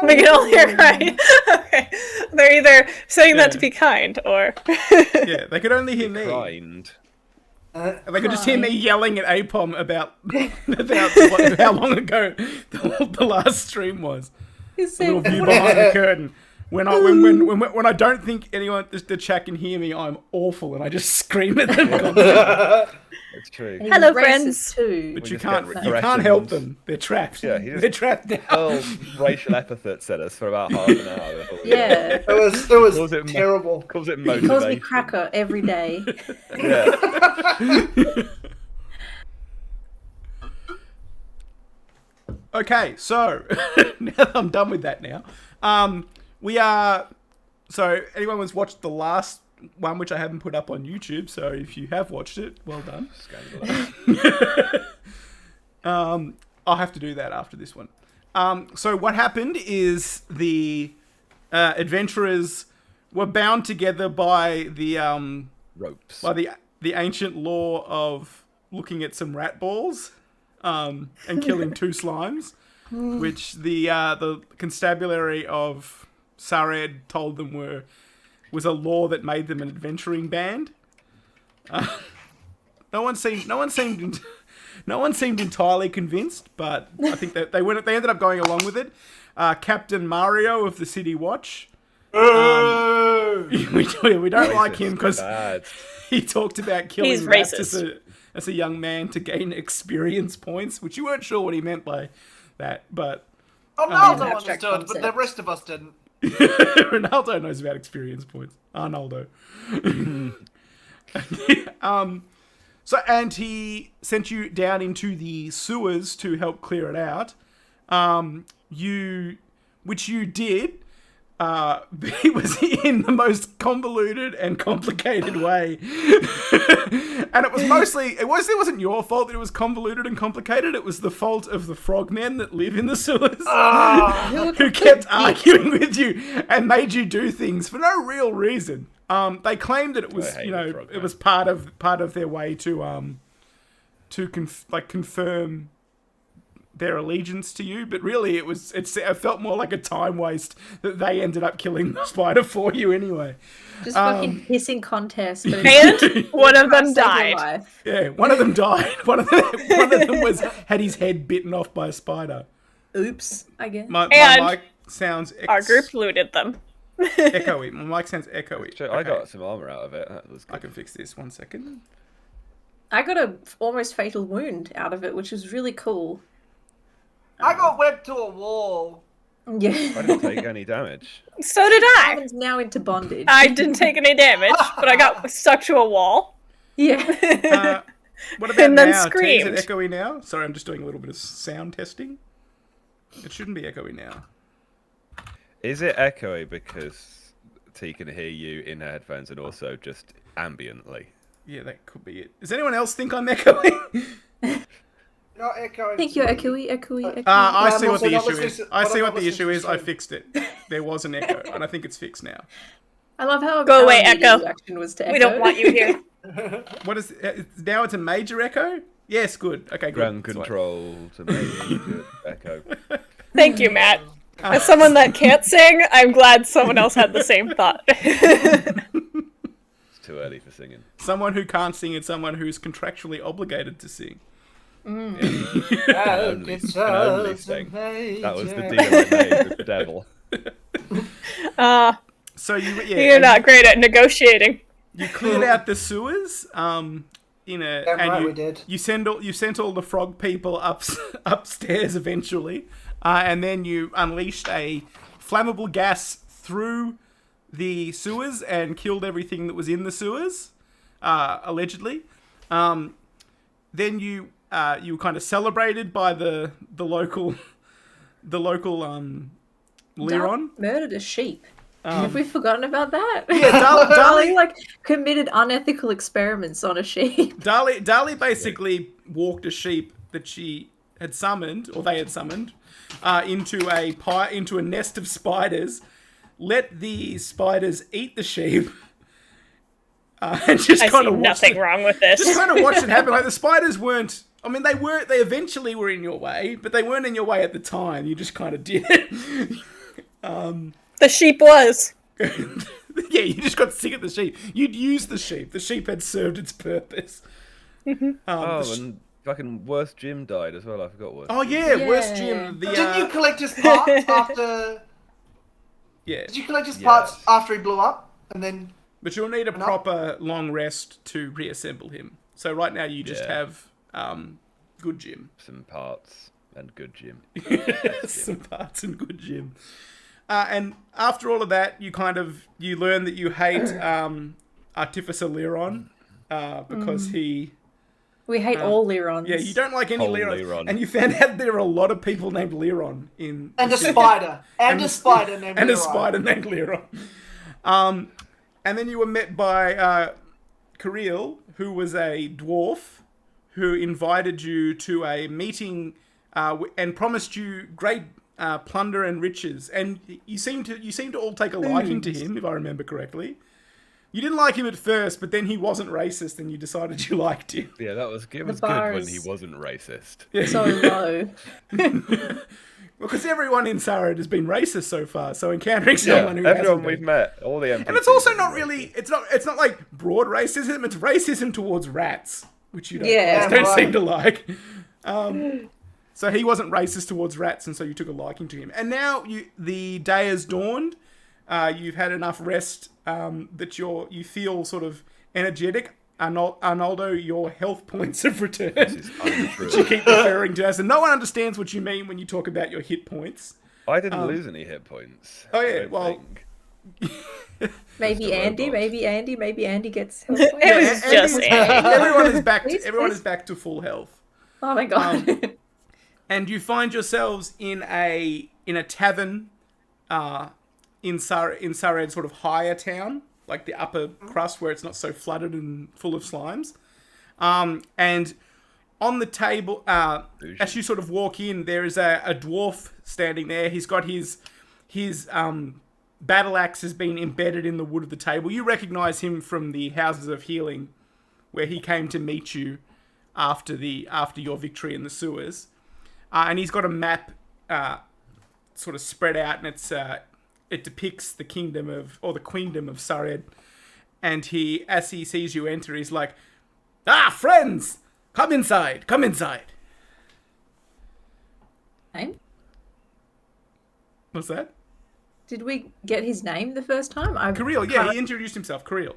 We can only hear crying. Okay. They're either saying that to be kind, or... Yeah, they could only hear me. Grind. They could just hear me yelling at APOM about how long ago the last stream was. A little view behind the curtain. When I don't think anyone the chat can hear me, I'm awful and I just scream at them. It's true. Hello, friends. Too. But you can't help them. They're trapped. Yeah, they're trapped now. Racial epithets at us for about half an hour. Yeah. It was terrible. Calls it He motivation. calls me cracker every day. Yeah. Okay, so now that I'm done with that now, so anyone who's watched the last one, which I haven't put up on YouTube, so if you have watched it, well done. I'll have to do that after this one. So what happened is the adventurers were bound together by the ropes. by the ancient law of looking at some rat balls and killing 2 slimes, which the constabulary of Sared told them was a law that made them an adventuring band. No one seemed entirely convinced, but I think that they ended up going along with it. Captain Mario of the City Watch. We don't like him because he talked about killing rats as a young man to gain experience points, which you weren't sure what he meant by that, but Ronaldo understood, but the rest of us didn't. Ronaldo knows about experience points. Arnaldo. And he sent you down into the sewers to help clear it out. Which you did. It was in the most convoluted and complicated way. And it was mostly, it wasn't your fault that it was convoluted and complicated. It was the fault of the frogmen that live in the sewers who kept arguing with you and made you do things for no real reason. They claimed that it was, it was part of their way to confirm their allegiance to you, but really it felt more like a time waste that they ended up killing the spider for you anyway. Just fucking pissing contest. But And one of them died. Yeah, one of them died. One of them had his head bitten off by a spider. Oops, I guess. My And mic sounds our group looted them. echoey. My mic sounds echoey. Sure, I got some armor out of it. That was good. I can fix this 1 second. I got a almost fatal wound out of it, which was really cool. I got webbed to a wall. Yeah. I didn't take any damage. So did I. Simon's now into bondage. I didn't take any damage, but I got stuck to a wall. Yeah. What about And then now? screamed. Is it echoey now? Sorry, I'm just doing a little bit of sound testing. It shouldn't be echoey now. Is it echoey because T can hear you in her headphones and also just ambiently? Yeah, that could be it. Does anyone else think I'm echoey? Not echoing. I think you're echoey. I see what the not issue is. listening to- I but see I'm what not the issue listening is. to I stream. fixed it. There was an echo, and I think it's fixed now. I love how Go away, our immediate Echo. reaction was to echo. We don't want you here. What is now? It's a major echo. Yes, good. Okay, good. Ground That's right. control to major echo. Thank you, Matt. As someone that can't sing, I'm glad someone else had the same thought. It's too early for singing. Someone who can't sing and someone who's contractually obligated to sing. Can only sing. That was the deal I made with the devil. So You're not great at negotiating. You cleared out the sewers. We did. You sent all the frog people upstairs eventually, and then you unleashed a flammable gas through the sewers and killed everything that was in the sewers, allegedly. Then you were kind of celebrated by the local Leron. Murdered a sheep. Have we forgotten about that? Yeah, Darlie committed unethical experiments on a sheep. Darlie basically walked a sheep that she had summoned, or they had summoned, into a nest of spiders. Let the spiders eat the sheep, and just I kind see of nothing wrong with this. Just kind of watched it happen. Like the spiders weren't. I mean, they were. They eventually were in your way, but they weren't in your way at the time. You just kind of did it. The sheep was. Yeah, you just got sick of the sheep. You'd used the sheep. The sheep had served its purpose. And fucking worst Jim died as well. I forgot what. Oh yeah, worst Jim. Didn't you collect his parts after? Yeah. Did you collect his parts after he blew up, and then? But you'll need a proper long rest to reassemble him. So right now you just have good Jim. Some parts and good Jim. Some parts and good Jim. And after all of that, you learn that you hate Artificer Liron because he. We hate all Lirons. Yeah, you don't like any Lirons. Liron. And you found out there are a lot of people named Liron in. And a spider. And a spider named Liron. And a spider named Liron. And then you were met by Kirill, who was a dwarf, who invited you to a meeting and promised you great plunder and riches. And you seem to all take a liking to him, if I remember correctly. You didn't like him at first, but then he wasn't racist, and you decided you liked him. Yeah, it was good when he wasn't racist. So low. Because everyone in Sarad has been racist so far, so encountering someone who everyone hasn't we've been. met, all the NPCs. And it's also not really, it's not like broad racism, it's racism towards rats, which you don't seem to like. So he wasn't racist towards rats, and so you took a liking to him. And now the day has dawned. You've had enough rest that you feel sort of energetic. Arnoldo, your health points have returned. This is untrue. Which you keep referring to us, and no one understands what you mean when you talk about your hit points. I didn't lose any hit points. Oh yeah, well. Maybe Andy gets health It points. was just Andy. Everyone is back to full health. Oh my god. And you find yourselves in a tavern in Sarad's sort of higher town, like the upper crust where it's not so flooded and full of slimes. And on the table, as you sort of walk in, there is a dwarf standing there. He's got his battle axe has been embedded in the wood of the table. You recognize him from the Houses of Healing, where he came to meet you after your victory in the sewers. And he's got a map sort of spread out, and it depicts the queendom of Sared. And as he sees you enter, he's like, friends, come inside. Name? What's that? Did we get his name the first time? Kirill, yeah, he introduced himself. Kirill.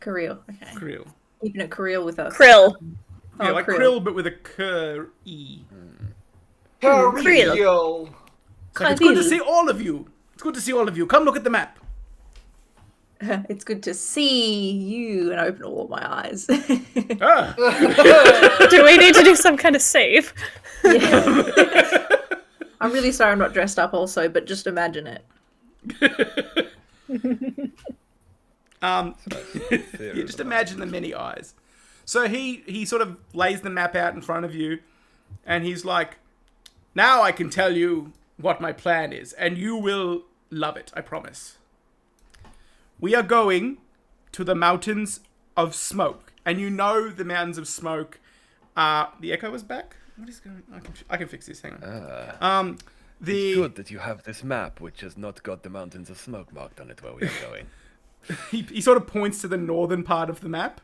Kirill, okay. Kirill. Keeping it Kirill with us. Krill. Yeah, like Krill, but with a K-E. Kirill. Like, it's good to see all of you. Come look at the map. It's good to see you, and I open all my eyes. Do we need to do some kind of save? Yeah. I'm really sorry I'm not dressed up also, but just imagine it. Just imagine the many eyes. So he sort of lays the map out in front of you, and he's like, now I can tell you what my plan is, and you will love it, I promise. We are going to the Mountains of Smoke, and you know the Mountains of Smoke. The echo is back. What is going on? I can fix this. Hang on. It's good that you have this map, which has not got the Mountains of Smoke marked on it where we are going. He sort of points to the northern part of the map,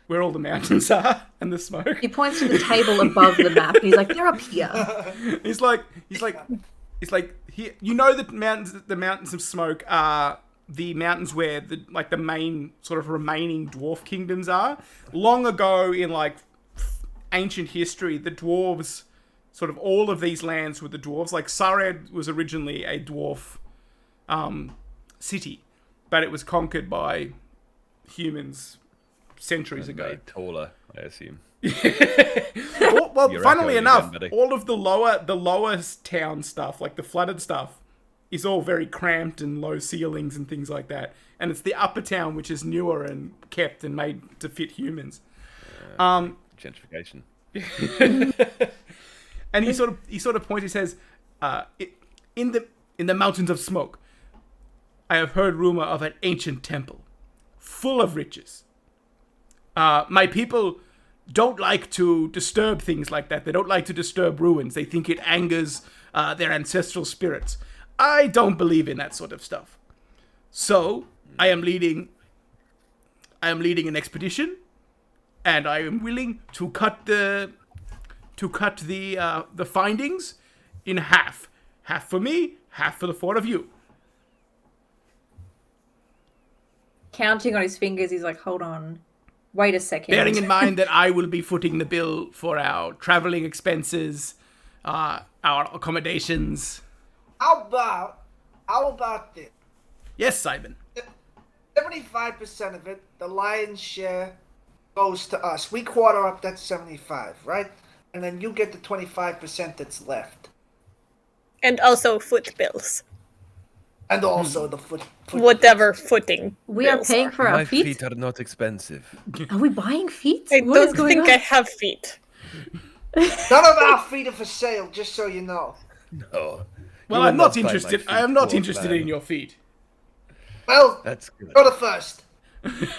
where all the mountains are and the smoke. He points to the table above the map. And he's like, "They're up here." He's like, here. You know that the mountains of smoke are the mountains where the main sort of remaining dwarf kingdoms are. Long ago, in like ancient history, the dwarves, sort of all of these lands were the dwarves. Like Sarad was originally a dwarf city, but it was conquered by humans centuries ago. Made taller, I assume. well funnily enough, all of the lower town stuff, like the flooded stuff, is all very cramped and low ceilings and things like that. And it's the upper town which is newer and kept and made to fit humans. Gentrification. And he sort of points. He says, "In the Mountains of Smoke, I have heard rumor of an ancient temple, full of riches. My people don't like to disturb things like that. They don't like to disturb ruins. They think it angers their ancestral spirits. I don't believe in that sort of stuff. So I am leading an expedition, and I am willing to cut the findings in half. Half for me, half for the 4 of you. Counting on his fingers, he's like, hold on. Wait a second. Bearing in mind that I will be footing the bill for our traveling expenses, our accommodations. How about this? Yes, Simon. 75% of it, the lion's share, goes to us. We quarter up that 75, right? And then you get the 25% that's left. And also foot bills. And also the foot Whatever footing. We are bills paying are. for our My feet? feet are not expensive. Are we buying feet? I What is don't going think on? I have feet. None of our feet are for sale, just so you know. No. Well, You I'm will not find my interested. feet, I am not poor interested man. in your feet. Well, That's good. go to first.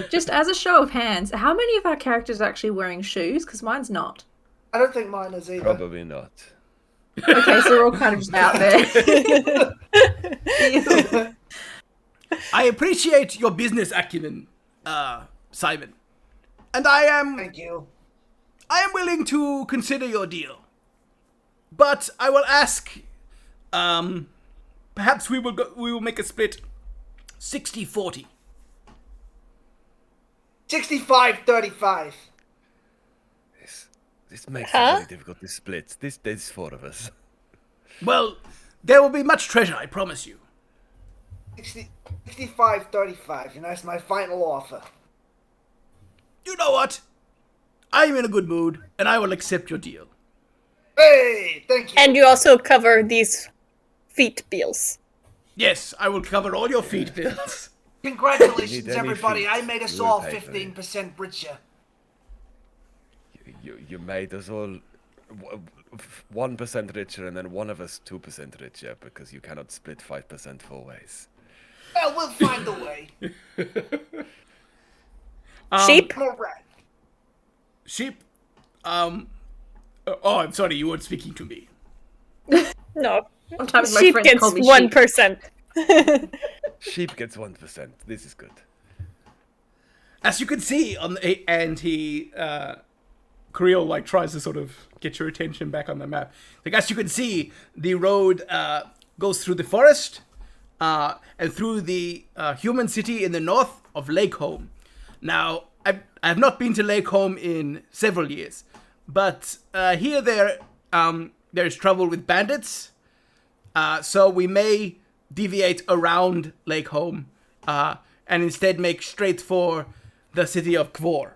Just as a show of hands, how many of our characters are actually wearing shoes? Because mine's not. I don't think mine is either. Probably not. Okay, so we're all kind of just out there. I appreciate your business acumen, Simon, and I am Thank you. willing to consider your deal. But I will ask. Perhaps we will make a split 60-40. 65-35. This makes Huh? it very difficult to split. There's 4 of us. Well, there will be much treasure, I promise you. 65-35, that's my final offer. You know what? I'm in a good mood, and I will accept your deal. Hey, thank you. And you also cover these feet bills. Yes, I will cover all your feet bills. Congratulations, Need any everybody. feet, I made us we'll all pay for it. 15% richer. You made us all 1% richer, and then one of us 2% richer because you cannot split 5% 4 ways. Well, we'll find a way. Sheep? All right. Sheep, oh, I'm sorry, you weren't speaking to me. No. Sometimes my Sheep friends gets call me 1%. Sheep gets 1%. This is good. As you can see and Creel tries to sort of get your attention back on the map. As you can see, the road goes through the forest and through the human city in the north of Lakeholm. Now, I have not been to Lakeholm in several years, but here there's trouble with bandits, so we may deviate around Lakeholm and instead make straight for the city of Kvor.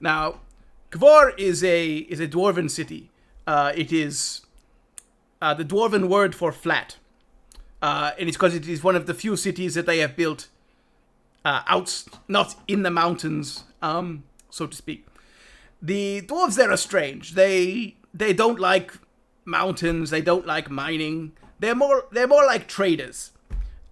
Now, Kvor is a dwarven city. It is the dwarven word for flat, and it's because it is one of the few cities that they have built not in the mountains, so to speak. The dwarves there are strange. They don't like mountains. They don't like mining. They're more like traders.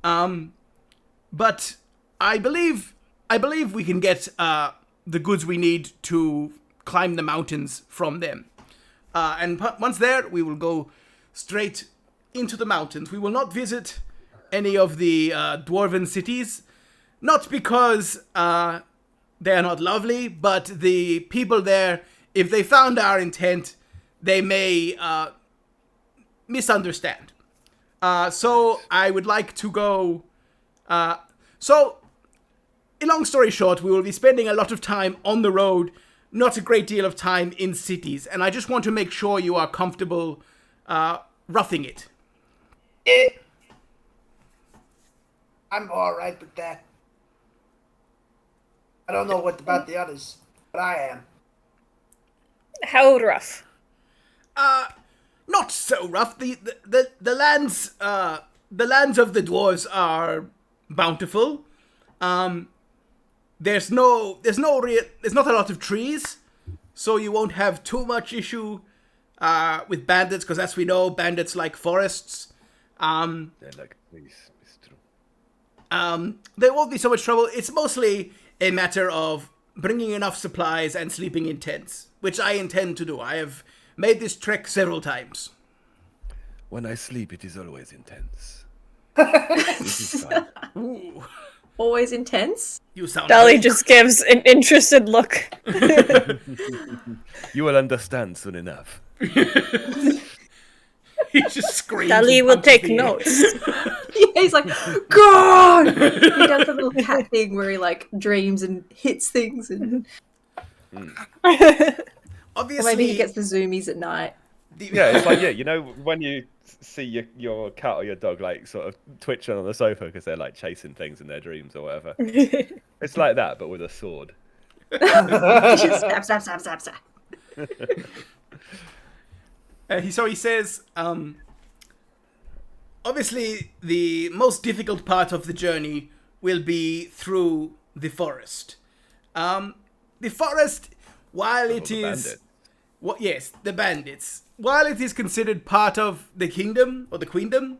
But I believe we can get the goods we need to climb the mountains from them. And once there, we will go straight into the mountains. We will not visit any of the dwarven cities, not because they are not lovely, but the people there, if they found our intent, they may misunderstand. So I would like to go... So, in long story short, we will be spending a lot of time on the road, not a great deal of time in cities, and I just want to make sure you are comfortable roughing it. Yeah. I'm alright with that. I don't know what about the others, but I am. How rough? Not so rough. The lands of the dwarves are bountiful. There's not a lot of trees, so you won't have too much issue with bandits, because as we know, bandits like forests. They're like trees. It's true. There won't be so much trouble. It's mostly a matter of bringing enough supplies and sleeping in tents, which I intend to do. I have made this trek several times. When I sleep, it is always intense. This is fine. Ooh, Always intense. you sound. Dolly very- just gives an interested look. You will understand soon enough. He just screams. Dolly and will punches take the air. notes. Yeah, he's like, God! He does the little cat thing where he like dreams and hits things, and Obviously, or maybe he gets the zoomies at night. Yeah, it's like you know when you see your cat or your dog like sort of twitching on the sofa because they're like chasing things in their dreams or whatever. It's like that, but with a sword. He just stab, stab, stab, stab, stab. So he says, obviously, the most difficult part of the journey will be through the forest. The forest, while it the is... bandit. Yes, the bandits. While it is considered part of the kingdom, or the queendom,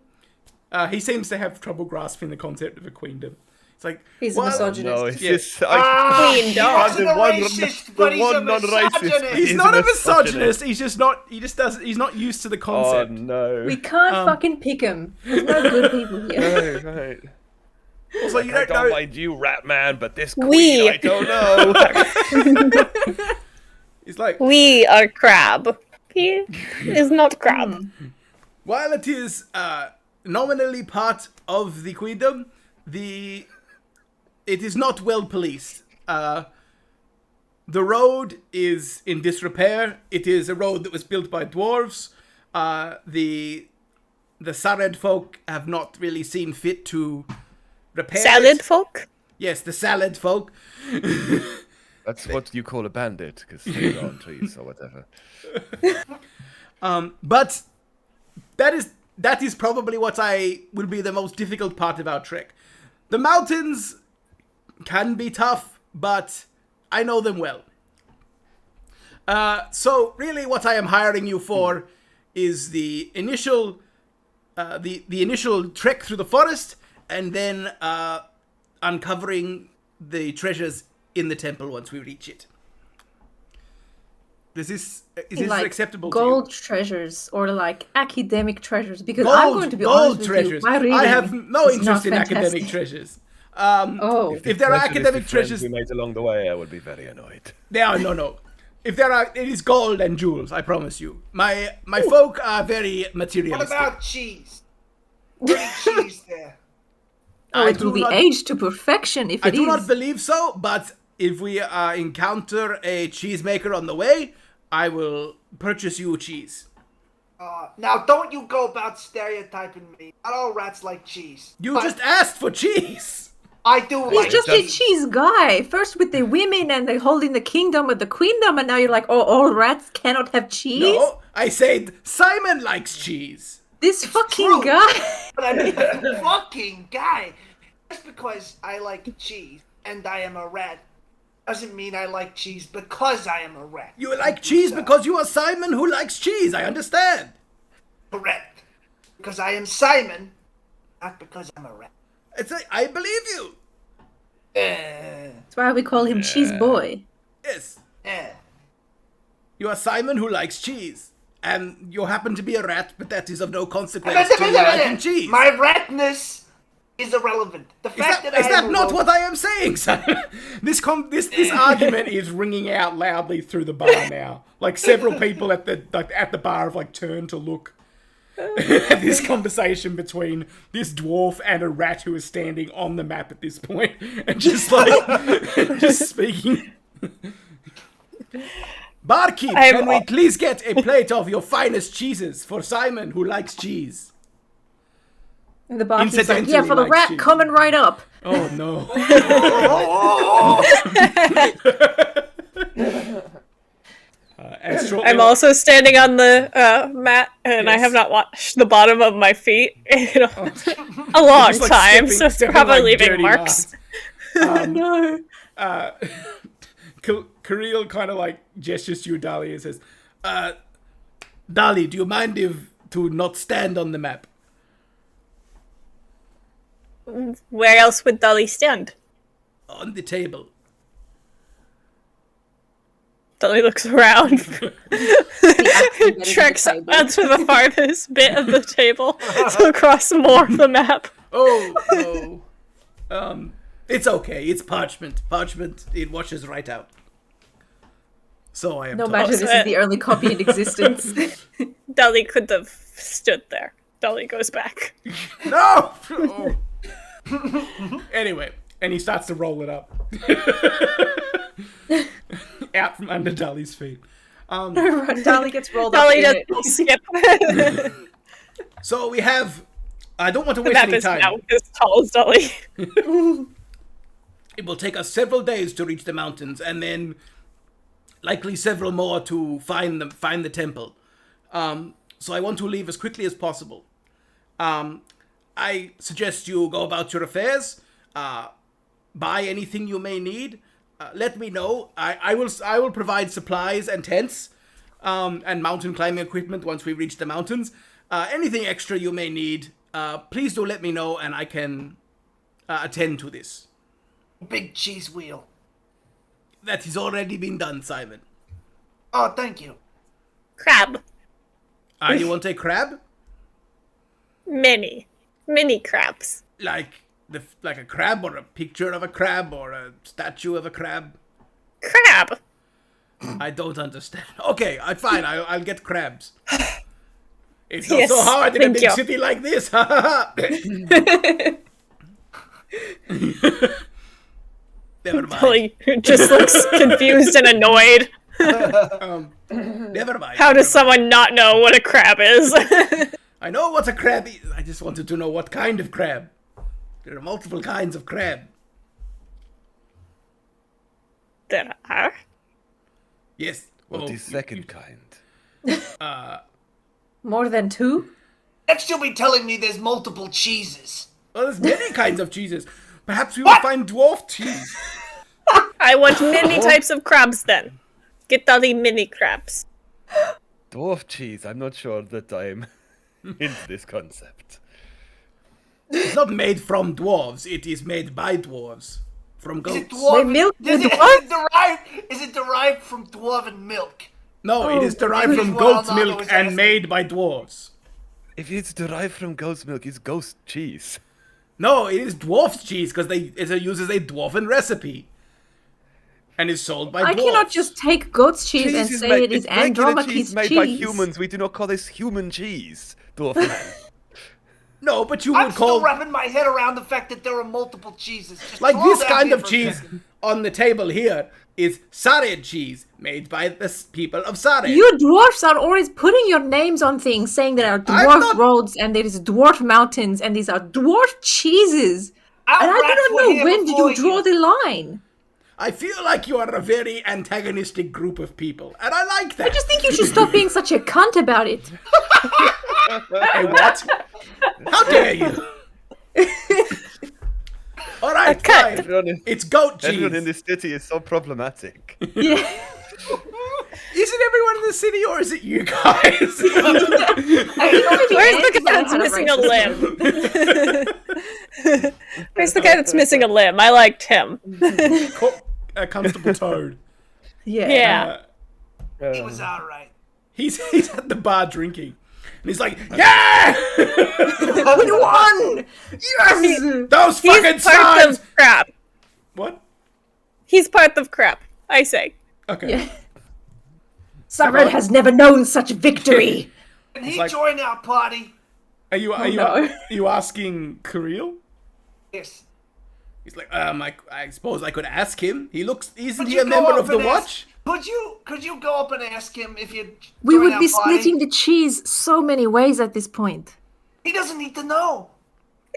he seems to have trouble grasping the concept of a queendom. It's like... He's a while- misogynist. No, it's Yeah. just Queen dog. He's not a racist, but he's a misogynist. He's not a misogynist, he's not used to the Oh concept. no. We can't fucking pick him. There's no good people here. Right. Also, you I don't don't know... mind you, Rat Man, but this queen, We- I don't know. It's like... We are crab. He is not crab. While it is nominally part of the queendom, it is not well policed. The road is in disrepair. It is a road that was built by dwarves. The Sared folk have not really seen fit to repair Salad it. folk? Yes, the Salad folk. That's what you call a bandit, because they're on trees or whatever. But that is probably what will be the most difficult part of our trek. The mountains can be tough, but I know them well. So really what I am hiring you for is the initial trek through the forest, and then uncovering the treasures in the temple once we reach it. Is this Like acceptable gold to you? treasures or like academic treasures? Because I'm going to be honest Gold with treasures. you, my reading I have no is not interest in academic fantastic. treasures. Oh, If there are Especially academic the friends treasures, we made along the way, I would be very annoyed. no. If there are, it is gold and jewels. I promise you. My folk are very What materialistic. about cheese? Pretty cheese there. oh, I it will do be not- aged to perfection if I it do is. not believe so, but if we encounter a cheesemaker on the way, I will purchase you cheese. Now, don't you go about stereotyping me. Not all rats like cheese. You But just asked for cheese. I do He's like just a cheese. cheese guy. First with the women and the holding the kingdom with the queendom, and now you're like, oh, all rats cannot have cheese? No, I said Simon likes cheese. This fucking true. guy. But I mean, fucking guy. Just because I like cheese and I am a rat doesn't mean I like cheese because I am a rat. You like cheese because you are Simon who likes cheese. I understand. Correct. Because I am Simon, not because I'm a rat. I believe you. That's why we call him Cheese Boy. Yes. Yeah. You are Simon who likes cheese. And you happen to be a rat, but that is of no consequence to liking cheese. My ratness is irrelevant. The Is fact that, that, is I that am not a what I am saying, Simon? This argument is ringing out loudly through the bar now. Like several people at the bar have like turned to look at this conversation between this dwarf and a rat who is standing on the map at this point, and just like just speaking. Barkeep, can we please get a plate of your finest cheeses for Simon, who likes cheese? And the barkeep's like, Incidentally yeah, for the likes rat cheese. coming right up. Oh no. I'm also standing on the mat, and I have not washed the bottom of my feet in a long Just, like, time, stepping- so it's stepping, probably like, leaving dirty marks. No. Kirill kind of like gestures to you, Dali, and says, Dali, do you mind if to not stand on the map? Where else would Dolly stand? On the table. Dolly looks around, treks onto the farthest bit of the table to across more of the map. Oh, no. It's okay. It's parchment. Parchment, it washes right out. So I am No told. matter, this is the only copy in existence. Dolly could have stood there. Dolly goes back. No! Oh. Anyway, and he starts to roll it up. Out from under Dolly's feet. Dolly gets rolled Dolly up does in a it. skip. So we have... I don't want to waste That any is time. now as tall as Dolly. It will take us several days to reach the mountains, and then likely several more to find the temple. So I want to leave as quickly as possible. I suggest you go about your affairs, buy anything you may need. Let me know. I will provide supplies and tents, and mountain climbing equipment once we reach the mountains. Anything extra you may need, please do let me know, and I can attend to this. Big cheese wheel. That has already been done, Simon. Oh, thank you. Crab. You want a crab? Mini crabs. Like a crab, or a picture of a crab, or a statue of a crab? Crab. I don't understand. Okay, fine. I'll get crabs. It's not Yes, so hard in a thank big you. city like this. Never mind. Dolly just looks confused and annoyed. Never mind. How does someone not know what a crab is? I know what a crab is. I just wanted to know what kind of crab. There are multiple kinds of crab. There are. Yes. What is second kind? More than 2? Next you'll be telling me there's multiple cheeses. Well, there's many kinds of cheeses. Perhaps we will find dwarf cheese. I want many types of crabs then. Get Dolly mini crabs. Dwarf cheese. I'm not sure that I'm into this concept. It's not made from dwarves. It is made by dwarves. From Is it goats. dwarf? They milk is, the it, dwarf? is it derived from dwarven milk? No, it is derived Which from one? goat's No, I milk was and asking. made by dwarves. If it's derived from goat's milk, it's ghost cheese. No, it is dwarf's cheese because it uses a dwarven recipe. And is sold by I dwarves. cannot just take goat's cheese and is say made- it is it's regular Andromache's cheese made by humans. We do not call this human cheese. Dwarf man. No, but you I'm would still call... wrapping my head around the fact that there are multiple cheeses. Just Like throw this that kind here of for a cheese second. on the table here is Sarid cheese, made by the people of Sarid. You dwarfs are always putting your names on things, saying there are I'm dwarf not- roads and there is dwarf mountains and these are dwarf cheeses. Our And I rats do were not know here when did before you draw the line. I feel like you are a very antagonistic group of people, and I like that. I just think you should stop being such a cunt about it. Hey, what? How dare you? All right, Okay. fine. Everyone It's goat cheese. in this city is so problematic. Yeah. Is it everyone in the city, or is it you guys? Where's the guy that's missing a limb? Where's the guy that's missing a limb? I liked him. Constable Toad. Yeah. Yeah. He was alright. He's at the bar drinking, and he's like, "Yeah, We won! Yes! those fucking He's part signs." of crap. What? He's part of crap, I say. Okay. Yeah. Sared has never known such victory. Can he like- join our party? Are you no. asking Kirill? Yes. He's like, I suppose I could ask him. Isn't Could he you a go member up of the and ask- Watch? Could you go up and ask him if you? We would be splitting the cheese so many ways at this point. He doesn't need to know.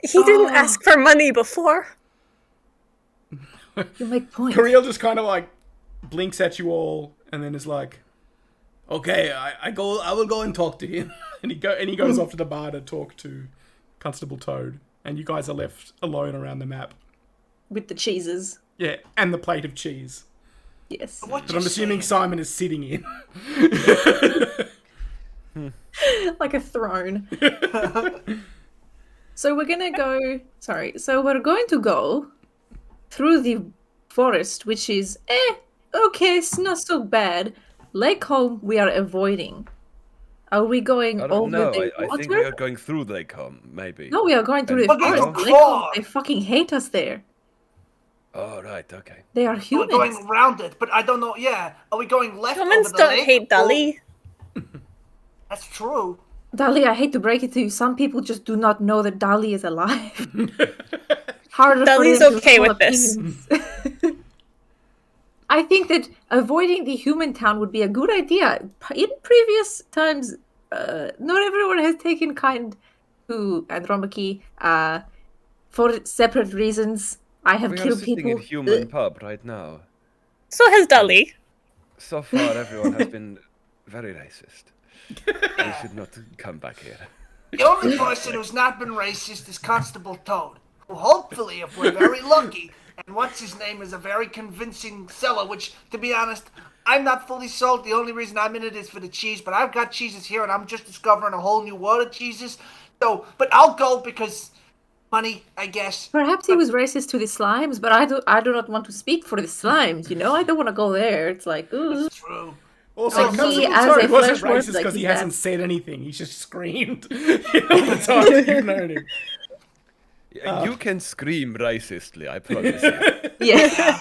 He didn't ask for money before. You make points. Kirill just kind of like blinks at you all, and then is like, "Okay, I will go and talk to him." and he goes off to the bar to talk to Constable Toad, and you guys are left alone around the map. With the cheeses. Yeah, and the plate of cheese Yes. What that I'm assuming Simon is sitting in. Like a throne. So we're going to go through the forest, which is, okay, it's not so bad. Lake Home we are avoiding. Are we going I don't over know. the I water? think we are going through Lake Home, maybe. No, we are going through the And- forest. Oh. Lakeholm, they fucking hate us there. Oh, right, okay. They are We're humans. going around it, but I don't know. Yeah, are we going left Humans over the don't lake? hate or- Dali. That's true. Dali, I hate to break it to you. Some people just do not know that Dali is alive. Harder Dali's for them to okay form with this. opinions. I think that avoiding the human town would be a good idea. In previous times, not everyone has taken kind to Andromache for separate reasons. I have We are killed sitting people. in human pub right now. So has Dali. So far, everyone has been very racist. We should not come back here. The only person who's not been racist is Constable Toad, who hopefully, if we're very lucky, and what's his name is a very convincing seller, which, to be honest, I'm not fully sold. The only reason I'm in it is for the cheese, but I've got cheeses here, and I'm just discovering a whole new world of cheeses. So, but I'll go because money, I guess. Perhaps he was racist to the slimes, but I do not want to speak for the slimes, you know? I don't want to go there. It's like, ooh. It's true. Also, Like, Constable he, as Toad a wasn't flesh-word, racist like, because he he's hasn't bad. said anything. He's just screamed all the time you've known him. You can scream racistly, I promise you. Yeah.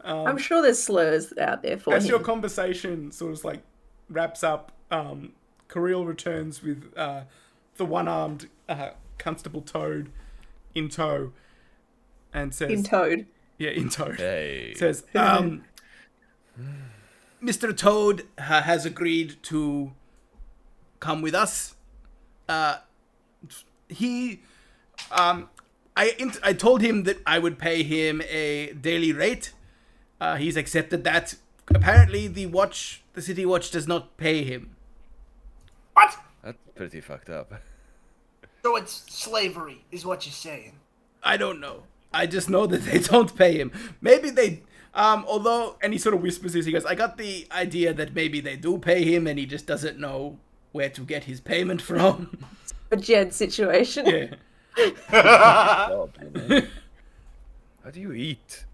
I'm sure there's slurs out there for As him. your conversation sort of like wraps up, Kirill returns with the one-armed Constable Toad in tow and says... In Toad. Yeah, in tow. Hey. Says, Mr. Toad has agreed to come with us. I told him that I would pay him a daily rate. He's accepted that. Apparently, the City Watch does not pay him. What? That's pretty fucked up. So it's slavery, is what you're saying. I don't know. I just know that they don't pay him. Maybe they... although, and he sort of whispers this, he goes, I got the idea that maybe they do pay him and he just doesn't know where to get his payment from. A Jed situation. Yeah. Job, you know? How do you eat?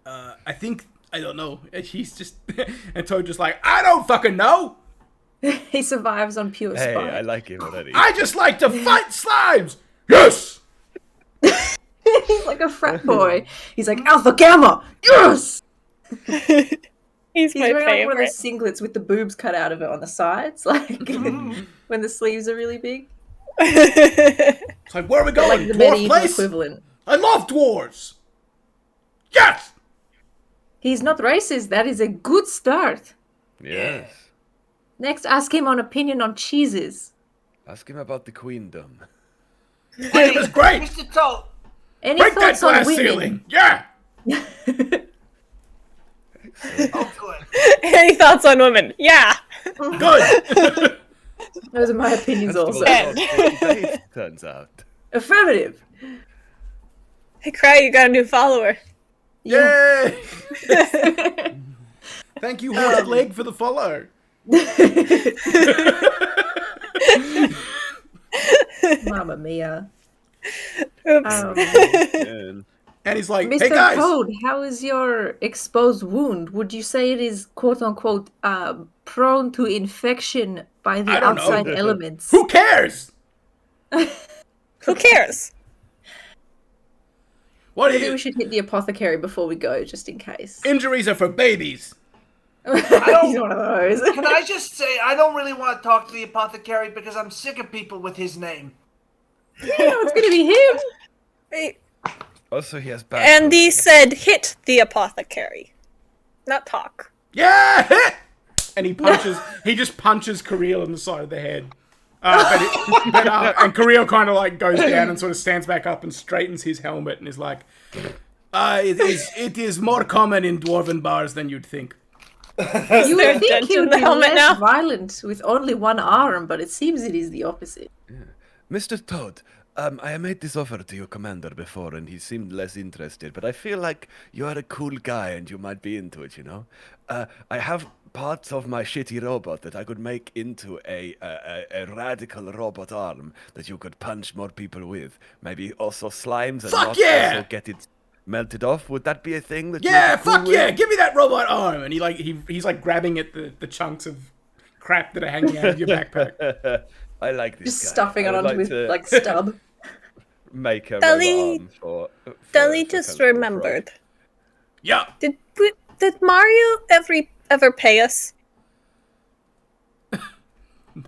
I think, I don't know. He's just... and Toad just like, I don't fucking know! He survives on pure Hey, spite. I like him already. I just like to fight slimes! Yes! He's like a frat boy. He's like, Alpha Gamma! Yes! He's He's my wearing like one of favorite. those singlets with the boobs cut out of it on the sides, like when the sleeves are really big. It's like, where are we going? Like the Dwarf medieval place? equivalent. I love dwarves! Yes! He's not racist. That is a good start. Yes. Next, ask him an opinion on cheeses. Ask him about the queendom. It was great! Mr. Toad, Any Break that thoughts on glass women? ceiling! Yeah! oh good. Any thoughts on women? Yeah. Good! Those are my opinions also. Ed. Date, turns out. Affirmative. Hey, Cry, you got a new follower. Yay! Thank you, Horse Leg, for the follow. Mamma mia. Oops. Man. And he's like, Mr. hey guys! Toad, how is your exposed wound? Would you say it is quote unquote prone to infection by the I don't know. outside elements? Who cares? Who cares? What are Maybe you? we should hit the apothecary before we go, just in case. Injuries are for babies. He's one of those. Can I just say, I don't really want to talk to the apothecary because I'm sick of people with his name. It's gonna be him. Wait. Also, he has bad. Andy said hit the apothecary. Not talk. Yeah! hit! And he just punches Kirill in the side of the head. And Kirill kind of like goes down and sort of stands back up and straightens his helmet and is like, it is more common in dwarven bars than you'd think. You there would a think dent he in would the be helmet less now? violent with only one arm, but it seems it is the opposite. Mr. Toad, I made this offer to your commander before, and he seemed less interested. But I feel like you are a cool guy, and you might be into it. You know, I have parts of my shitty robot that I could make into a radical robot arm that you could punch more people with. Maybe also slimes, and Fuck not yeah! also get it melted off. Would that be a thing that? Yeah, you'd be cool fuck with? yeah! Give me that robot arm, and he's like grabbing at the chunks of crap that are hanging out of your backpack. I like this. Just guy. stuffing I it would onto like his to like stub. Make a Dali- robot arm for Dali for just Constable remembered. Yeah. Did Mario ever pay us? No,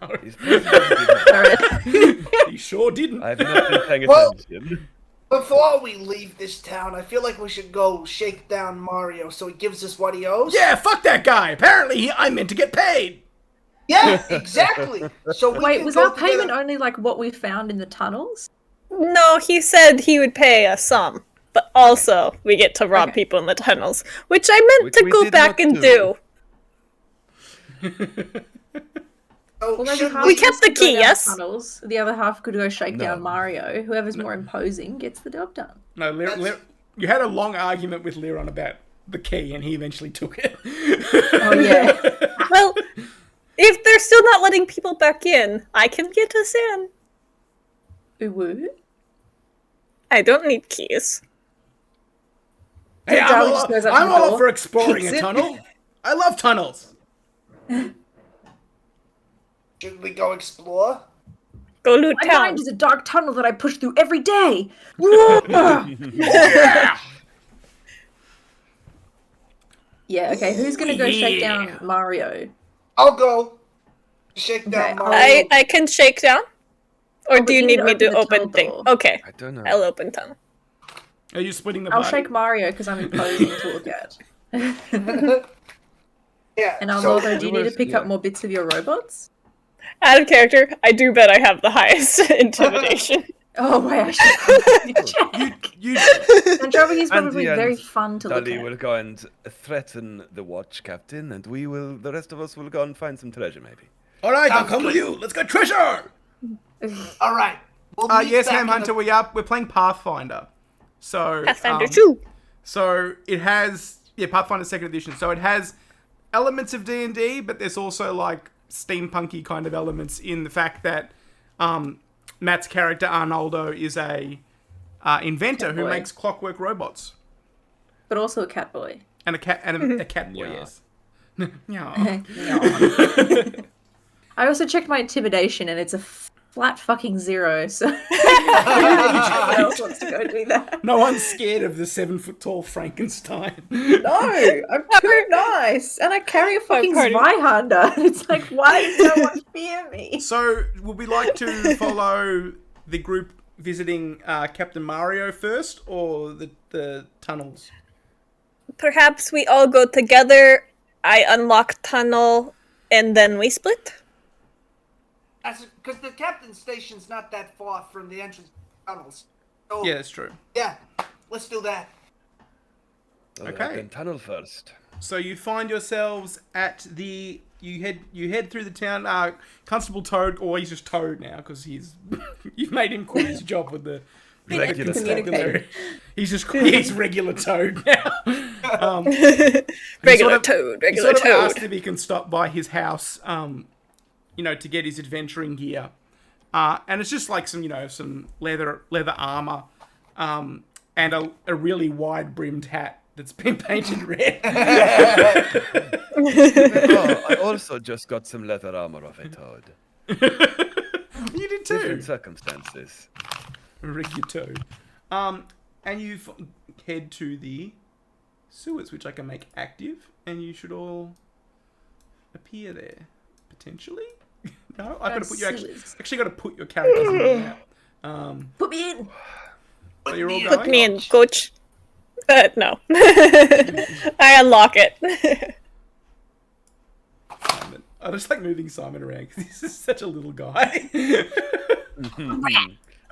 Frog. He's probably- he sure didn't. I've not been paying Well- attention. Before we leave this town, I feel like we should go shake down Mario so he gives us what he owes. Yeah, fuck that guy. Apparently, I meant to get paid. Yeah, exactly. So we Wait, can was go our payment together- only like what we found in the tunnels? No, he said he would pay us some, but also we get to rob Okay. people in the tunnels, which I meant Which to we go did back not and do. So Well, maybe should half We of kept us the could go key, down yes? Tunnels. The other half could go shake No. down Mario. Whoever's more imposing gets the job done. No, you had a long argument with Liron about the key, and he eventually took it. Oh yeah. Well, if they're still not letting people back in, I can get us in. Ooh. I don't need keys. Hey, So Darwin just goes up to I'm the all door, up for exploring kicks a it. tunnel. I love tunnels. Should we go explore? Go loot My town. mind is a dark tunnel that I push through every day. Yeah. Yeah, okay, who's gonna go shake Yeah. down Mario? I'll go. Shake down Okay, Mario. I can shake down? Or but do you you need need me to to open the open tunnel thing? door. Okay, I don't know. I'll open tunnel. Are you splitting the I'll party? shake Mario because I'm imposing to look at. Yeah. And so, Arnaldo, do you need to pick up yeah. more bits of your robots? Out of character, I do bet I have the highest intimidation. Oh wait, I should check. You Andromeda's And probably the very end, fun to look Dali at. will go and threaten the watch captain, and the rest of us will go and find some treasure, maybe. all right, I'll Sounds come with good. you. Let's go treasure. all right. We'll meet Yes, back Ham in Hunter, the- we're playing Pathfinder. So Pathfinder 2. So it has Pathfinder 2nd edition. So it has elements of D&D, but there's also like steampunky kind of elements in the fact that Matt's character Arnaldo is a inventor who Catboy. makes clockwork robots But also a cat boy. and a cat a cat boy. Yeah. Yes. Yeah. I also checked my intimidation and it's a flat fucking 0, so maybe someone else wants to go do that. No one's scared of the 7-foot-tall Frankenstein. No, I'm too nice, and I carry a fucking party. Zweihander. It's like, why does no one fear me? So would we like to follow the group visiting Captain Mario first, or the tunnels? Perhaps we all go together, I unlock tunnel, and then we split? Because the captain's station's not that far from the entrance tunnels. So, Yeah, that's true. yeah, let's do that. Okay. Then tunnel first. So you find yourselves at the you head through the town. Constable Toad, or he's just Toad now because you've made him quit his job with the Regular constabulary. He's regular Toad now. Regular He sort of asked if he can stop by his house, to get his adventuring gear. And it's just like some leather armor, and a really wide brimmed hat that's been painted red. Oh, I also just got some leather armor off a toad. You did too. Different circumstances. Rig your Toad. And you head to the sewers, which I can make active, and you should all appear there potentially. No, I've got to put you actually got to put your characters in the map. Put me in. So you're all me in. going. Put me in, coach. No. I unlock it. Simon. I just like moving Simon around because he's just such a little guy.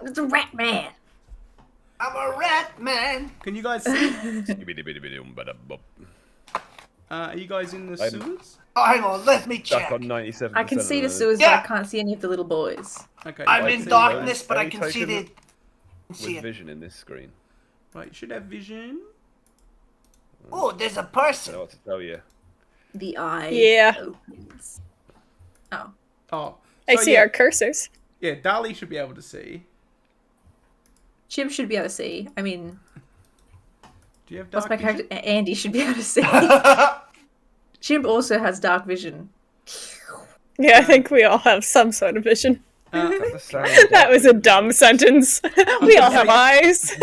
It's a rat man. I'm a rat man. Can you guys see? Are you guys in the I'm- sewers? Oh, hang on, let me Stuck check. on 97%. I can see the sewers, Yeah. but I can't see any of the little boys. Okay. I'm right, in so darkness, but I Only can see taken the. See With it. vision in this screen. Right, you should have vision. Oh, there's a I know person. what to tell you. The eye Yeah. opens. Oh. Oh, I so see yeah, our cursors. Yeah, Dali should be able to see. Chim should be able to see. I mean, Do you have What's dark my vision? character? Andy should be able to see. Chimp also has dark vision. Yeah, I think we all have some sort of vision. That That was a dumb sentence. We all have eyes.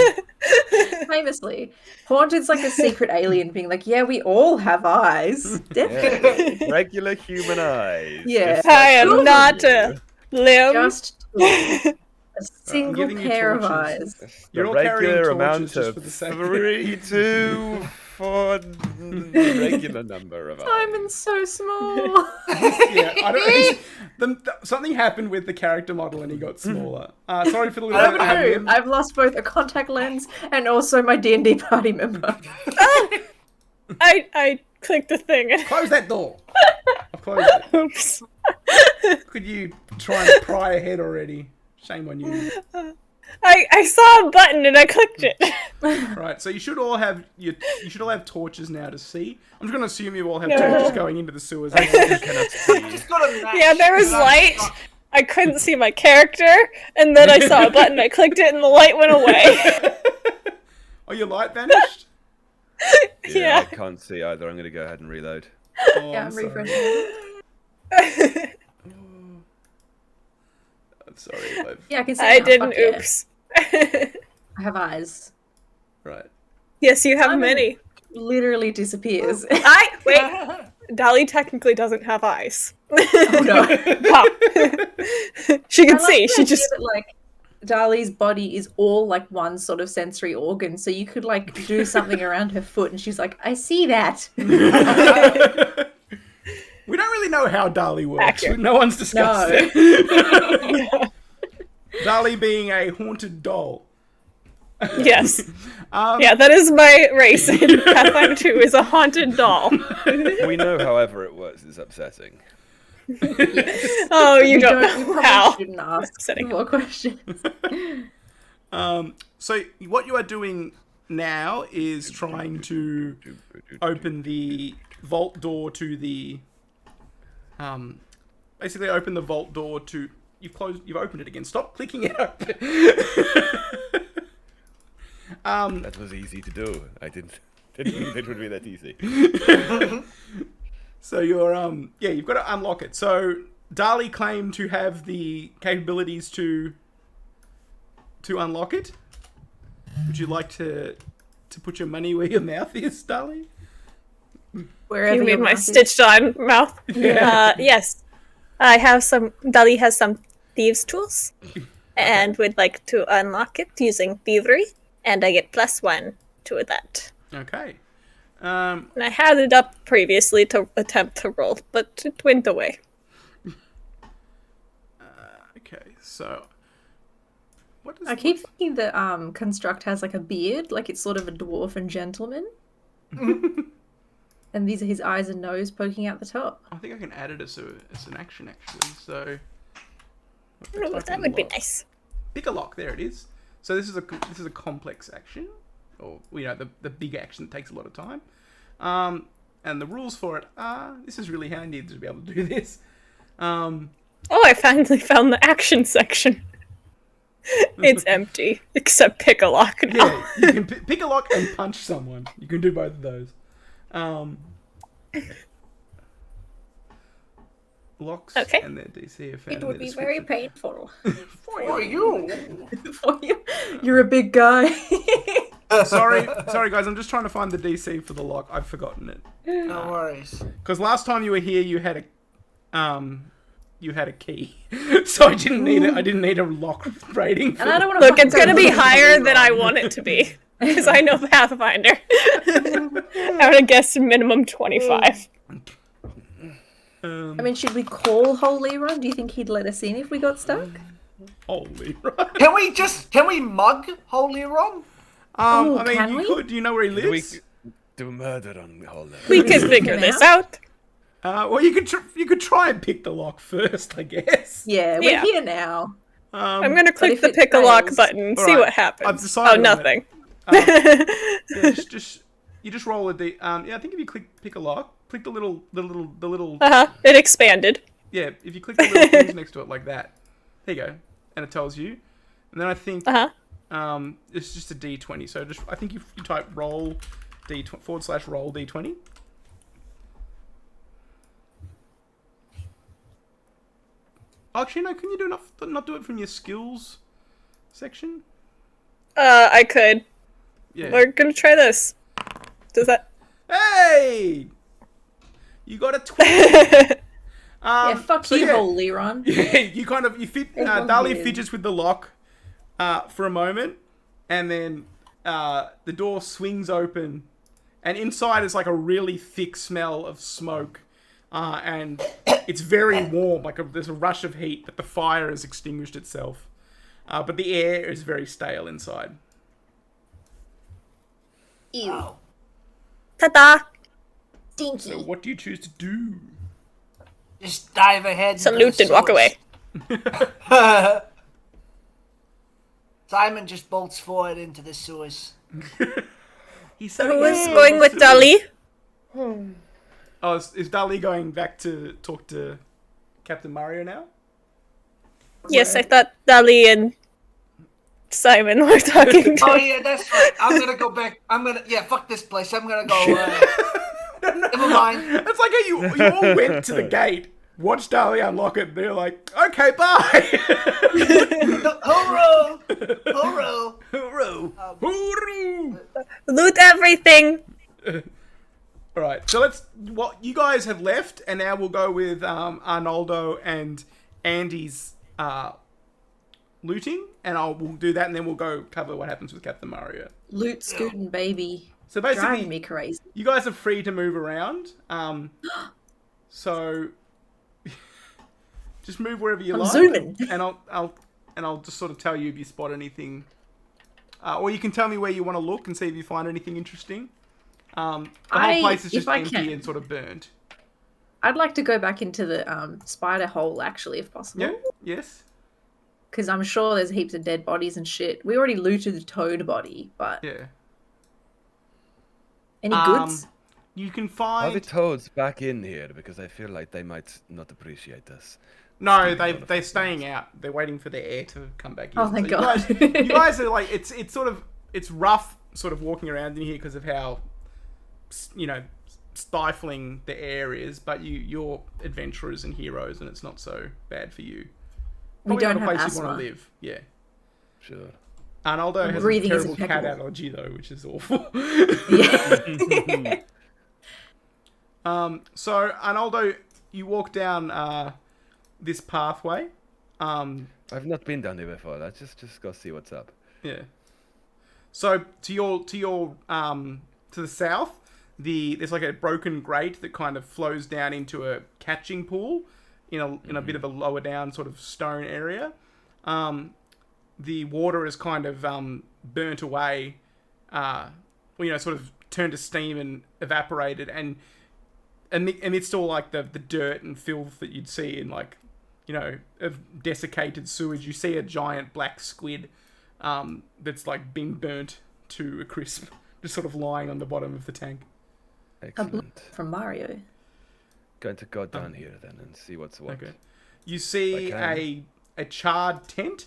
Famously, Haunted's like a secret alien being like, yeah, we all have eyes. Definitely. Yeah, regular human eyes. Yeah. just I like am all not of you. a limb. Just a single giving you pair of torches. eyes. You're The all carrying regular torches amount just of for the sake of 3, 2, 4, the regular number of eyes. Simon's so small. Yeah, I don't. Something happened with the character model and he got smaller. Sorry for the little. I've lost both a contact lens and also my D&D party member. I clicked the thing. Close that door. I've closed it. Oops. Could you try and pry ahead already? Shame on you. I saw a button and I clicked it. Right, so you should all have torches now to see. I'm just gonna assume you all have torches going into the sewers. I cannot see. Just got a match. Yeah, there was light. I couldn't see my character, and then I saw a button. I clicked it, and the light went away. Oh, your light vanished? Yeah. I can't see either. I'm going to go ahead and reload. Oh, Yeah, I'm sorry. refreshing. I'm sorry. Yeah, I can see I now. didn't. Fuck yeah. Oops. I have eyes. Right. Yes, you have Simon many. Literally disappears. Wait. Dolly technically doesn't have eyes. Oh no. She can I like see. the She idea just. that, like, Dali's body is all like one sort of sensory organ, so you could like do something around her foot, and she's like, "I see that." We don't really know how Dali works. Accurate. No one's discussed No. it. Dali being a haunted doll. Yes. Yeah, that is my race in Pathfinder 2 is a haunted doll. We know, however, it was. It's upsetting. Oh, you We don't we know probably how. shouldn't ask Upsetting. more questions. So what you are doing now is trying to open the vault door to the basically open the vault door to you've opened it again. Stop clicking it open. That was easy to do. I didn't think it would be that easy. So you're you've got to unlock it. So Dali claimed to have the capabilities to unlock it. Would you like to put your money where your mouth is, Dali? Wherever You your mean my mouth is. stitched on mouth? Yeah. Yes. I have some. Dolly has some thieves' tools and would like to unlock it using thievery, and I get +1 to that. Okay. And I had it up previously to attempt to roll, but it went away. Okay. So what does I keep thinking that Construct has like a beard, like it's sort of a dwarf and gentleman. And these are his eyes and nose poking out the top. I think I can add it as an action actually. So Oh, that would be nice. Pick a lock. There it is. So this is a complex action, or the big action that takes a lot of time. And the rules for it are this is really handy to be able to do this. Oh, I finally found the action section. It's empty, except pick a lock now. Yeah, you can pick a lock and punch someone. You can do both of those. Locks Okay. and their DC are found It in would the be very description. painful For you. for you. You're a big guy. Sorry guys, I'm just trying to find the DC for the lock. I've forgotten it. No worries. Because last time you were here, you had a key, so I didn't need a lock rating. For And I don't want to. Look, it's gonna be higher than I want it to be. Because I know Pathfinder. I would have guessed minimum 25. I mean, should we call Holy Ron? Do you think he'd let us in if we got stuck? Holy right. Can we mug Holy Ron? Ooh, I mean, can you we? could. Do you know where he Do we lives? do murder on Holder? We can figure this out. Well, you could try and pick the lock first, I guess. Yeah, we're Yeah. here now. I'm gonna click if the it pick a lock fails- button and see Alright, what happens. I've decided Oh, on it. nothing. Yeah, you just roll a d. Yeah, I think if you pick a lock, click the little. It expanded. Yeah, if you click the little things next to it like that, there you go, and it tells you. And then I think It's just a D20. So I think you type roll /roll D20. Actually, no. Can you not do it from your skills section? I could. Yeah. We're gonna try this. Does that? Hey! You got a 20. Yeah, fuck you, whole Leron. Yeah, you fit. Everyone's Dali weird. fidgets with the lock for a moment, and then the door swings open, and inside is like a really thick smell of smoke, and it's very warm. There's a rush of heat, but the fire has extinguished itself. But the air is very stale inside. Ew. Oh. Ta-da! Stinky. So what do you choose to do? Just dive ahead. Salute and walk away. Simon just bolts forward into the sewers. He's so Who is going with Dali? Oh, is Dali going back to talk to Captain Mario now? Yes, I thought Dali and Simon were talking to. Oh yeah, that's right. I'm gonna go back. Fuck this place. I'm gonna go. Never mind. It's like how you all went to the gate, watched Dali unlock it, and they're like, okay, bye! Hurrah! Hurrah! Hooroo! Hooroo! Loot everything. Alright, so you guys have left, and now we'll go with Arnoldo and Andy's looting, and we'll do that, and then we'll go cover what happens with Captain Mario. Loot scooting, baby. So basically, Driving me crazy. you guys are free to move around. So just move wherever you I'm like. zooming. And I'll just sort of tell you if you spot anything, or you can tell me where you want to look and see if you find anything interesting. The whole place is just empty and sort of burnt. I'd like to go back into the spider hole, actually, if possible. Yeah. Yes. Because I'm sure there's heaps of dead bodies and shit. We already looted the toad body, but Yeah. any goods? You can Are the find. toads back in here? Because I feel like they might not appreciate us. No, they're staying out. They're waiting for the air to come back in. Oh, thank So God. You guys are like it's rough, sort of walking around in here because of how stifling the air is. But you're adventurers and heroes, and it's not so bad for you. We Probably don't not a have place you asthma. want to live. Yeah. Sure. Arnoldo has a Breathing is terrible cat impeccable. allergy though, which is awful. Yeah. So Arnoldo, you walk down this pathway. I've not been down here before. Let's just go see what's up. Yeah. So to the south, there's like a broken grate that kind of flows down into a catching pool in a bit of a lower down sort of stone area. The water is kind of burnt away, sort of turned to steam and evaporated, and amidst all like the dirt and filth that you'd see in of desiccated sewage, you see a giant black squid that's like been burnt to a crisp, just sort of lying on the bottom of the tank. A blue Excellent. from Mario. Going to go down here then and see what's what. Okay. You see Okay. a charred tent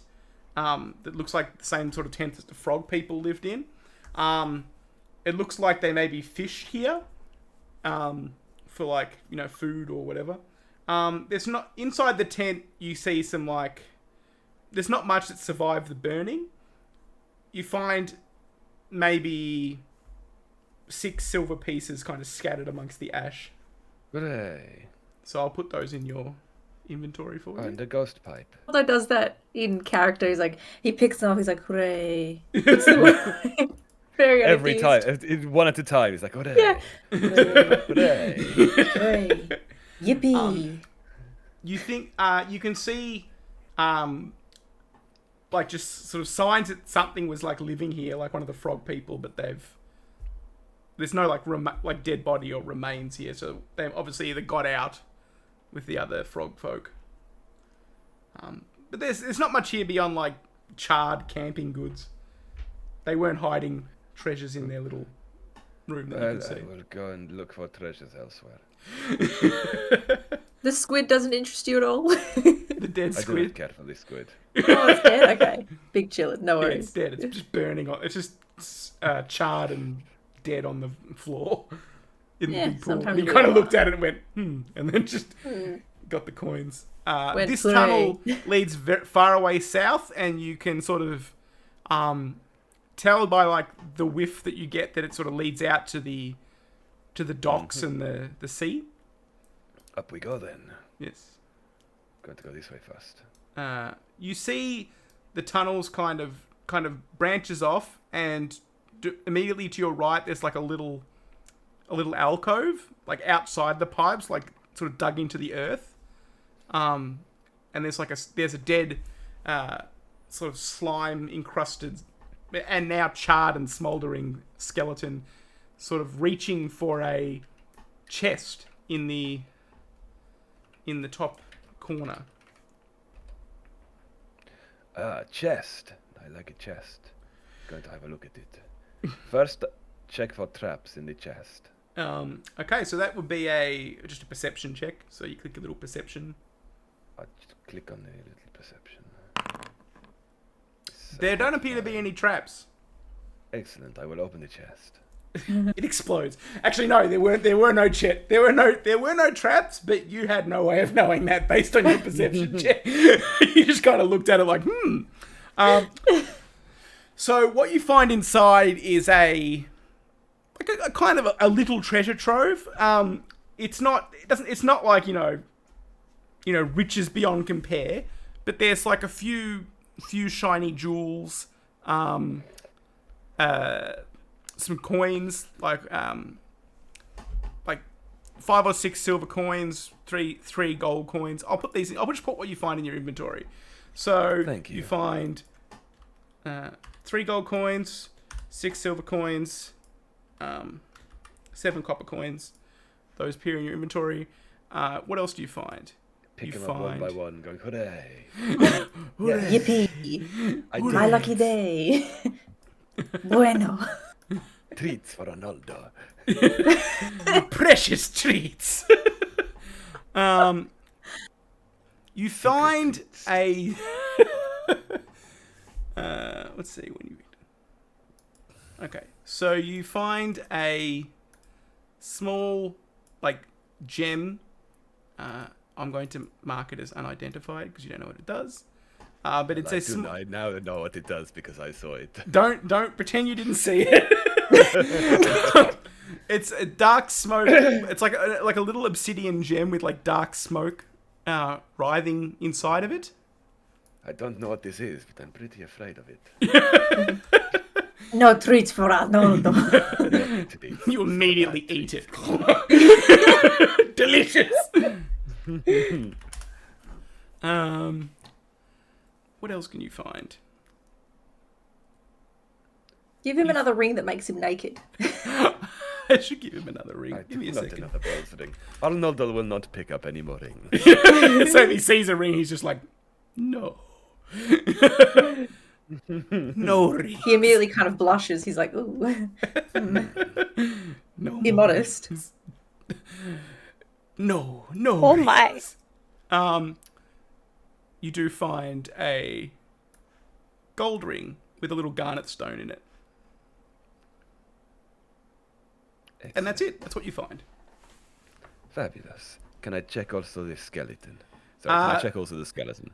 that looks like the same sort of tent that the frog people lived in. It looks like they maybe fished here for food or whatever. There's not inside the tent. You see some there's not much that survived the burning. You find maybe 6 silver pieces kind of scattered amongst the ash. Hooray. So I'll put those in your inventory for you. Oh, and the ghost pipe. Although does that in character, he's like, he picks them up, he's like, hooray. Puts them away. Very Every unappeased. time, one at a time. He's like, hooray. Yeah. Hooray. Hooray. Yippee. You think you can see just sort of signs that something was living here, like one of the frog people, but there's no dead body or remains here, so they obviously either got out with the other frog folk. But there's not much here beyond charred camping goods. They weren't hiding treasures in their little room that you Well, can I see. will go and look for treasures elsewhere. The squid doesn't interest you at all? The dead I do not squid. care for this squid. Oh, it's dead? Okay. Big chillin', no Yeah, worries. it's dead. It's just burning on. It's just charred and dead on the floor in the Yeah, big pool. sometimes You we kind of are. looked at it and went, and then just got the coins. Went This hooray. tunnel leads far away south, and you can sort of tell by like the whiff that you get that it sort of leads out to the docks and the sea. Up we go then. Yes. Going to go this way first. You see the tunnels kind of branches off, and immediately to your right there's like a little alcove like outside the pipes, like sort of dug into the earth, and there's a dead sort of slime encrusted and now charred and smouldering skeleton sort of reaching for a chest in the top corner. Chest. I like a chest. Going to have a look at it. First, check for traps in the chest. Okay, so that would be just a perception check. So you click a little perception. I'll just click on the little perception. There don't appear to be any traps. Excellent. I will open the chest. It explodes. Actually, no, there were no traps, but you had no way of knowing that based on your perception check. You just kind of looked at it like, So what you find inside is a kind of a little treasure trove. It's not like riches beyond compare, but there's like a few shiny jewels, some coins, like 5 or 6 silver coins, three gold coins. I'll just put what you find in your inventory. So Thank you. You find 3 gold coins, 6 silver coins, 7 copper coins. Those appear in your inventory. What else do you find? Pick You them up one by find- one, going, hooray. Yippee! I My did lucky day. Bueno. treats for Ronaldo. Precious treats. You find a. Let's see when you. Okay, so you find a small, like, gem. I'm going to mark it as unidentified because you don't know what it does. But it's I now know what it does because I saw it. Don't pretend you didn't see it. It's a dark smoke. It's like a little obsidian gem with like dark smoke writhing inside of it. I don't know what this is, but I'm pretty afraid of it. No treats for Arnoldo. Treats. You immediately eat it. Delicious. What else can you find? Give him another ring that makes him naked. I should give him another ring. I Give me a not second. another bronze ring. Arnoldo will not pick up any more rings. So if he sees a ring, he's just like, no. No ring. He immediately kind of blushes. He's like, ooh. No. Immodest. No. Oh my. rings. You do find a gold ring with a little garnet stone in it. And that's it. That's what you find. Fabulous. Can I check also the skeleton? Sorry, can I check also the skeleton?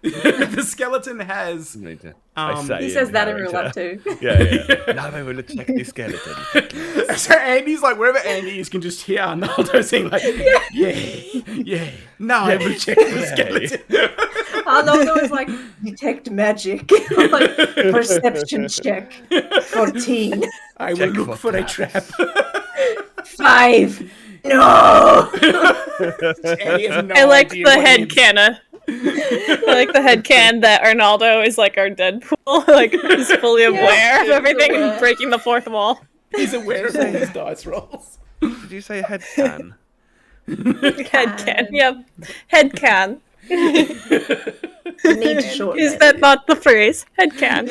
The skeleton has... He says that in real life too. Yeah. Now I will check the skeleton. So Andy's like, wherever Andy is, can just hear Arnaldo saying like, yeah. Now I will check the skeleton. Arnoldo is like, detect magic. Like, perception check. 14. I will Check look for for a traps. trap. 5. No! Andy has no I like idea the what it is. headcanon. I like the headcanon that Arnaldo is like our Deadpool, like he's fully aware of he's everything aware. and breaking the fourth wall. He's aware of all his dice rolls. Did you say head can? Headcan, yep. Headcan. You need to shorten Is it. that not the phrase? Headcan.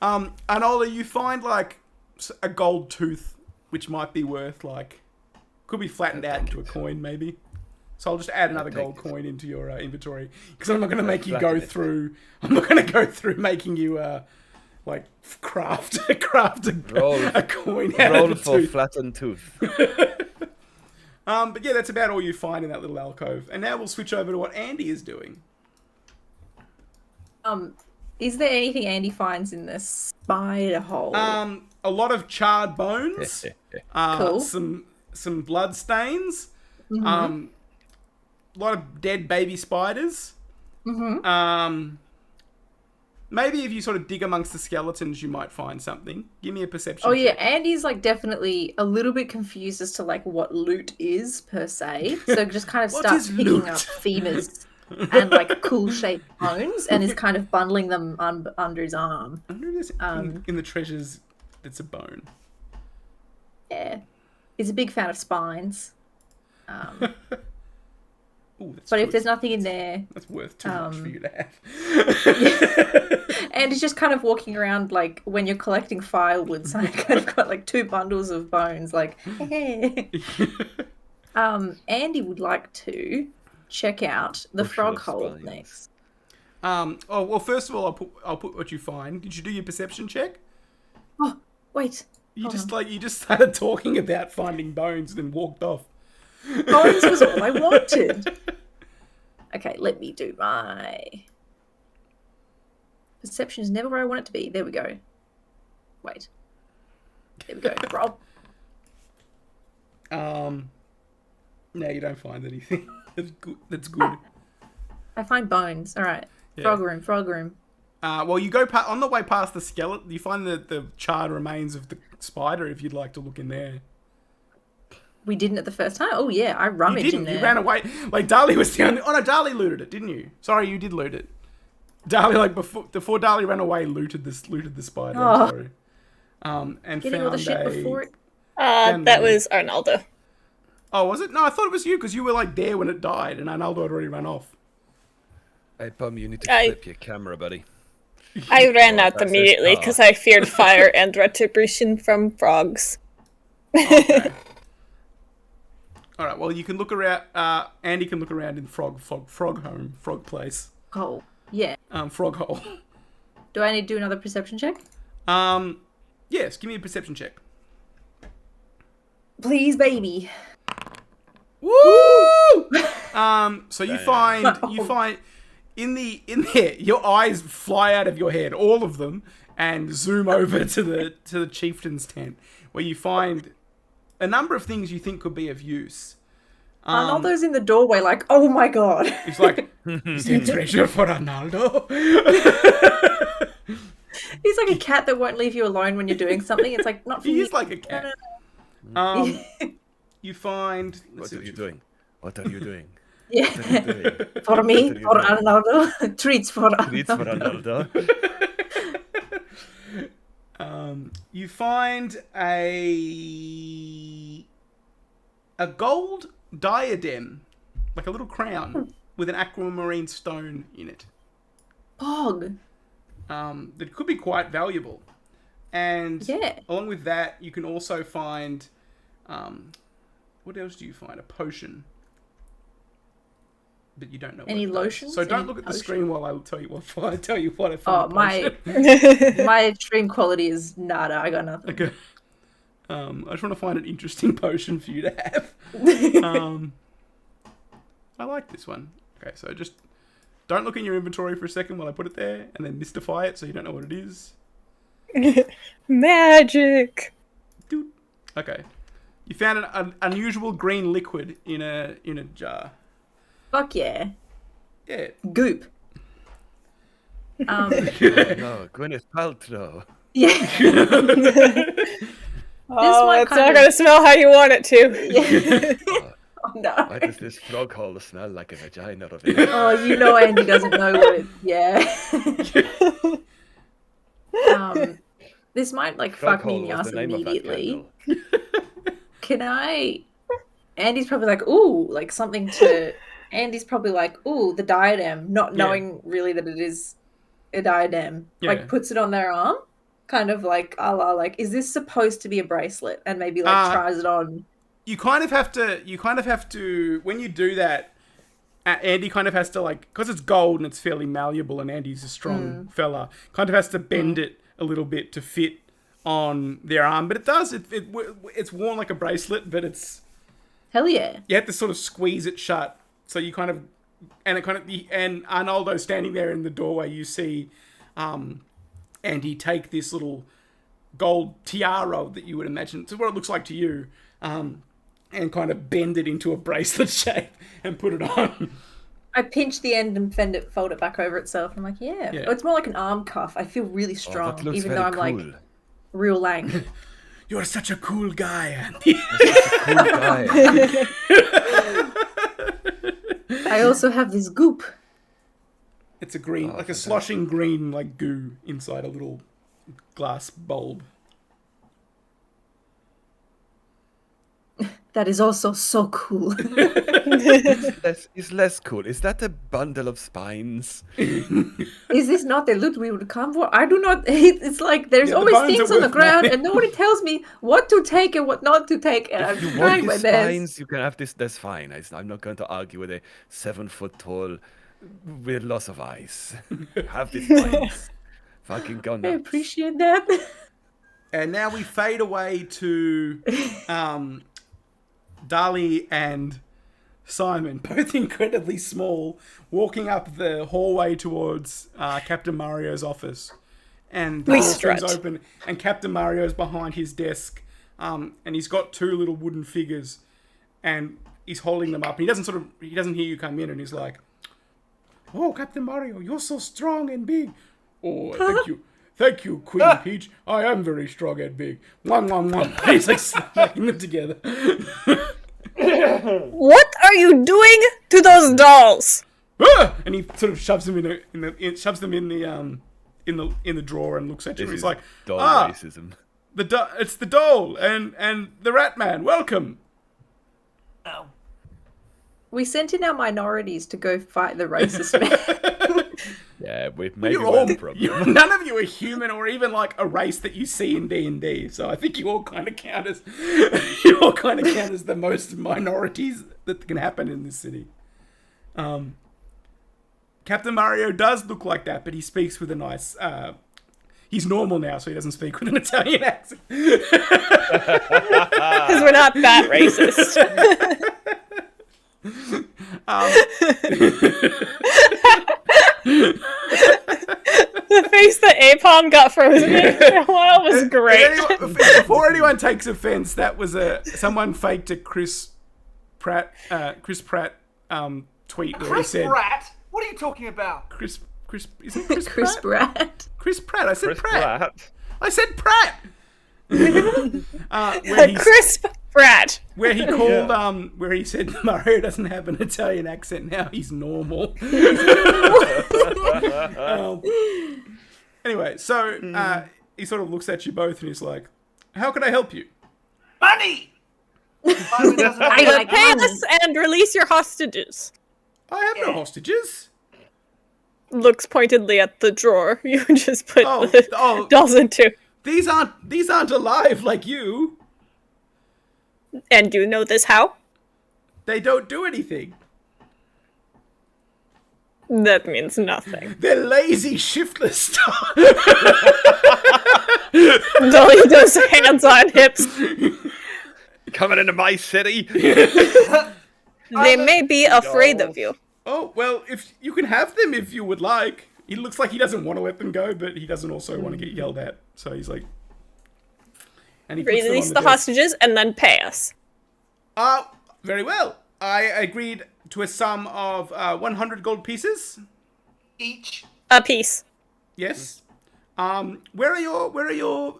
Arnaldo, you find like a gold tooth, which might be worth like Could be flattened out into a coin, maybe. So I'll just add another gold coin into your inventory because I'm not going to make you go through. I'm not going to go through making you like craft a coin out Roll of a for tooth. flattened tooth. But yeah, that's about all you find in that little alcove. And now we'll switch over to what Andy is doing. Is there anything Andy finds in the spider hole? A lot of charred bones. Cool. Some blood stains. A lot of dead baby spiders. Maybe if you sort of dig amongst the skeletons, you might find something. Give me a perception. Oh yeah, check. Andy's like definitely a little bit confused as to like what loot is per se. So just kind of What starts is picking loot? up femurs and like cool shaped bones and is kind of bundling them under his arm. I wonder if there's in the treasures it's a bone. Yeah, he's a big fan of spines. Ooh, that's But if good. there's nothing in there, That's worth too much for you to have. and he's just kind of walking around like when you're collecting firewood, so I kind of got like 2 bundles of bones, like, hey. Andy would like to check out the Bushel frog of hole spines. next. Oh well, first of all, I'll put what you find. Did you do your perception check? Oh, wait. You just started talking about finding bones and then walked off. Bones was all I wanted. Okay, let me do my... Perception is never where I want it to be. There we go. Wait. There we go. Rob. No, you don't find anything. That's good. I find bones. All right. Yeah. Frog room. Well, you go on the way past the skeleton. You find the charred remains of the spider. If you'd like to look in there. We didn't at the first time? Oh, yeah. I You rummaged in didn't. there. You ran away. Like Darlie was the only. Oh no, Darlie looted it, didn't you? Sorry, you did loot it. Darlie, like before Darlie ran away, looted the spider. Oh. I'm sorry. And Getting found all the shit before it... That was Arnaldo. Oh, was it? No, I thought it was you because you were like there when it died, and Arnaldo had already run off. Hey, Pum, you need to I- flip your camera, buddy. I ran out that says immediately car. because I feared fire and retribution from frogs. Okay. All right. Well, you can look around. Andy can look around in frog place, Oh, yeah. frog hole. Do I need to do another perception check? Yes. Give me a perception check. Please, baby. Woo! So you find in there your eyes fly out of your head, all of them, and zoom over to the chieftain's tent, where you find a number of things you think could be of use. Arnaldo's in the doorway like, oh my god. He's like, is there treasure for Arnaldo? He's like a cat that won't leave you alone when you're doing something. It's like, not for He you. is like a cat. You find. What are you doing? What are you doing? Yeah. What are you doing? For me, What are you for doing? Arnaldo. Treats for Treats for Arnaldo. Arnaldo. You find a gold diadem, like a little crown with an aquamarine stone in it. Bog. That could be quite valuable. And Yeah. along with that, you can also find, what else do you find? A potion. But you don't know. Any what it does. lotions? So don't Any look at the potion? screen while I tell you what I found. Oh, the my potion. my stream quality is nada. I got nothing. Okay. I just want to find an interesting potion for you to have. I like this one. Okay, so just don't look in your inventory for a second while I put it there, and then mystify it so you don't know what it is. Magic. Doot. Okay. You found an unusual green liquid in a jar. Fuck yeah. Yeah. Goop. No, Gwyneth Paltrow. Yeah. Oh, one it's kind not of- going to smell how you want it to. Oh, no. Why does this frog hole smell like a vagina of it? Oh, you know Andy doesn't know what it... Yeah. This might, like, Frog fuck me in hole the was ass the name of that immediately. candle. Can I... Andy's probably like, ooh, like something to... Andy's probably like, ooh, the diadem, not Yeah. knowing really that it is a diadem. Yeah. Like, puts it on their arm. Kind of like, a la, like, is this supposed to be a bracelet? And maybe, like, tries it on. you kind of have to when you do that. Andy kind of has to because it's gold and it's fairly malleable, and Andy's a strong fella. Kind of has to bend it a little bit to fit on their arm, but it does. It's worn like a bracelet, but it's Hell yeah. you have to sort of squeeze it shut. So you kind of and Arnoldo standing there in the doorway. You see Andy take this little gold tiara that you would imagine. It's what it looks like to you. And kind of bend it into a bracelet shape and put it on. I pinch the end and fold it back over itself. I'm like, yeah. Yeah. Oh, it's more like an arm cuff. I feel really strong, looks even very though I'm like cool. real lank. You're such a cool guy, Andy. Cool guy. I also have this goop. It's a green, like a sloshing green, like goo inside a little glass bulb. That is also so cool. It's less cool. Is that a bundle of spines? Is this not the loot we would come for? I do not. It's like there's Yeah, the always bones things are on the worth ground, nothing. and nobody tells me what to take and what not to take. And I'm If you trying want my the best. spines, you can have this. That's fine. I'm not going to argue with a 7-foot tall with loss of eyes. Have the spines. Fucking go I nuts. appreciate that. And now we fade away to Dali and Simon, both incredibly small, walking up the hallway towards Captain Mario's office. And the We door swings strut. open, and Captain Mario's behind his desk, and he's got two little wooden figures, and he's holding them up. He doesn't hear you come in, and he's like, "Oh, Captain Mario, you're so strong and big." "Oh, thank you. Thank you, Queen Peach. I am very strong and big." One, one, one. He's like smacking them together. What are you doing to those dolls? "Ah!" And he sort of shoves them in the drawer and looks at you. This He's is like, doll "Ah, racism. it's the doll and the Rat Man. Welcome." No. We sent in our minorities to go fight the racist man. Yeah, with maybe You're all, one problem. none of you are human or even like a race that you see in D&D. So I think you all kind of count as the most minorities that can happen in this city. Captain Mario does look like that, but he speaks with a nice. He's normal now, so he doesn't speak with an Italian accent. Because we're not that racist. The face that Apom got frozen in for a while was great. Before anyone takes offense, that was someone faked a Chris Pratt tweet where he Chris said Pratt? What are you talking about? Is it Chris Chris Pratt? Pratt. Chris Pratt. I said Chris Pratt. Pratt. I said Pratt. Where he Crisp Pratt. where he called where he said Mario doesn't have an Italian accent now, he's normal. Anyway, so he sort of looks at you both and he's like, "How can I help you?" Money! Simon doesn't have I any like Pay money. us and release your hostages. "I have no hostages." Looks pointedly at the drawer you just put Oh, the oh. dolls into. These aren't alive like you. And you know this how? They don't do anything. That means nothing. They're lazy, shiftless. Dolly does hands on hips. Coming into my city. They may be afraid of you. Oh, well, if you can have them if you would like. He looks like he doesn't want to let them go, but he doesn't also want to get yelled at. So he's like... And he puts them Release on the desk. hostages and then pay us. Very well. I agreed to a sum of 100 gold pieces. each. A piece. Yes. Where are your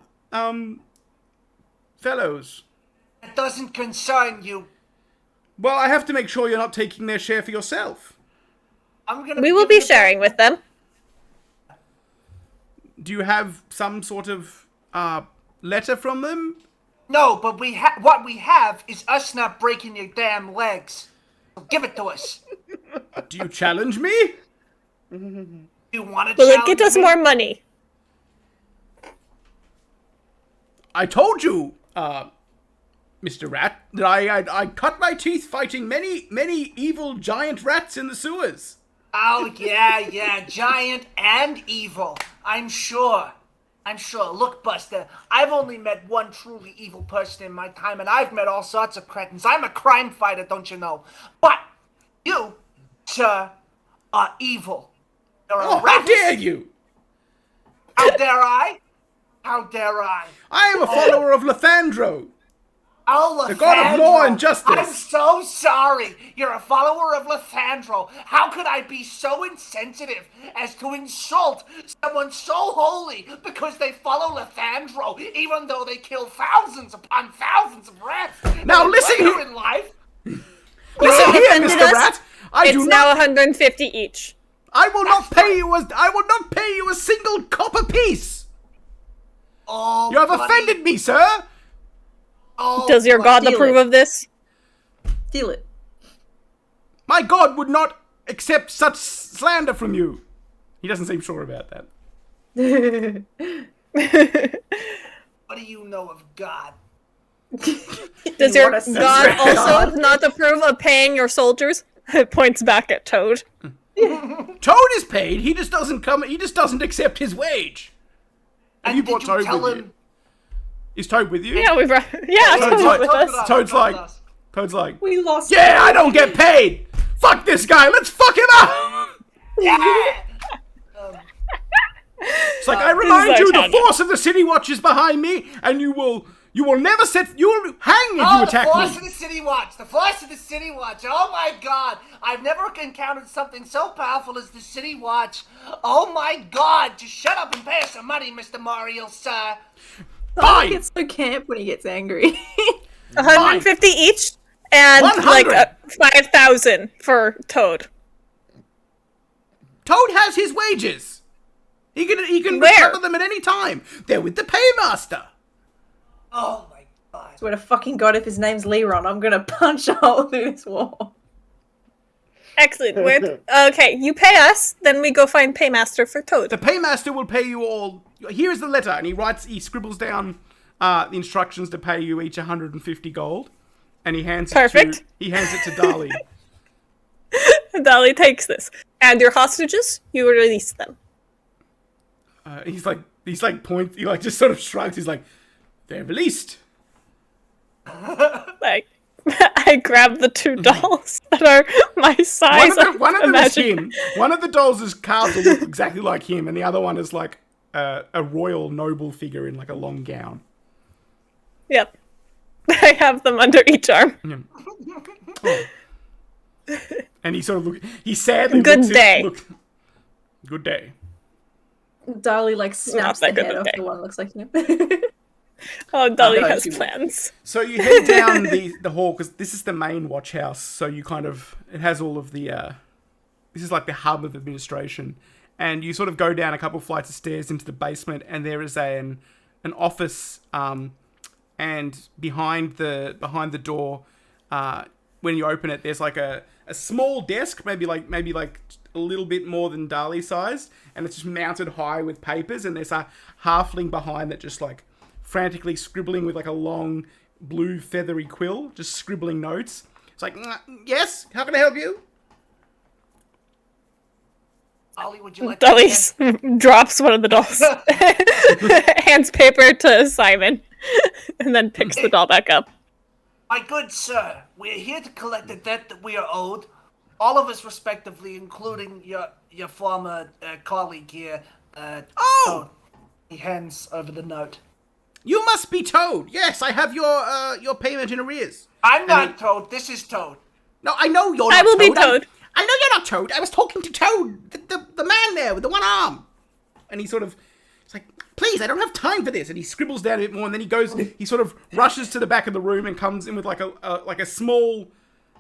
fellows? It doesn't concern you. Well, I have to make sure you're not taking their share for yourself. I'm gonna. We will be sharing with them. Do you have some sort of letter from them? No, but what we have is us not breaking your damn legs. So give it to us. Do you challenge me? You want to Will it challenge get us me? more money? I told you, Mr. Rat, that I cut my teeth fighting many evil giant rats in the sewers. Oh, yeah, giant and evil. I'm sure. Look, Buster, I've only met one truly evil person in my time, and I've met all sorts of cretins. I'm a crime fighter, don't you know? But you, sir, are evil. You're a Oh, rat. how dare you! How dare I? How dare I? I am a follower of Lathandro. Oh, The god of law and justice. I'm so sorry. You're a follower of Lathandro. How could I be so insensitive as to insult someone so holy because they follow Lathandro, even though they kill thousands upon thousands of rats? Now listen later here. in life. Listen here, offended Mr. us? Rat. I It's do now not. 150 each. I will not pay you. I will not pay you a single copper piece. Oh, You have bloody- offended me, sir. Oh, Does your god Deal approve it. of this? Deal it. My god would not accept such slander from you. He doesn't seem sure about that. What do you know of God? Does your want a god separate also god? not approve of paying your soldiers? It points back at Toad. Toad is paid. He just doesn't come. He just doesn't accept his wage. Have And you did brought you Toad tell with him? you? Is Toad with you? Yeah, Toad's like- with us. Toad's like, We lost. yeah, I don't get paid. Fuck this guy. Let's fuck him up. Yeah. It's like, I remind so you, the tender. force of the city watch is behind me, and you will never you will hang if you Oh, the attack force me. of the city watch! The force of the city watch! Oh my god! I've never encountered something so powerful as the city watch. Oh my god! Just shut up and pay us some money, Mr. Mario, sir. Fine. He gets so camp when he gets angry. 150 each, and 100. like 5,000 for Toad. Toad has his wages. He can Where? recover them at any time. They're with the paymaster. Oh my god. Swear to fucking god, if his name's Leron, I'm gonna punch a hole through this wall. Excellent. Okay, you pay us, then we go find Paymaster for Toad. The paymaster will pay you all. Here's the letter, and he scribbles down the instructions to pay you each 150 gold, and he hands Perfect. it to Dali. Dolly takes this. And your hostages, you release them. He just sort of shrugs. He's like, they're released. Like, I grab the two dolls that are my size. One of them is imagine- him. One of the dolls is carved to look exactly like him, and the other one is like a royal noble figure in like a long gown. Yep. I have them under each arm. And he sort of he sadly Good looks day. Good day. Darlie like snaps the that good head of off day. the one that looks like him. Oh, Dolly no, has she won't. plans. So you head down the hall, because this is the main watch house. So you it has all of the, this is like the hub of administration. And you sort of go down a couple flights of stairs into the basement, and there is an office, and behind the door, when you open it, there's like a small desk, maybe like a little bit more than Dali sized, and it's just mounted high with papers, and there's a halfling behind that just like frantically scribbling with like a long blue feathery quill, just scribbling notes. It's like, yes, how can I help you? Ollie, would you like Dolly to drops one of the dolls, hands paper to Simon, and then picks the doll back up. My good sir, we are here to collect the debt that we are owed. All of us respectively, including your former colleague here. Toad. He hands over the note. You must be Toad. Yes, I have your payment in arrears. I'm not Toad. This is Toad. No, I know you're not I will be Toad. I know you're not Toad. I was talking to Toad, the man there with the one arm. And he sort of, it's like, please, I don't have time for this. And he scribbles down a bit more, and then he sort of rushes to the back of the room and comes in with like a small,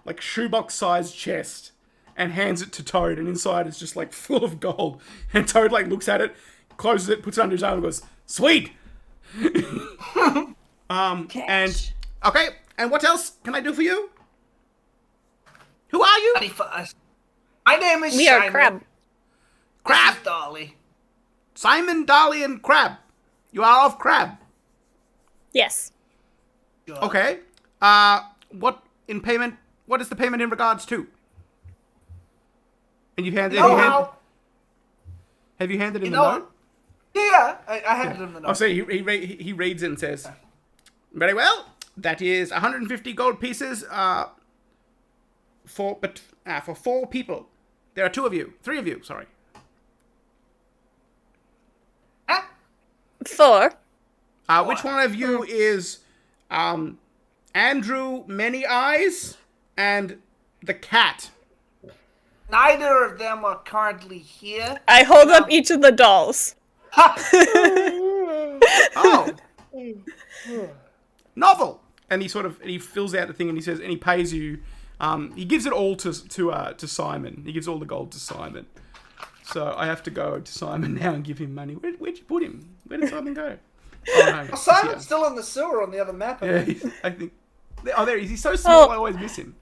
like shoebox-sized chest, and hands it to Toad. And inside it's just like full of gold. And Toad like looks at it, closes it, puts it under his arm, and goes, sweet. And okay, and what else can I do for you? Who are you? Ready for us. My name is We Simon. are Crab. This is Dolly. Simon, Dali, and Crab. You are of Crab. Yes. Okay. What in payment? What is the payment in regards to? And have you handed him the note? Yeah, I handed him the note. Oh, so he reads it and says, "Very well. That is 150 gold pieces. For 4 people. There are 3 of you. Sorry. 4. Which one of you is Andrew Many Eyes and the cat?" Neither of them are currently here. I hold up each of the dolls. Oh. Novel. And he fills out the thing and he pays you. He gives it all to Simon. He gives all the gold to Simon. So I have to go to Simon now and give him money. Where'd you put him? Where did Simon go? Oh, no, Well, Simon's still in the sewer on the other map. Yeah, I think. Oh, there he is. He's so small, I always miss him.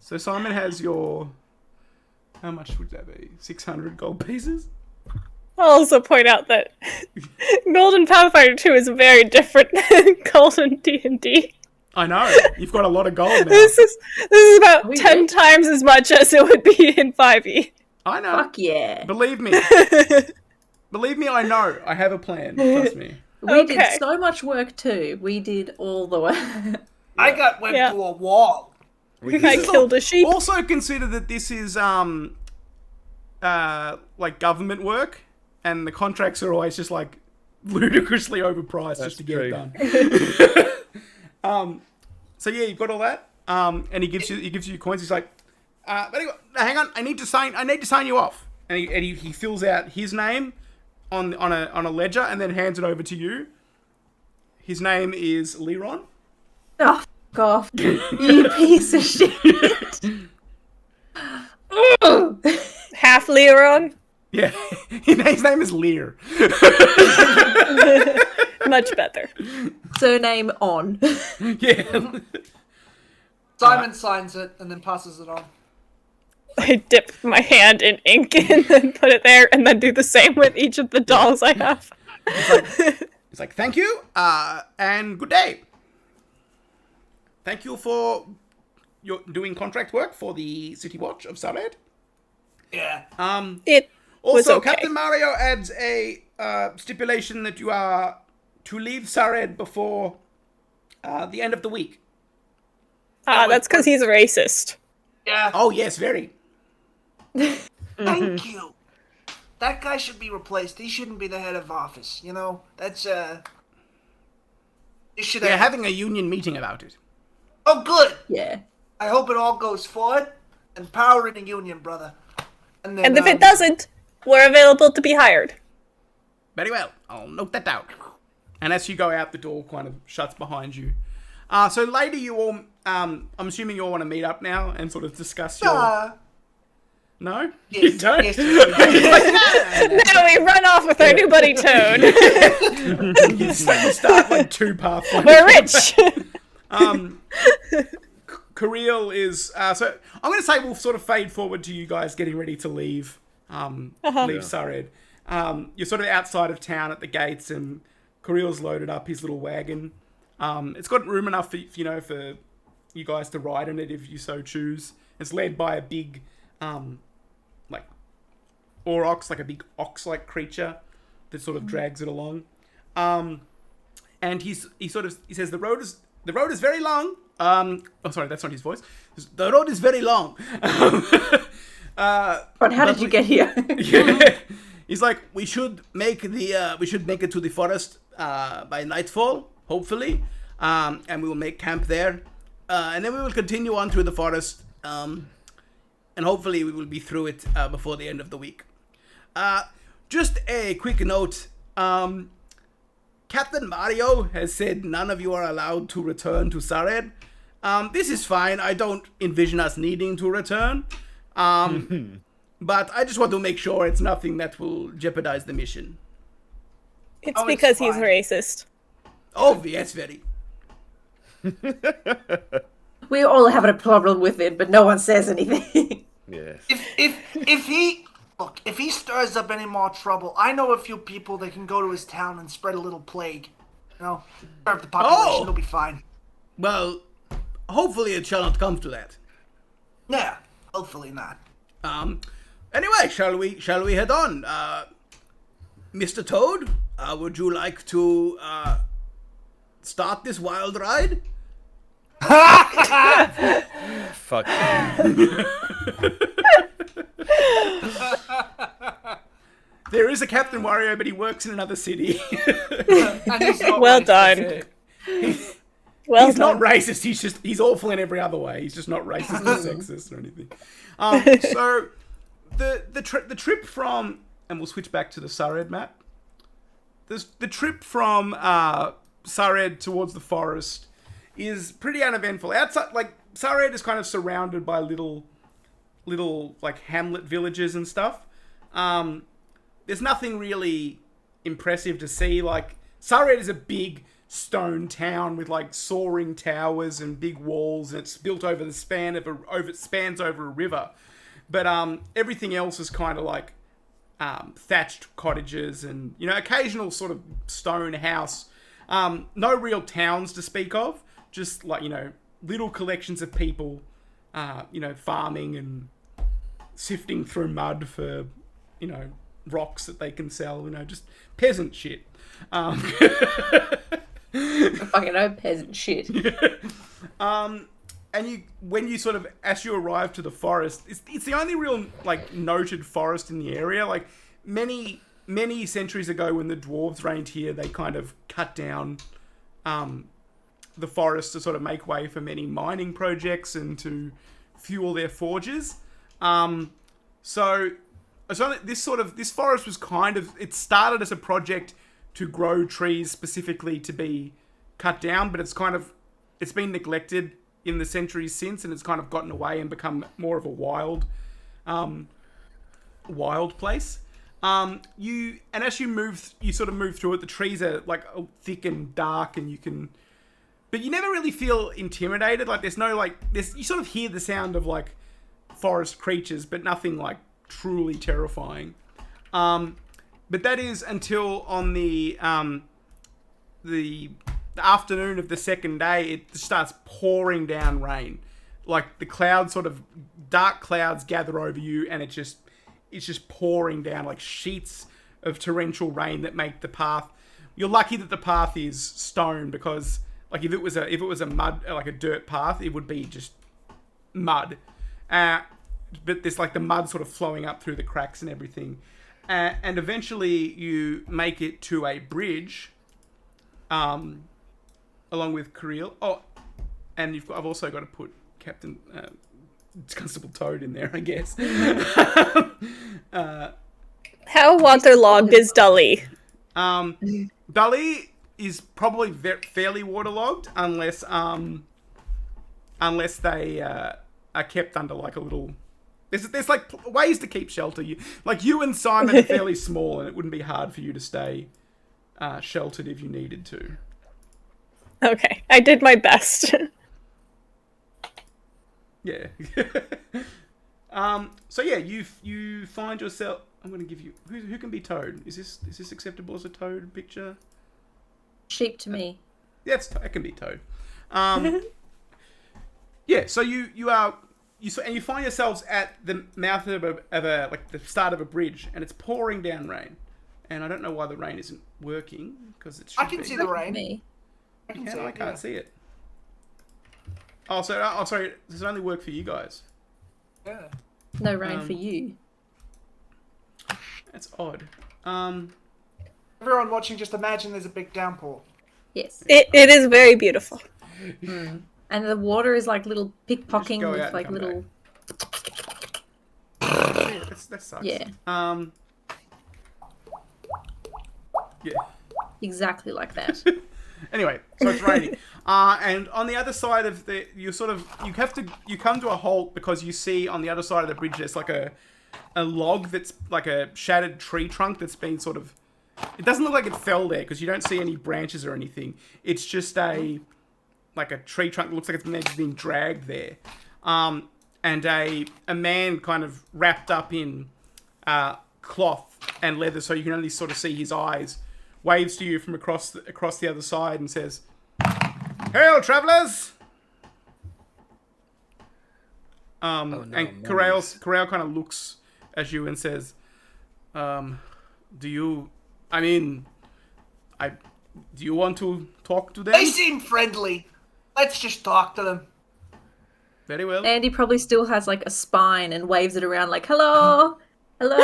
So Simon has your. How much would that be? 600 gold pieces? I'll also point out that Golden Pathfinder 2 is very different than Golden D&D. I know. You've got a lot of gold now. This is about 10 times as much as it would be in 5e. I know. Fuck yeah. Believe me. Believe me, I know. I have a plan. Trust me. We did so much work too. We did all the work. I got went to a wall. I killed a sheep. Also consider that this is like government work, and the contracts are always just like ludicrously overpriced just to get it done. So yeah, you've got all that. And he gives you coins. He's like, but anyway, hang on, I need to sign you off. And he fills out his name on a ledger and then hands it over to you. His name is Leron. Oh, fuck off. You piece of shit. Half Leron. Yeah, his name is Lear. Much better. Surname on. Yeah. Simon signs it and then passes it on. I dip my hand in ink and then put it there and then do the same with each of the dolls I have. He's like, thank you, and good day. Thank you for your doing contract work for the City Watch of Sared. Yeah. It was Also, okay. Captain Mario adds a stipulation that you are to leave Sared before the end of the week. That's because he's racist. Yeah. Oh, yes, very. Thank you. That guy should be replaced. He shouldn't be the head of office. You know, that's He should They're having a union meeting about it. Oh, good. Yeah. I hope it all goes forward. And power in the union, brother. And then, And if it doesn't, we're available to be hired. Very well. I'll note that down. And as you go out, the door kind of shuts behind you. So later you all, I'm assuming you all want to meet up now and sort of discuss your... No? Yes, You don't? yes, Now we run off with our new buddy Toad. You start like 2 Pathfinders. We're rich. Kirill is... so I'm going to say we'll sort of fade forward to you guys getting ready to leave. Leave Sared. You're sort of outside of town at the gates, and Kirill's loaded up his little wagon. It's got room enough for you guys to ride in it if you so choose. It's led by a big, like, aurochs, like a big ox-like creature that sort of drags it along. And he says the road is very long. Oh, sorry, that's not his voice. The road is very long. But how did you get here? Yeah. He's like, we should make it to the forest by nightfall, hopefully, and we will make camp there, and then we will continue on through the forest, and hopefully we will be through it before the end of the week. Just a quick note. Captain Mario has said none of you are allowed to return to Sared. This is fine. I don't envision us needing to return. But I just want to make sure it's nothing that will jeopardize the mission. It's because he's fine. racist. Oh, Oh, yes, very. We all have a problem with it, but no one says anything. Yes. if he stirs up any more trouble, I know a few people that can go to his town and spread a little plague. You know, serve the population, Oh. it'll be fine. Well, hopefully it shall not come to that. Yeah, hopefully not. Anyway, shall we head on? Mr. Toad, would you like to start this wild ride? Fuck. There is a Captain Wario, but he works in another city. And he's not Well racist. done. Well He's done. not racist. He's awful in every other way. He's just not racist or sexist or anything. So the trip from, and we'll switch back to the Sared map. The trip from Sared towards the forest is pretty uneventful. Outside, like Sared is kind of surrounded by little like hamlet villages and stuff. There's nothing really impressive to see. Like Sared is a big stone town with like soaring towers and big walls, and it's built over the span of it spans over a river. But everything else is kind of like thatched cottages and, you know, occasional sort of stone house. No real towns to speak of, just like, you know, little collections of people, you know, farming and sifting through mud for, you know, rocks that they can sell, you know, just peasant shit. Fucking no peasant shit. And when you sort of, as you arrive to the forest, it's the only real, like, noted forest in the area. Like, many centuries ago when the dwarves reigned here, they kind of cut down the forest to sort of make way for many mining projects and to fuel their forges. So this forest was kind of, it started as a project to grow trees specifically to be cut down, but it's been neglected in the centuries since, and it's kind of gotten away and become more of a wild place. As you sort of move through it, the trees are like thick and dark, and but you never really feel intimidated. Like there's no you sort of hear the sound of like forest creatures, but nothing like truly terrifying. But that is until on the afternoon of the second day, it starts pouring down rain. Like the clouds, sort of dark clouds gather over you, and it's just pouring down like sheets of torrential rain that make the path. You're lucky that the path is stone, because like if it was a mud, like a dirt path, it would be just mud. But there's like the mud sort of flowing up through the cracks and everything. And eventually you make it to a bridge, along with Kirill. Oh, and I've also got to put Captain Constable Toad in there, I guess. How waterlogged is Dully? Dully is probably fairly waterlogged, unless they are kept under like a little. There's like ways to keep shelter. You and Simon are fairly small, and it wouldn't be hard for you to stay sheltered if you needed to. Okay, I did my best. Yeah. So yeah, you find yourself. I'm going to give you who can be Toad. Is this acceptable as a Toad picture? Sheep to me. Yeah, it can be Toad. Yeah. So you find yourselves at the mouth of a like the start of a bridge, and it's pouring down rain. And I don't know why the rain isn't working, because it should I can see the rain. Me. I can't see it. Oh, sorry. Does it only work for you guys? Yeah. No rain for you. That's odd. Everyone watching, just imagine there's a big downpour. Yes. It is very beautiful. And the water is like little pickpocking go out with and like come little. That sucks. Yeah. Yeah. Exactly like that. Anyway, so it's raining. And on the other side of you come to a halt because you see on the other side of the bridge there's like a log that's like a shattered tree trunk that's been sort of. It doesn't look like it fell there because you don't see any branches or anything. It's just a tree trunk that looks like it's been dragged there. And a man kind of wrapped up in cloth and leather, so you can only sort of see his eyes, waves to you from across the other side and says, Hail, travellers! no, And mummies. Corral kind of looks at you and says, do you want to talk to them? They seem friendly. Let's just talk to them. Very well. Andy probably still has like a spine and waves it around like, hello, hello.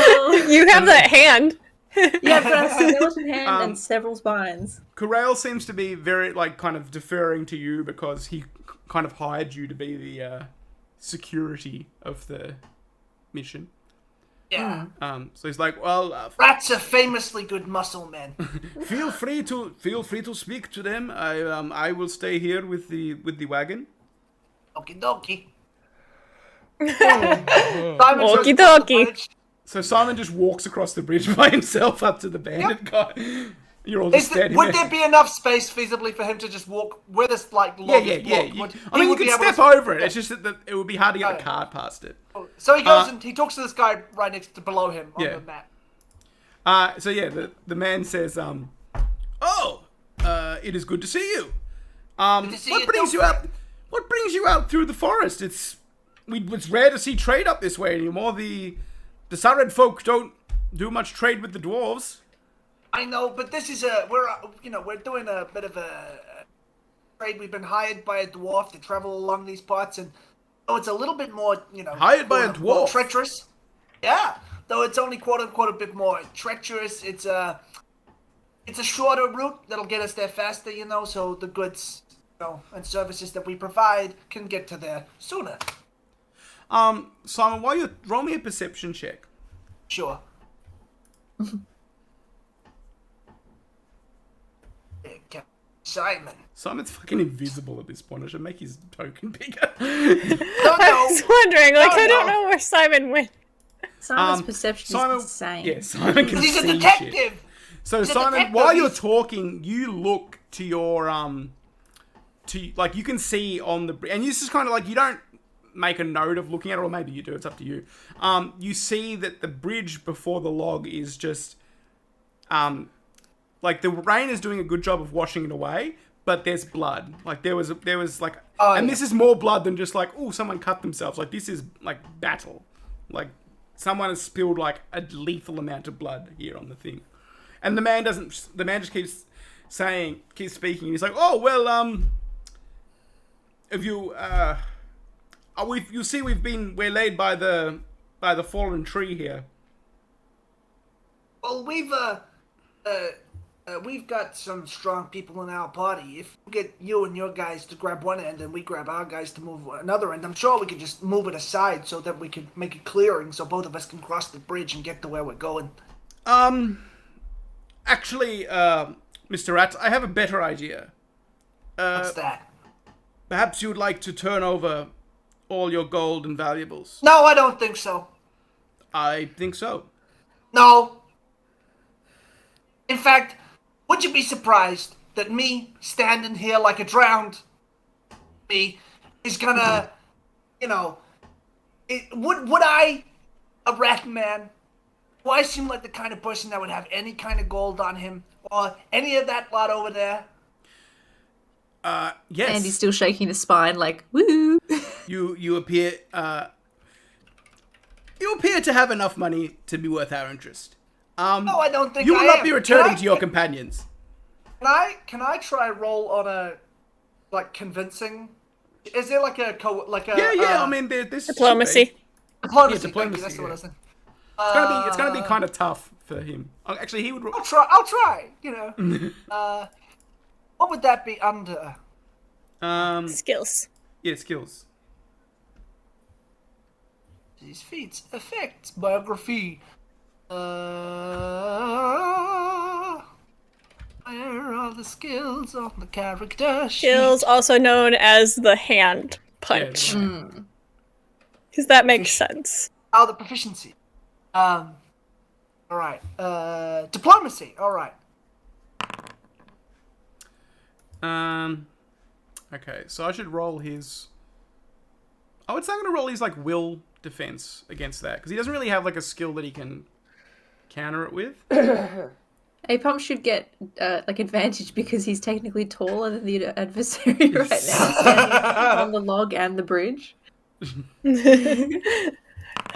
You have that hand. Yeah, but a skeleton hand and several spines. Corral seems to be very, like, kind of deferring to you because he kind of hired you to be the security of the mission. Yeah. So he's like, well, Rats are famously good muscle men. feel free to speak to them. I will stay here with the wagon. Okie dokie. Okie dokie. So Simon just walks across the bridge by himself up to the bandit guy. You're all just standing Would there. there be enough space feasibly for him to just walk with us, like, log is Yeah. blocked? I mean, you could step over it. It's just that it would be hard to get the cart past it. So he goes and he talks to this guy right next to below him on Yeah. the map. So yeah, the man says, it is good to see you. to see What you brings too, you out? friend. What brings you out through the forest? It's rare to see trade up this way anymore. The Sared folk don't do much trade with the dwarves. I know, but this is we're doing a bit of a trade. We've been hired by a dwarf to travel along these parts, and it's a little bit more, Hired by a quote-unquote dwarf? treacherous. Yeah, though it's only quote unquote a bit more treacherous. It's a shorter route that'll get us there faster, so the goods, and services that we provide can get to there sooner. Simon, while you roll me a perception check. Sure. Simon. Simon's fucking invisible at this point. I should make his token bigger. I was wondering, I don't know where Simon went. Simon's perception is insane. Yeah, Simon can He's a see detective. shit. So He's a Simon, detective. while you're He's- talking, you look to your like you can see on the and this is kind of like you don't make a note of looking at it, or maybe you do. It's up to you. You see that the bridge before the log is just like the rain is doing a good job of washing it away, but there's blood. Like there was like, this is more blood than just like, oh, someone cut themselves. Like this is like battle. Like someone has spilled like a lethal amount of blood here on the thing. And the man just keeps speaking. He's like, oh, well, if you, you see we've been waylaid by the fallen tree here. Well, we've got some strong people in our party. If we get you and your guys to grab one end and we grab our guys to move another end, I'm sure we could just move it aside so that we could make a clearing so both of us can cross the bridge and get to where we're going. Actually, Mr. Rat, I have a better idea. What's that? Perhaps you'd like to turn over all your gold and valuables. No, I don't think so. I think so. No. In fact, would you be surprised that me standing here like a drowned me is gonna, would I, a rat man, do I seem like the kind of person that would have any kind of gold on him or any of that lot over there? Yes. Andy's still shaking his spine like, woo. You appear to have enough money to be worth our interest. No, I don't think you will I not am. be returning to your companions. Can I try roll on a, convincing? Is there Yeah. I mean, this Diplomacy. diplomacy? Yeah, diplomacy, That's what I was yeah. saying. It's gonna be kind of tough for him. Actually, he would. I'll try. What would that be under? Skills. Yeah, skills. These feats, effects, biography. Where are the skills on the character sheet? Skills, also known as the hand punch. Because that makes sense. Oh, the proficiency. All right. Diplomacy. All right. Okay, so I should roll his. I would say I'm gonna roll his will defense against that because he doesn't really have a skill that he can counter it with. Apump should get advantage because he's technically taller than the adversary right now, standing on the log and the bridge.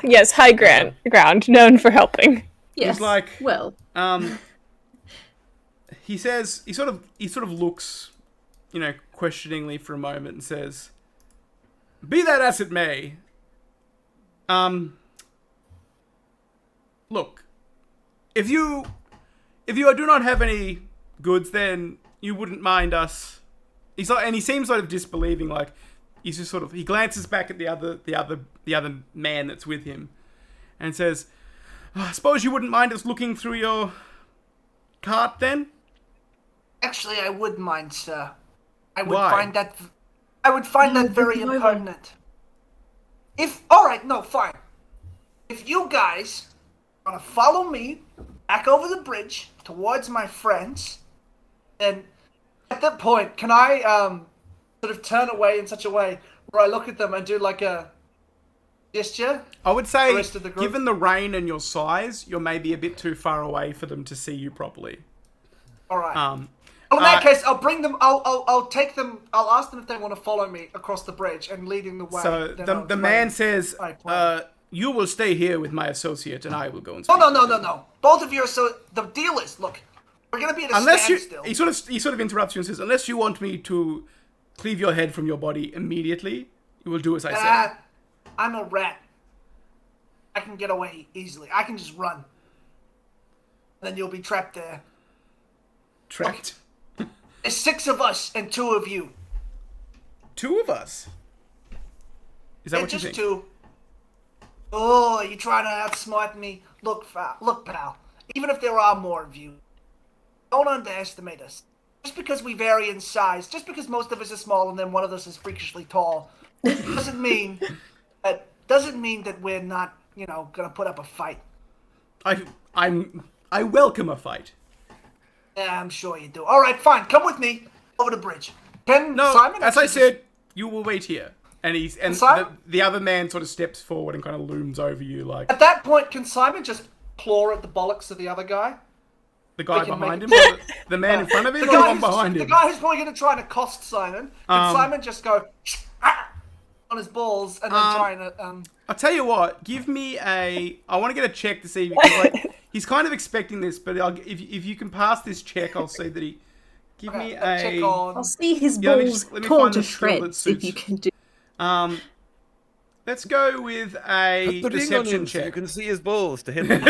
Yes, high ground, known for helping. Yes. He's like, well, he says, he sort of looks, questioningly for a moment and says, "Be that as it may, look, if you do not have any goods, then you wouldn't mind us." He's like, and he seems sort of disbelieving, like he's just sort of, he glances back at the other man that's with him, and says, "I suppose you wouldn't mind us looking through your cart then?" Actually, I would mind, sir. I would Why? find that very impertinent. Fine. If you guys want to follow me back over the bridge towards my friends, then at that point, can I sort of turn away in such a way where I look at them and do like a gesture? I would say, The rest of the group? given the rain and your size, you're maybe a bit too far away for them to see you properly. All right. Well, in that case, I'll bring them. I'll take them. I'll ask them if they want to follow me across the bridge and leading the way. So Then the I'll man explain says, my plan. "You will stay here with my associate, and I will go and Oh speak." no! Both of you are so. The deal is, look, we're gonna be at a Unless you, standstill. he sort of interrupts you and says, "Unless you want me to cleave your head from your body immediately, you will do as I say." I'm a rat. I can get away easily. I can just run. Then you'll be trapped there. Trapped. There's 6 of us and 2 of you. 2 of us. Is that And what you just think? 2. Oh, you trying to outsmart me? Look, pal. Even if there are more of you, don't underestimate us. Just because we vary in size, just because most of us are small and then one of us is freakishly tall, doesn't mean that we're not, gonna put up a fight. I welcome a fight. Yeah, I'm sure you do. All right, fine. Come with me over the bridge. No, Simon as I actually said, you will wait here. And Simon? the other man sort of steps forward and kind of looms over you, like At that point, can Simon just claw at the bollocks of the other guy? the guy can behind him, make- or the man in front of him, The or the guy, one behind the him. guy who's probably going to try and accost Simon. Can Simon just go on his balls and then try and... I'll tell you what. Give me I want to get a check to see, because he's kind of expecting this, but if you can pass this check, I'll see that he. Give me a. check on... I'll see his Yeah, balls let me torn find to the skill that shreds suits. if you can do. Let's go with a Put the ring on deception him so you check. can see his balls to hit him.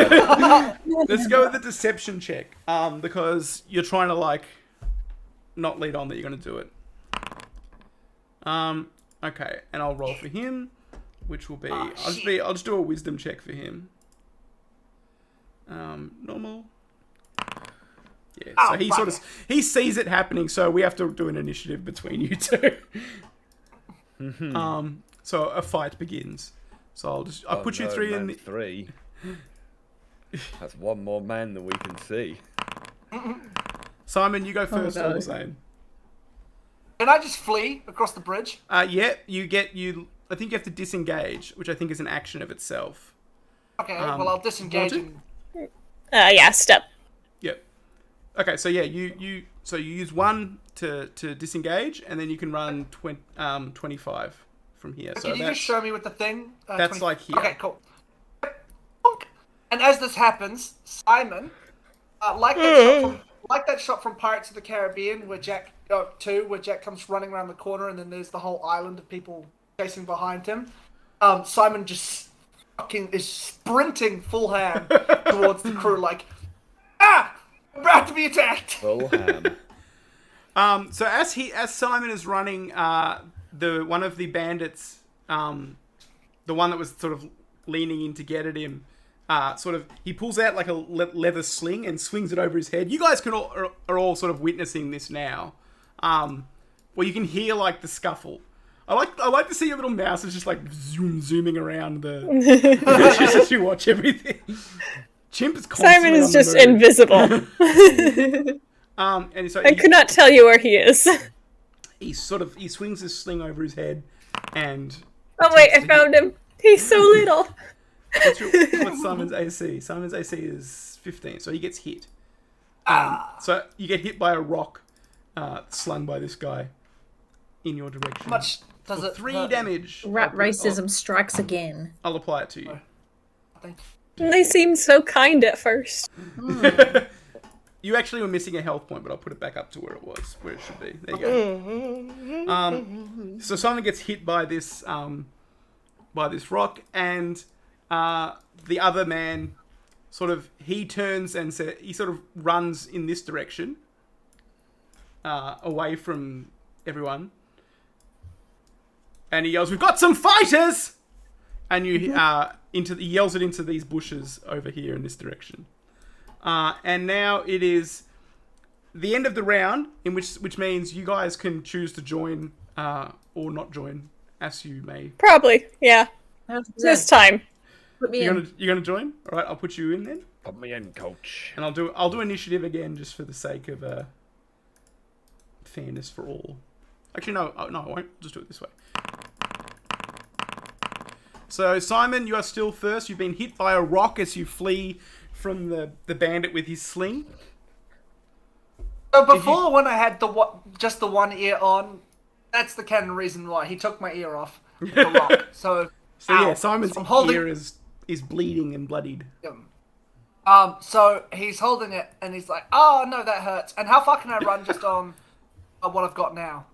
Let's go with the deception check. Because you're trying to not lead on that you're going to do it. Okay, and I'll roll for him, which will be I'll just do a wisdom check for him. Normal. Yeah, so he sees it happening, so we have to do an initiative between you two. So a fight begins. So I'll put you 3 in the 3. That's one more man than we can see. Simon, you go first, no. all the same. Can I just flee across the bridge? Yeah, I think you have to disengage, which I think is an action of itself. Okay, well, I'll disengage logic? and... Yeah, step. Yep. Okay, so yeah, you use 1 to disengage, and then you can run 25 from here. So Can you just show me with the thing? that's 20 like here. Okay, cool. And as this happens, Simon, like that shot from Pirates of the Caribbean, where Jack comes running around the corner, and then there's the whole island of people chasing behind him. Simon just fucking is sprinting full ham towards the crew, like, we're about to be attacked. Full ham. So as Simon is running, one of the bandits, the one that was sort of leaning in to get at him, he pulls out like a leather sling and swings it over his head. You guys are all sort of witnessing this now, where you can hear like the scuffle. I like to see your little mouse is just like zooming around just as you watch everything. Chimp is constantly Simon is on the just invisible. and so I could not tell you where he is. he swings his sling over his head, and Oh wait, I found him. He's so little. what's Simon's AC? Simon's AC is 15, so he gets hit. So you get hit by a rock slung by this guy in your direction. How much does For it 3 hurt? damage. Rat racism strikes again. I'll apply it to you. Thank you. They seemed so kind at first. You actually were missing a health point, but I'll put it back up to where it should be. There you go. So Simon gets hit by this rock, and the other man he turns and he sort of runs in this direction, away from everyone, and he yells, "We've got some fighters!" And he yells it into these bushes over here in this direction. And now it is the end of the round, which means you guys can choose to join or not join, as you may. Probably, yeah. This time. Put me in. You're gonna join? All right, I'll put you in then. Put me in, coach. And I'll do initiative again just for the sake of fairness for all. Actually, no, I won't. I'll just do it this way. So Simon, you are still first. You've been hit by a rock as you flee from the bandit with his sling. So before, when I had just the one ear on, that's the canon reason why he took my ear off with the rock. So yeah, Simon's I'm holding ear is bleeding and bloodied. him. So he's holding it and he's like, "Oh no, that hurts." And how far can I run just on what I've got now?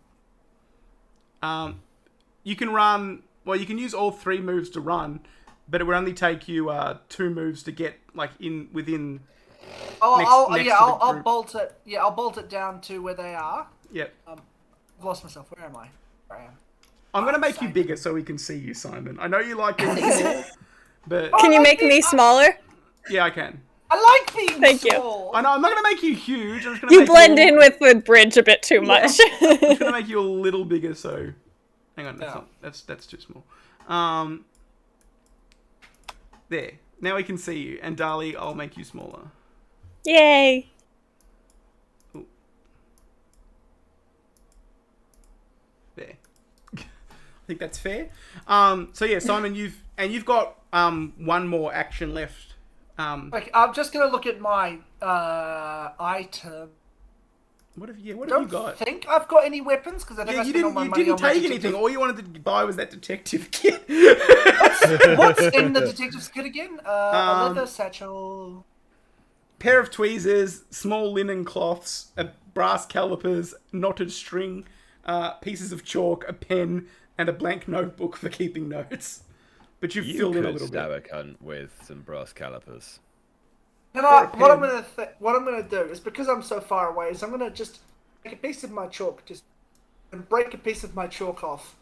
You can run. Well, you can use all 3 moves to run, but it would only take you 2 moves to get within. I'll bolt it. Yeah, I'll bolt it down to where they are. Yep. I've lost myself. Where am I? Where I am. I'm gonna make you bigger so we can see you, Simon. I know you like being small, but Can you make me smaller? yeah, I can. I like being Thank you. small. I know. I'm not gonna make you huge. I'm just gonna You make blend in with the bridge a bit too much. I'm just gonna make you a little bigger. So, hang on. That's too small. There. Now we can see you. And Dali, I'll make you smaller. Yay. Ooh. There. I think that's fair. So yeah, Simon, you've got 1 more action left. Okay, I'm just gonna look at my item. What have you I got? don't think I've got any weapons because I think Yeah, I spent all my you money didn't on my take anything. detective. All you wanted to buy was that detective kit. What's in the detective's kit again? A leather satchel. Pair of tweezers, small linen cloths, brass calipers, knotted string, pieces of chalk, a pen, and a blank notebook for keeping notes. But you've filled in a little stab bit. a cunt with some brass calipers. What I'm gonna do is, because I'm so far away, is I'm gonna just take a piece of my chalk, and break a piece of my chalk off,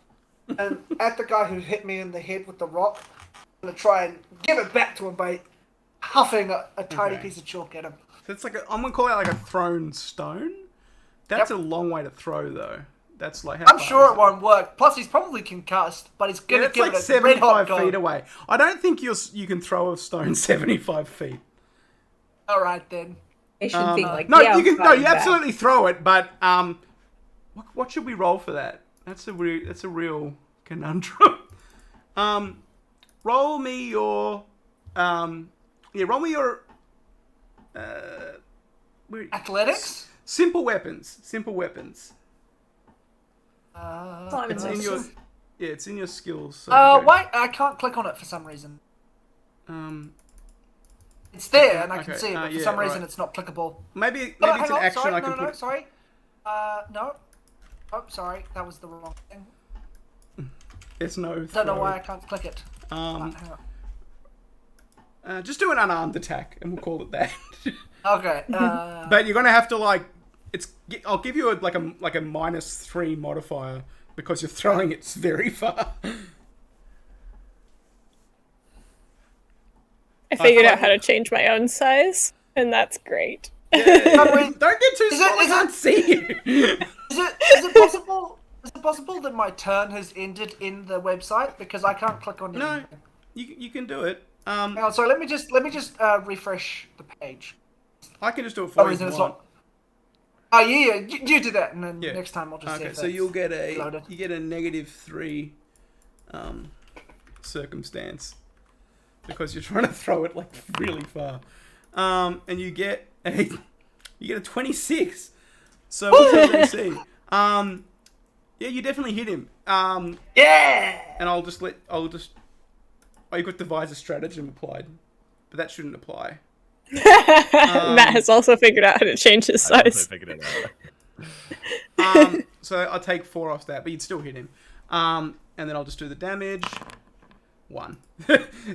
and at the guy who hit me in the head with the rock, I'm gonna try and give it back to him by huffing a tiny piece of chalk at him. So it's I'm gonna call it like a thrown stone. That's a long way to throw, though. That's like. I'm sure it won't work. Plus, he's probably concussed, but he's gonna It's give like it a red hot 75 feet go. away. I don't think you can throw a stone 75 feet. All right then. I should think like No, yeah, you can. I'm No, fighting you back. absolutely throw it. But what should we roll for that? That's a real conundrum. Roll me your. Roll me your. Athletics. Simple weapons. Simple weapons. Simon's It's in your. awesome. Yeah, it's in your skills. So Wait, I can't click on it for some reason. It's there, and I can okay, see it, but for yeah, some reason right. it's not clickable. Maybe Oh, it's hang an on, action sorry, I can no, put. sorry. No. Oh, sorry, that was the wrong thing. There's no. Don't know throw. why I can't click it. Um, Hang on. just do an unarmed attack, and we'll call it that. Okay. But you're gonna have to I'll give you a -3 modifier because you're throwing it very far. I figured out how to change my own size, and that's great. Don't get too small. I is can't see you. Is it possible? Is it possible that my turn has ended in the website because I can't click on No, anything? you can do it. Hang on, sorry. Let me just refresh the page. I can just do it For for some you. reason if it's you want. not. Oh yeah, you do that, and then Yeah. next time I'll just see Okay, if so that's you get loaded. a -3 circumstance because you're trying to throw it like really far, and you get a You get a 26. So what's his AC? Yeah, you definitely hit him. Yeah! And Oh, you've got devise a stratagem applied. But that shouldn't apply. Matt has also figured out how to change his I also size. figured it out. So I'll take 4 off that, but you'd still hit him. And then I'll just do the damage. 1.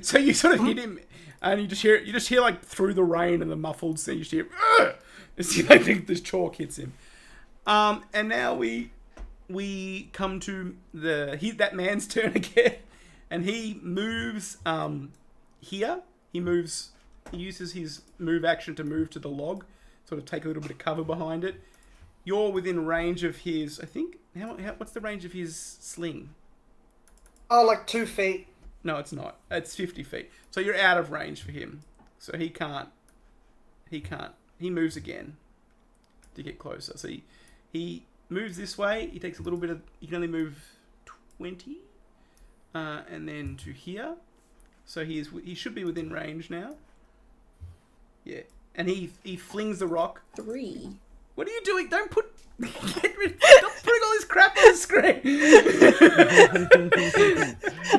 So you sort of hit him, and you just hear like through the rain and the muffled sound, you just hear, ugh! You see like this chalk hits him. And now we come to that man's turn again, and he moves here. He uses his move action to move to the log, sort of take a little bit of cover behind it. You're within range of his, I think, what's the range of his sling? Oh, like 2 feet. No, it's not. It's 50 feet. So you're out of range for him. So he can't. He moves again to get closer. So he moves this way. He takes a little bit of... He can only move 20. And then to here. So he should be within range now. Yeah. And he flings the rock. 3. What are you doing? Don't put... Stop putting all this crap on the screen.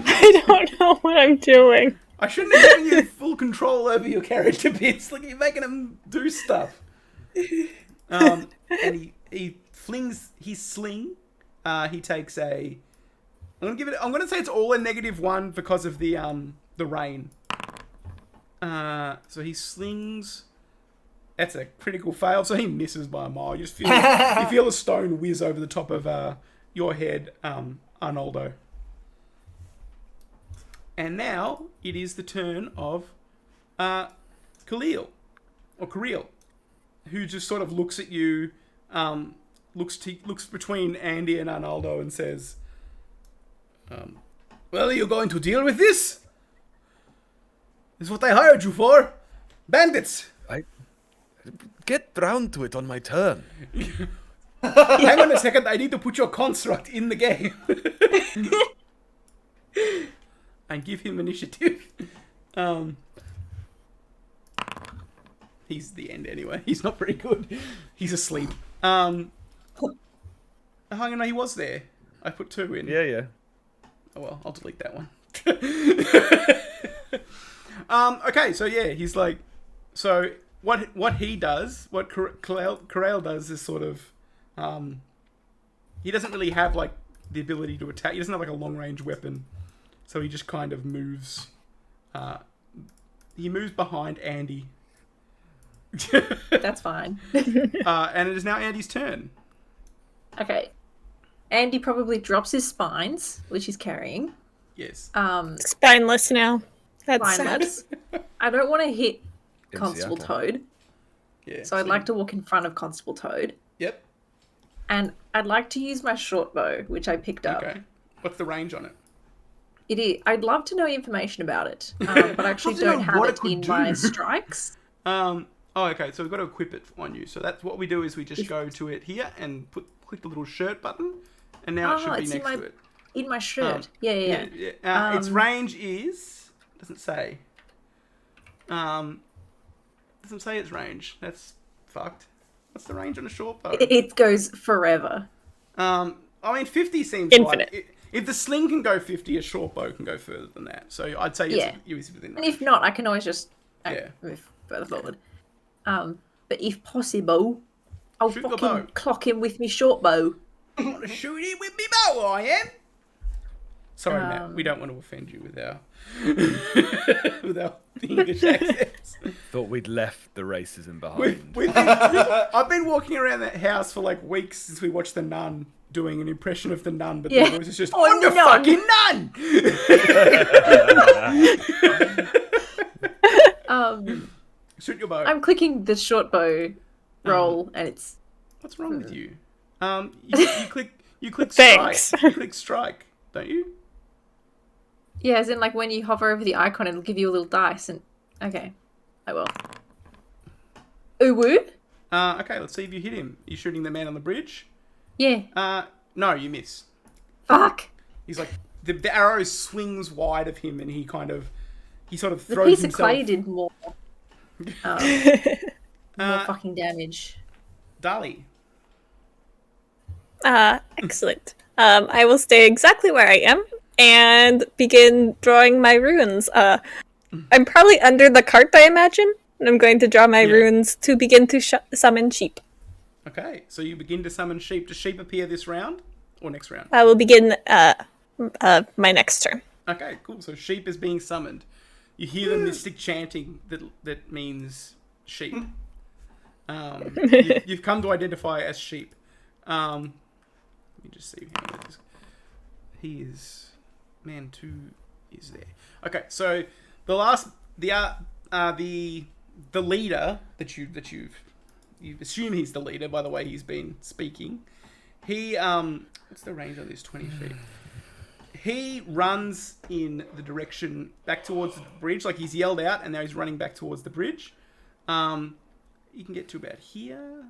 I don't know what I'm doing. I shouldn't have given you full control over your character bits. Like, you're making him do stuff. And he flings his sling. He takes a... I'm gonna say it's all a -1 because of the rain. So he slings... That's a critical fail, so he misses by a mile. You just feel you feel a stone whiz over the top of your head, Arnoldo. And now it is the turn of Khalil, who just sort of looks at you, looks between Andy and Arnoldo and says, "Well, are you going to deal with this? This is what I hired you for, bandits." Get round to it on my turn. Hang on a second, I need to put your construct in the game. And give him initiative. He's the end anyway. He's not very good. He's asleep. Hang on, he was there. I put 2 in. Yeah. Oh well, I'll delete that one. Okay, so yeah, he's like... So... What he does, what Corral does is sort of, he doesn't really have like the ability to attack. He doesn't have like a long range weapon, so he just kind of moves. He moves behind Andy. That's fine. And it is now Andy's turn. Okay. Andy probably drops his spines, which he's carrying. Yes. Spineless now. That's sad. Spineless. I don't want to hit Constable Toad. Yeah. So I'd like to walk in front of Constable Toad. Yep. And I'd like to use my short bow, which I picked up. Okay. What's the range on it? It is. I'd love to know information about it, but I actually don't have it in my strikes. Oh, okay. So we've got to equip it on you. So that's what we do is we just go to it here and click the little shirt button, and now it should be it's next to it. In my shirt. Yeah. Its range is... Doesn't say. Doesn't say its range. That's fucked. What's the range on a short bow? It goes forever. I mean, 50 seems infinite. Like if the sling can go 50, a short bow can go further than that. So I'd say it's within range. And if not, I can always just Yeah. move further forward. But if possible, I'll Shoot the bow. fucking clock him with me short bow. I want to shoot it with me bow, I am. Sorry, Matt. We don't want to offend you with our with our English accents. Thought we'd left the racism behind. I've been walking around that house for like weeks since we watched The Nun, doing an impression of The Nun, but the voice is just, I'm the fucking nun! Shoot your bow. I'm clicking the short bow roll, and it's... What's wrong with you? You click Thanks. strike. You click strike, don't you? Yeah, as in like when you hover over the icon, it'll give you a little dice, and... Okay, I will. Uwu? Okay, let's see if you hit him. You shooting the man on the bridge? Yeah. No, you miss. Fuck. He's like, the arrow swings wide of him, and he sort of The throws piece himself. of clay did more. More fucking damage. Dali. Excellent. I will stay exactly where I am and begin drawing my runes. I'm probably under the cart, I imagine. And I'm going to draw my runes to begin to summon sheep. Okay, so you begin to summon sheep. Does sheep appear this round or next round? I will begin my next turn. Okay, cool. So sheep is being summoned. You hear the mystic chanting that means sheep. You've come to identify as sheep. Let me just see. He is man 2 is there. Okay, so the leader that you assume he's the leader by the way he's been speaking. He what's the range on this? 20 feet. He runs in the direction back towards the bridge, like he's yelled out, and now he's running back towards the bridge. You can get to about here.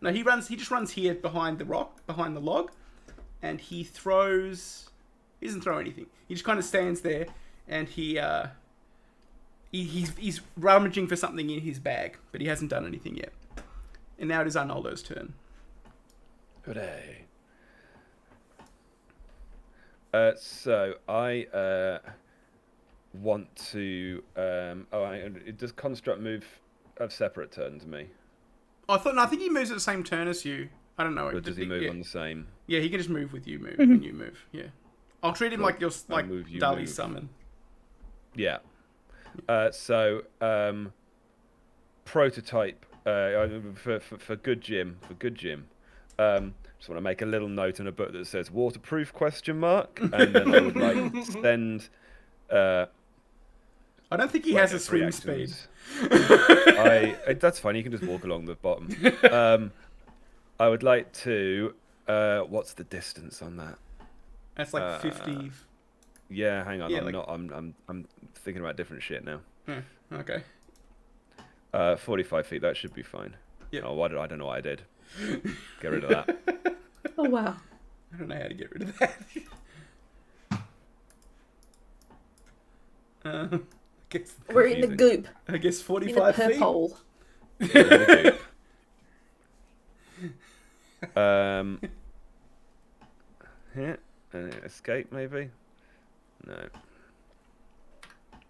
No, he just runs here behind the rock, behind the log, and he throws. He doesn't throw anything. He just kind of stands there, and he's rummaging for something in his bag, but he hasn't done anything yet. And now it is Arnoldo's turn. Hooray. So I want to. Does construct move have separate turn to me? I think he moves at the same turn as you. I don't know. Or does he move on the same? Yeah, he can just move with you. When you move. Yeah, I'll treat him like your Dali summon. Yeah. So prototype for good Jim. Just want to make a little note in a book that says waterproof ? And then I would like to send. I don't think he has a swim speed. That's fine. You can just walk along the bottom. I would like to. What's the distance on that? That's like 50. Yeah, hang on. Yeah, I'm thinking about different shit now. Okay. 45 feet. That should be fine. Yeah. Oh, I don't know what I did. Get rid of that. Oh wow. I don't know how to get rid of that. We're in the goop. I guess In 45 the feet. hole. Yeah, escape maybe. No.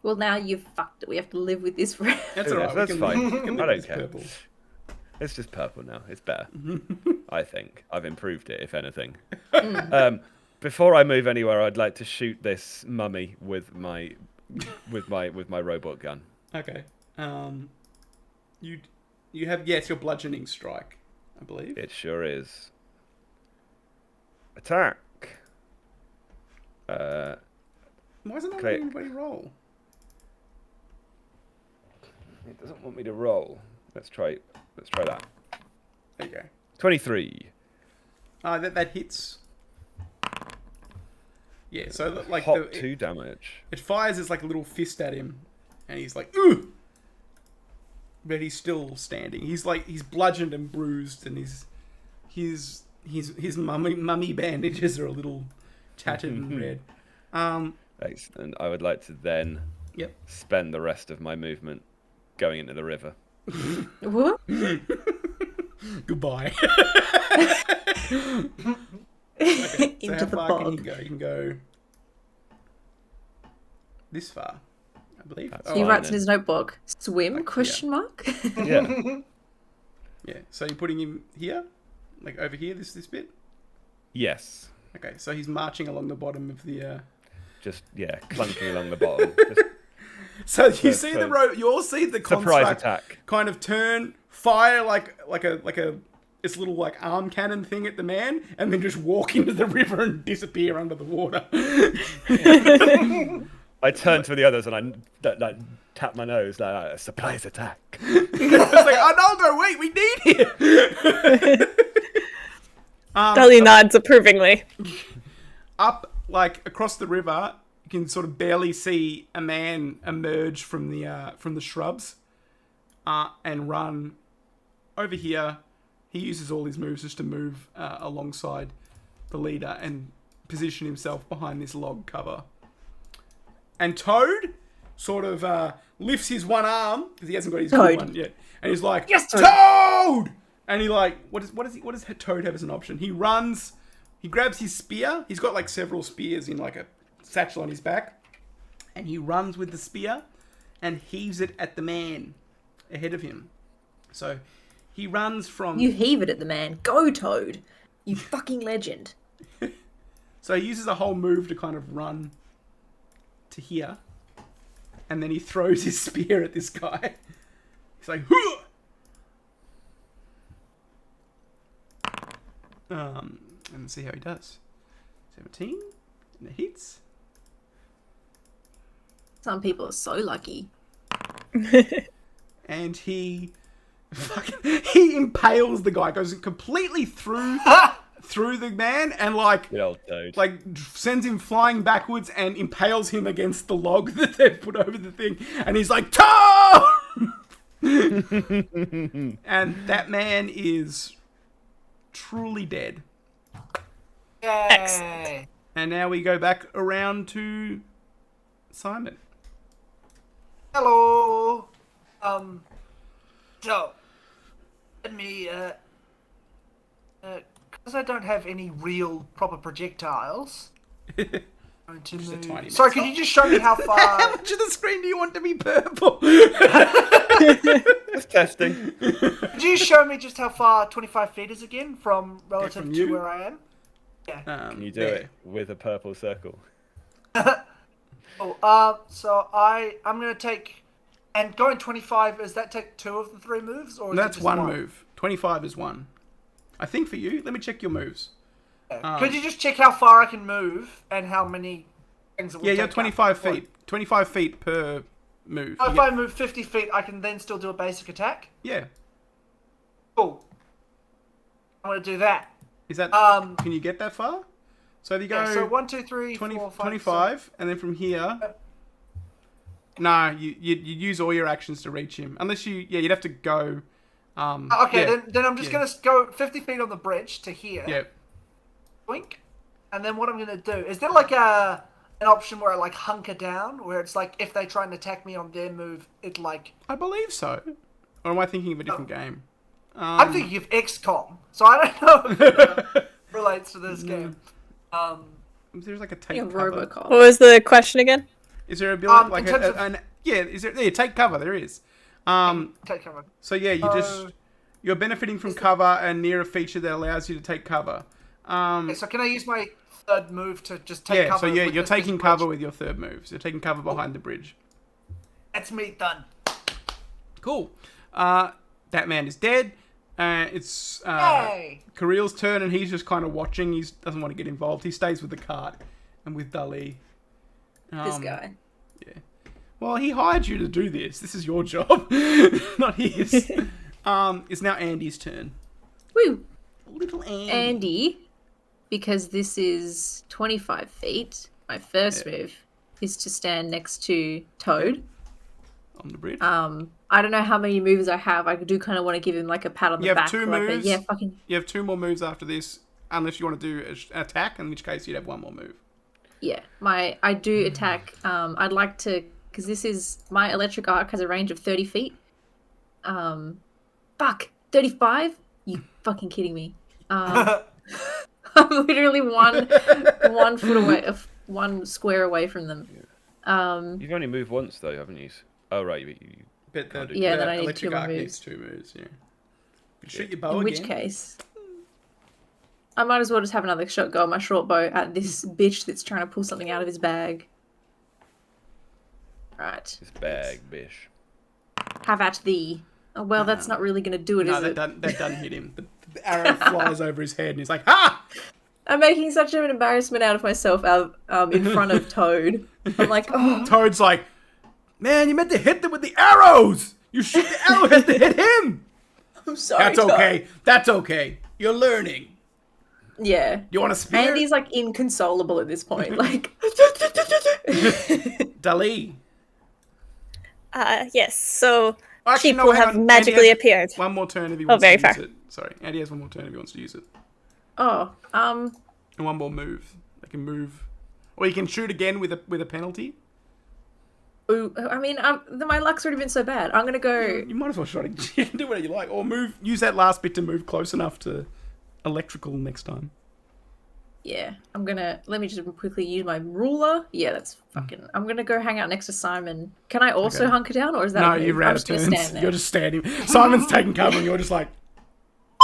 Well, now you've fucked it. We have to live with this forever. That's alright. That's fine. I don't care. Purple. It's just purple now. It's better. I think I've improved it, if anything. Before I move anywhere, I'd like to shoot this mummy with my robot gun. Okay. You have your bludgeoning strike, I believe. It sure is. Attack. Why isn't that letting anybody roll? It doesn't want me to roll. Let's try that. There you go. 23. That hits. Yeah, so like Hot 2 damage. It fires its like a little fist at him, and he's like, "Ooh!" But he's still standing. He's bludgeoned and bruised, and his mummy bandages are a little tattered and red. Excellent. I would like to then spend the rest of my movement going into the river. What? Goodbye. Okay, so how far can you go? You can go this far, I believe. He writes in his notebook, swim, question mark? Yeah. Yeah, so you're putting him here? Like over here, this bit? Yes. Okay, so he's marching along the bottom of the... clunking along the bottom. So you see the rope. You all see the surprise construct attack. Kind of turn, fire like a this little like arm cannon thing at the man, and then just walk into the river and disappear under the water. I turn to the others and I tap my nose like a surprise attack. It's like, Arnoldo, wait, we need him. Dali nods approvingly. Up like across the river, you can sort of barely see a man emerge from the shrubs, and run over here. He uses all his moves just to move alongside the leader and position himself behind this log cover. And Toad, sort of lifts his one arm because he hasn't got his Toad. good one yet, and he's like, Yes, Toad. Toad! And he like, what does Toad have as an option? He runs, he grabs his spear. He's got like several spears in like a satchel on his back, and he runs with the spear and heaves it at the man ahead of him. So he runs from... You heave it at the man. Go, Toad. You fucking legend. So he uses a whole move to kind of run to here. And then he throws his spear at this guy. He's like, Hoo! And see how he does. 17. And it hits. Some people are so lucky. And he impales the guy, goes completely through the man, and like Good old Toad. like sends him flying backwards and impales him against the log that they've put over the thing, and he's like, Toad! And that man is truly dead. Yay. And now we go back around to Simon. Hello. So, let me, because I don't have any real proper projectiles. Going to Just a move. tiny Sorry, bit. could you just show me how How far? much of the screen do you want to be purple? Just testing. Could you show me just how far 25 feet is again from relative from to you? where I am? Can you do it with a purple circle? So I'm gonna take, and going 25. Does that take 2 of the 3 moves, or is That's it just one move. 25 is one. I think for you. Let me check your moves. Could you just check how far I can move and how many things it will Yeah, take you're out? 25 feet. 25 feet per move. If You I get- move 50 feet, I can then still do a basic attack. Yeah. Cool. I'm gonna do that. Is that? Can you get that far? So if you go Yeah, so 1, 2, 3, 20, 4, 5, 25, and then from here. No, you use all your actions to reach him. Unless you'd have to go. Okay, yeah, then I'm just gonna go 50 feet on the bridge to here. Yeah. Blink. And then what I'm gonna do is there like an option where I like hunker down, where it's like if they try and attack me on their move, it like I believe so. Or am I thinking of a different game? I'm thinking of XCOM, so I don't know if it relates to this game. There's like a take Yeah, cover. Robocop. What was the question again? Is there a ability like in terms of- is there? Yeah, take cover. There is. Take cover. So yeah, you're benefiting from cover and near a feature that allows you to take cover. Okay, so can I use my third move to just take Yeah, cover? so yeah, with you're this taking bridge? cover with your third move. So you're taking cover behind the bridge. That's me done. Cool. That man is dead. It's Yay! Kirill's turn, and he's just kind of watching. He doesn't want to get involved. He stays with the cart and with Dali. This guy. Well, he hired you to do this. This is your job, not his. It's now Andy's turn. Woo! Little Andy. Andy, because this is 25 feet, my first move is to stand next to Toad. On the bridge. I don't know how many moves I have. I do kind of want to give him like a pat on the You have back. 2 like moves. yeah, fucking. You have 2 more moves after this, unless you want to do an attack, in which case you'd have 1 more move. Yeah, I do attack. I'd like to, because this is my electric arc has a range of 30 feet. Fuck, 35? You fucking kidding me? I'm literally one foot away, 1 square away from them. You've only moved once though, haven't you? Oh right, you But the, Yeah, the then I need electric 2 more arc moves. needs 2 moves. Yeah. You can shoot your bow In again. which case, I might as well just have another shot go on my short bow at this bitch that's trying to pull something out of his bag. Right. this bag bish. Have at thee. Oh, well, that's not really going to do it, No, is it? that doesn't hit him. The arrow flies over his head, and he's like, "Ha!" I'm making such an embarrassment out of myself in front of Toad. I'm like, oh, Toad's like, "Man, you meant to hit them with the arrows. You shoot the arrowhead to hit him." I'm sorry, That's Toad. okay. That's okay. You're learning. Yeah. You want to spear? Andy's like inconsolable at this point. Like, Dali. Yes, so Actually, people no, hang have on. magically Andy has appeared. One more turn if he wants very to use fair. it. Sorry, Andy has one more turn if he wants to use it. oh, And one more move. They can move, or you can shoot again with a penalty. Ooh, I mean, my luck's already been so bad. I'm gonna go. You might as well shot it. You can do whatever you like, or use that last bit to move close enough to electrical next time. Yeah, I'm gonna. Let me just quickly use my ruler. Yeah, that's fucking. I'm gonna go hang out next to Simon. Can I also hunker down, or is that? No, me? you've ran I'm out of just gonna turns. stand there. You're just standing. Simon's taking cover, and you're just like.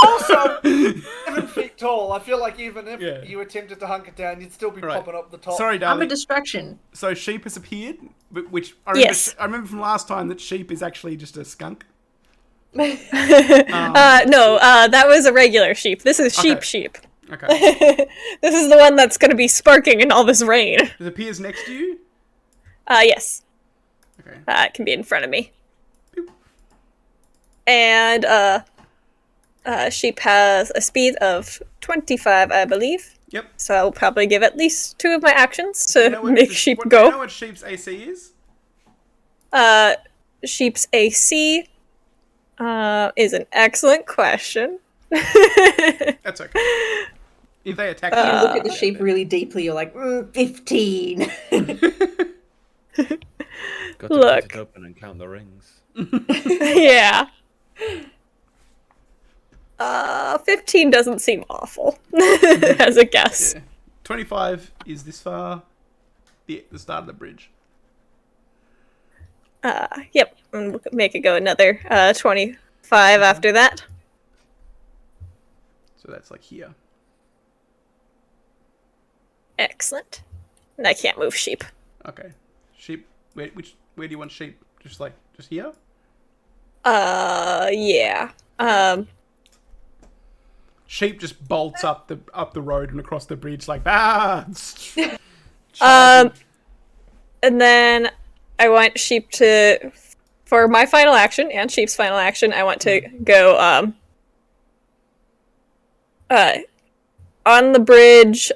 Also, 7 feet tall. I feel like even if you attempted to hunker down, you'd still be popping up the top. Sorry, darling. I'm a distraction. So sheep has appeared, which I remember from last time that sheep is actually just a skunk. No, that was a regular sheep. This is sheep. Okay. This is the one that's going to be sparking in all this rain. It appears next to you. Yes. Okay. It can be in front of me. Boop. And sheep has a speed of 25, I believe. Yep. So I'll probably give at least 2 of my actions to make sheep Do go. you know what sheep's AC is? Sheep's AC is an excellent question. That's okay. If they attack You look at the sheep really deeply. You're like, 15. Got to Look. cut it open and count the rings. Yeah. 15 doesn't seem awful as a guess. Yeah. 25 is this far. The start of the bridge. Yep. And we'll make it go another 25 after that. So that's like here. Excellent. And I can't move sheep. Okay. Sheep. Where do you want sheep? Just here? Yeah. Sheep just bolts up the road and across the bridge like And then I want sheep to, for my final action and sheep's final action, I want to go on the bridge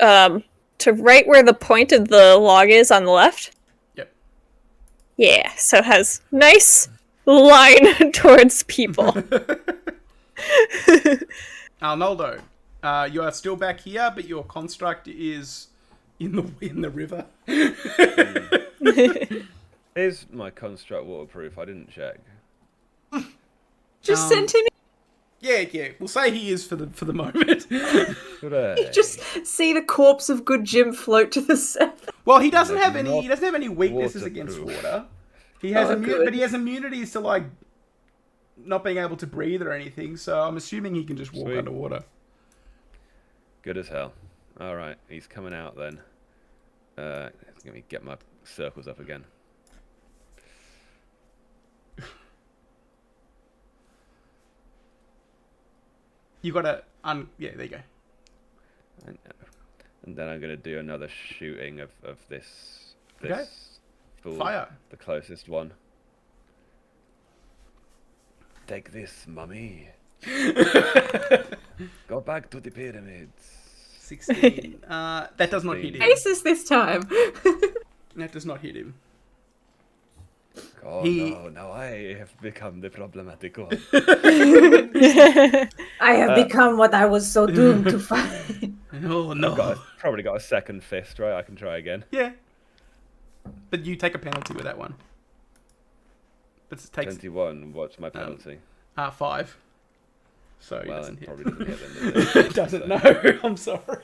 to right where the point of the log is on the left. Yep. Yeah, so it has nice line towards people. Arnoldo, you are still back here, but your construct is in the river. Is my construct waterproof? I didn't check. Just send him. Yeah. We'll say he is for the moment. Hooray. Just see the corpse of good Jim float to the surface. Well, he doesn't have Not any. He doesn't have any weaknesses against waterproof. water. He has good. but he has immunities to like not being able to breathe or anything. So I'm assuming he can just walk Sweet. underwater. Good as hell. All right, he's coming out then. Let me get my circles up again. You gotta yeah, there you go. And then I'm gonna do another shooting of this Okay. fool, Fire. the closest one. Take this, mummy. Go back to the pyramids. 16. That does not hit him. Aces this time. That does not hit him. Oh He- no, now I have become the problematic one. I have become what I was so doomed to find. Oh no. Probably got a second fist, right? I can try again. Yeah. But you take a penalty with that one. But it takes 21, what's my penalty? 5. So it Well, doesn't it hit. probably doesn't hit then, does it? It doesn't, no. I'm sorry.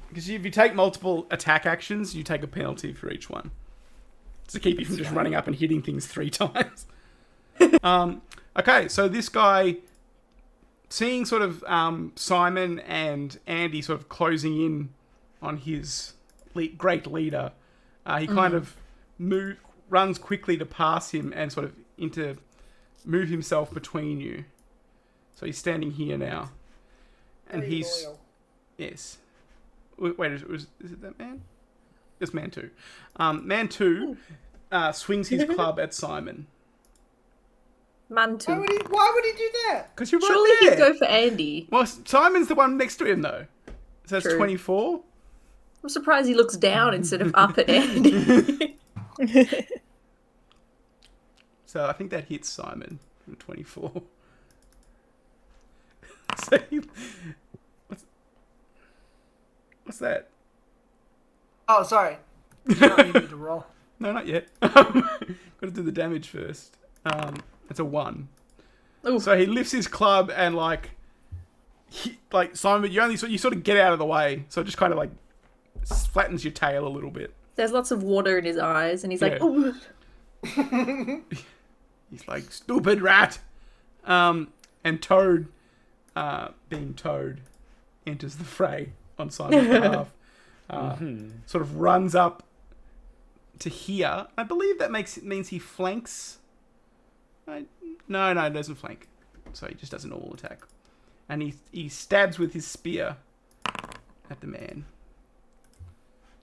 Because if you take multiple attack actions, you take a penalty for each one. To keep you from just running up and hitting things 3 times. Okay, so this guy, seeing sort of Simon and Andy sort of closing in on his great leader, he kind of runs quickly to pass him and sort of move himself between you. So he's standing here now. And Very he's... loyal. Yes. Wait, is it that man? It's man 2. Man 2 swings his club at Simon. Man too. Why would he do that? Because you're right Surely there. he'd go for Andy. Well, Simon's the one next to him, though. So that's True. 24. I'm surprised he looks down instead of up at Andy. So I think that hits Simon. 24. So what's that? Oh, sorry. You don't need me to roll. No, not yet. Got to do the damage first. It's a 1. Ooh. So he lifts his club and like Simon, you sort of get out of the way, so it just kind of like flattens your tail a little bit. There's lots of water in his eyes, and he's like, Yeah. "Oh, He's like, stupid rat. And Toad, being Toad, enters the fray on Simon's behalf. Sort of runs up to here. I believe that means he flanks. No, it doesn't flank. So he just does a normal attack. And he stabs with his spear at the man.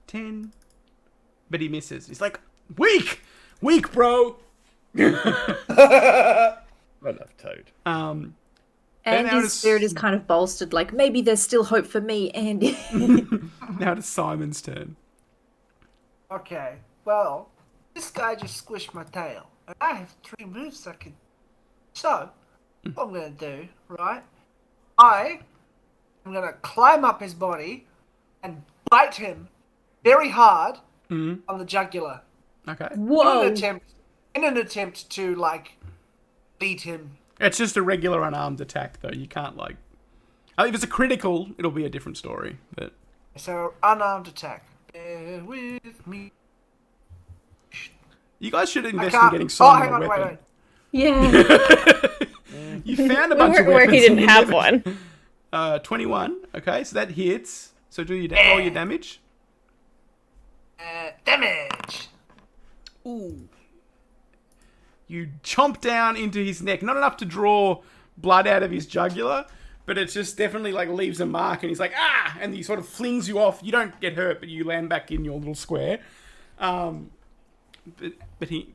10. But he misses. He's like, weak, bro. I love Toad. and now his it's- spirit is kind of bolstered. Like maybe there's still hope for me." And Now it's Simon's turn. Okay, well, this guy just squished my tail, and I have 3 moves I can. So, what I'm gonna do, right? I am gonna climb up his body and bite him very hard on the jugular Okay. whoa, in an attempt to like beat him. It's just a regular unarmed attack, though. You can't, like... if it's a critical, it'll be a different story, but... So, unarmed attack. Bear with me. You guys should I invest in can't. getting Simon hang on, a wait, weapon. wait. yeah. You found a bunch of Where weapons. he didn't and you have never- one. 21. Okay, so that hits. So do your roll your damage. Damage. Ooh. You chomp down into his neck. Not enough to draw blood out of his jugular, but it just definitely like leaves a mark, and he's like, ah! And he sort of flings you off. You don't get hurt, but you land back in your little square. But he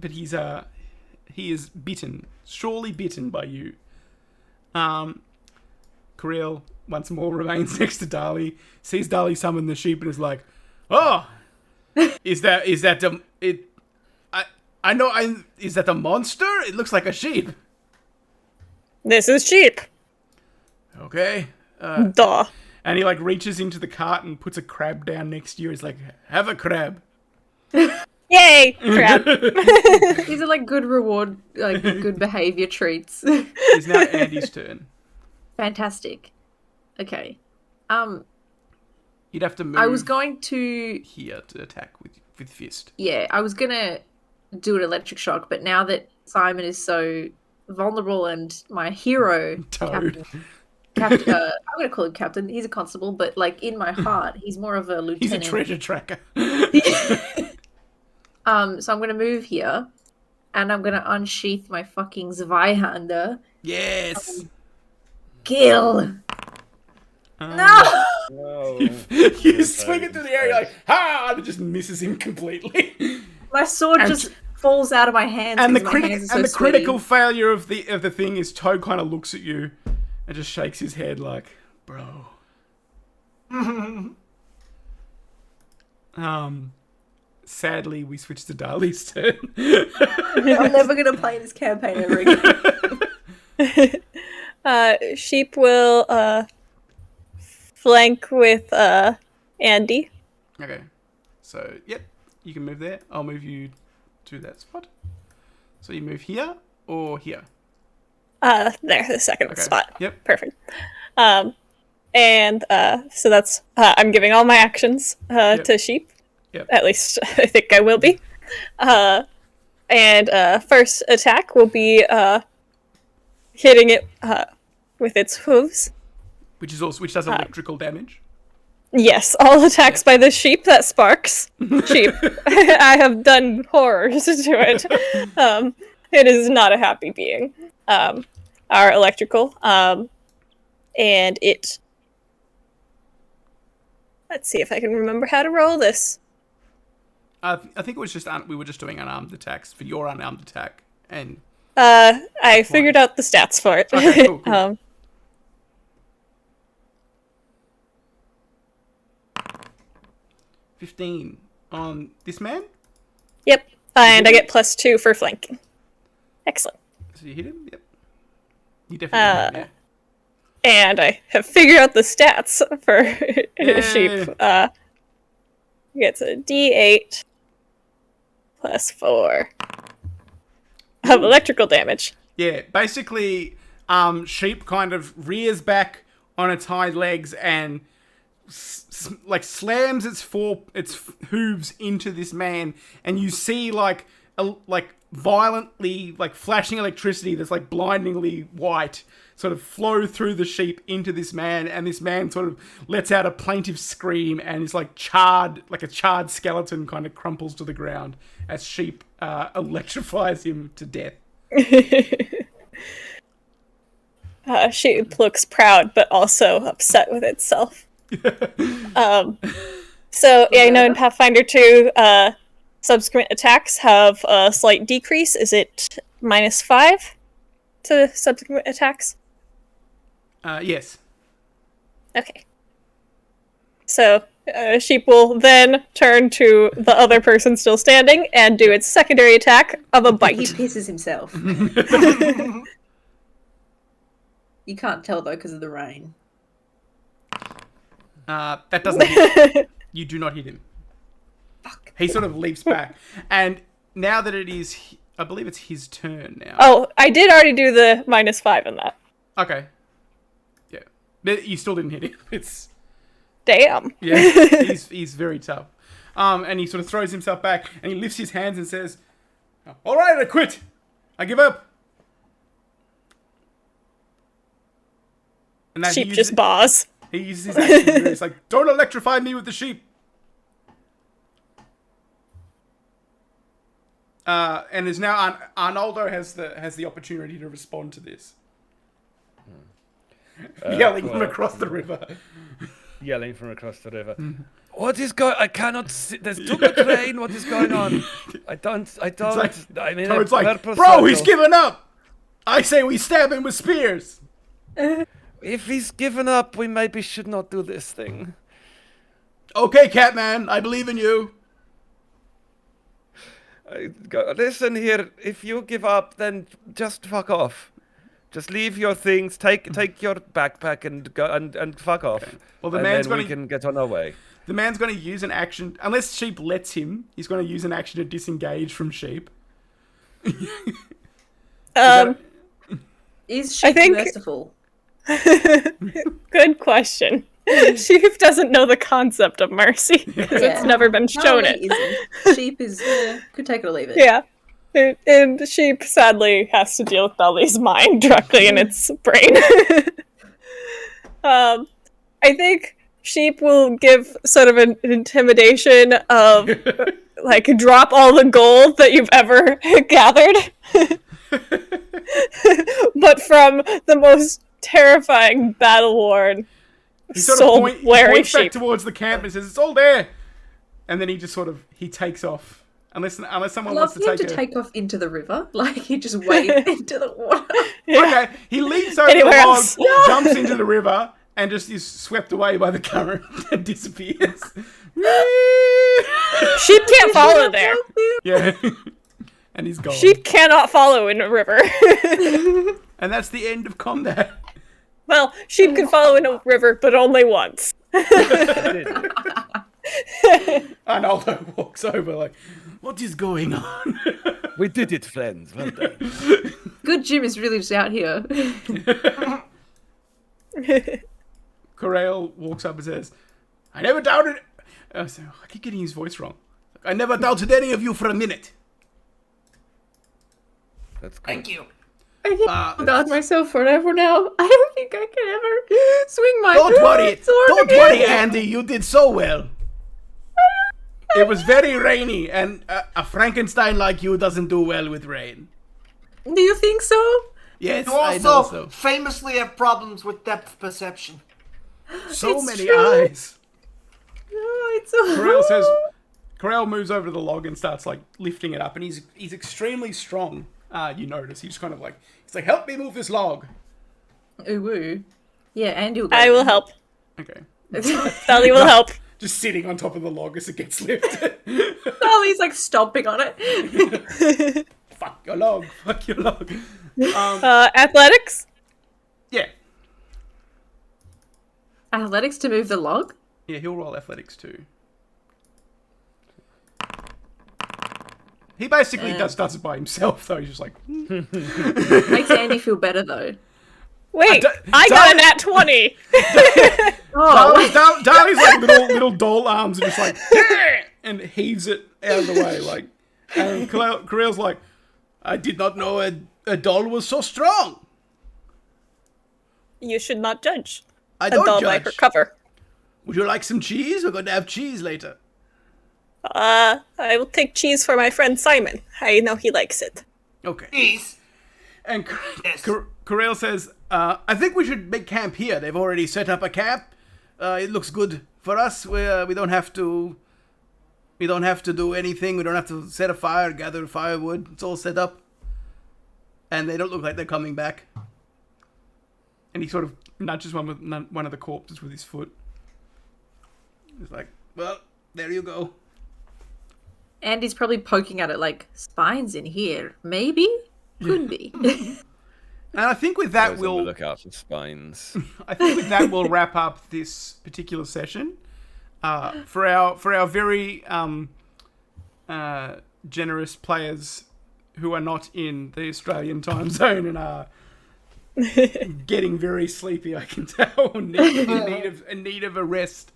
is bitten, surely bitten by you. Kirill once more remains next to Dali, sees Dali summon the sheep, and is like, "Oh, is that the it? Is that the monster? It looks like a sheep." This is cheap. Okay. Duh. And he like reaches into the cart and puts a crab down next to you. He's like, "Have a crab." Yay! Crap. These are like good reward, like good behavior treats. It's now Andy's turn. Fantastic. Okay. You'd have to move. I was going to, here to attack with fist. yeah, I was gonna do an electric shock, but now that Simon is so vulnerable and my hero, Toad. Captain, I'm gonna call him Captain. He's a constable, but like in my heart, he's more of a He's a lieutenant. treasure tracker. So I'm gonna move here, and I'm gonna unsheath my fucking Zweihander. Yes. Kill. No. No. You swing it through the air, you're like, ha! And it just misses him completely. My sword And- just falls out of my hands. And the because my hands are so the sweaty. critical failure of the thing is Toad kind of looks at you and just shakes his head like, bro. Sadly, we switch to Dali's turn. I'm never gonna play this campaign ever again. Sheep will flank with Andy. Okay, so yep, you can move there. I'll move you to that spot. So you move here or here. There, the second Okay. spot. Yep. Perfect. And so that's I'm giving all my actions to Sheep. Yep. At least I think I will be. And first attack will be hitting it with its hooves. Which does electrical damage. Yes, all attacks by the sheep that sparks. Sheep. I have done horrors to it. It is not a happy being. Our electrical. And it... Let's see if I can remember how to roll this. I think it was just we were just doing unarmed attacks for your unarmed attack, and I figured out the stats for it. Okay, cool. 15 on this man. Yep. And I get +2 for flanking. Excellent. So you hit him. Yep. You definitely hit him, And I have figured out the stats for Yay. sheep. Gets a D8 plus 4 of electrical damage. Yeah, basically, sheep kind of rears back on its hind legs and slams its hooves into this man, and you see like violently flashing electricity that's like blindingly white sort of flow through the sheep into this man, and this man sort of lets out a plaintive scream and is like a charred skeleton kind of crumples to the ground as sheep electrifies him to death. Sheep looks proud, but also upset with itself. So, yeah, I know in Pathfinder 2, subsequent attacks have a slight decrease. Is it -5 to subsequent attacks? Yes. Okay. So, sheep will then turn to the other person still standing and do its secondary attack of a He bite. pisses himself. You can't tell though because of the rain. That doesn't hit. You do not hit him. Fuck. He sort of leaps back. And now that it is, I believe it's his turn now. Oh, I did already do the -5 in that. Okay. Yeah. But you still didn't hit him. It's... Damn. Yeah, he's very tough. And he sort of throws himself back and he lifts his hands and says, "All right, I quit. I give up." And then Sheep just bars. He uses his action. It's like, "Don't electrify me with the sheep." And is now Arnoldo has the opportunity to respond to this, yelling from across the river. Yelling from across the river. What is going? I cannot see. There's too much rain. What is going on? I don't. I'm in Toad's a like, purple "Bro, circle. he's given up. I say we stab him with spears." If he's given up, we maybe should not do this thing. Okay, Catman, I believe in you. Listen here. If you give up, then just fuck off. Just leave your things. Take your backpack and go and fuck off. Okay. Well, the and man's then we gonna can get on our way. The man's going to use an action, unless Sheep lets him. He's going to use an action to disengage from Sheep. Is she merciful? Good question. Sheep doesn't know the concept of mercy because it's never been shown No, it. he isn't. Sheep is could take it or leave it. Yeah. And Sheep sadly has to deal with Belly's mind directly in its brain. I think Sheep will give sort of an intimidation of, like, drop all the gold that you've ever gathered. But from the most terrifying battle-worn, He sort of points back sheep. towards the camp and says, "It's all there." And then he just sort of, he takes off. Unless I someone love wants to him to take off into the river. Like, he just wades into the water. Okay, he leaps over Anywhere the log, else? jumps into the river, and just is swept away by the current and disappears. Sheep can't follow there. Yeah. And he's gone. Sheep cannot follow in a river. And that's the end of combat. Well, sheep can follow in a river, but only once. Arnoldo walks over like, "What is going on?" We did it, friends. Well done. Good Jim is really just out here. Corral walks up and says, "I never doubted..." I keep getting his voice wrong. "I never doubted any of you for a minute." That's good. Thank you. I think I've done myself forever now. I don't think I can ever swing my Don't worry. sword Don't again. worry, Andy. You did so well. It was very rainy, and a Frankenstein like you doesn't do well with rain. Do you think so? Yes, You I know also so. famously have problems with depth perception. So It's many true. eyes. Oh, it's so Corral says, Corral moves over to the log and starts like lifting it up, and he's extremely strong. You notice he's kind of like, he's like, "Help me move this log." Ooh, woo. Yeah, Andy will go. I will help. Okay, Belly will help. just sitting on top of the log as it gets lifted. He's like stomping on it. Fuck your log. Fuck your log. Athletics? Yeah, Athletics to move the log? yeah. He'll roll athletics too. He basically does it by himself, though. He's just like... Makes Andy feel better, though. Wait, I got a nat 20! Darley's like little doll arms and just like... and heaves it out of the way, like... And Kirill's like, I did not know a doll was so strong. You should not judge. I don't a doll judge. by her cover. Would you like some cheese? We're going to have cheese later. I will take cheese for my friend Simon. I know he likes it. Okay. Cheese. And Yes. Kirill says, I think we should make camp here. They've already set up a camp. It looks good for us. We don't have to... We don't have to do anything. We don't have to set a fire, gather firewood. It's all set up. And they don't look like they're coming back. And he sort of nudges one of the corpses with his foot. He's like, well, there you go. Andy's probably poking at it like, spines in here. Maybe? Could be. And I think with that, Goes on the look out for spines. I think with that, we'll wrap up this particular session. For our very generous players who are not in the Australian time zone and are getting very sleepy, I can tell, in need of a rest.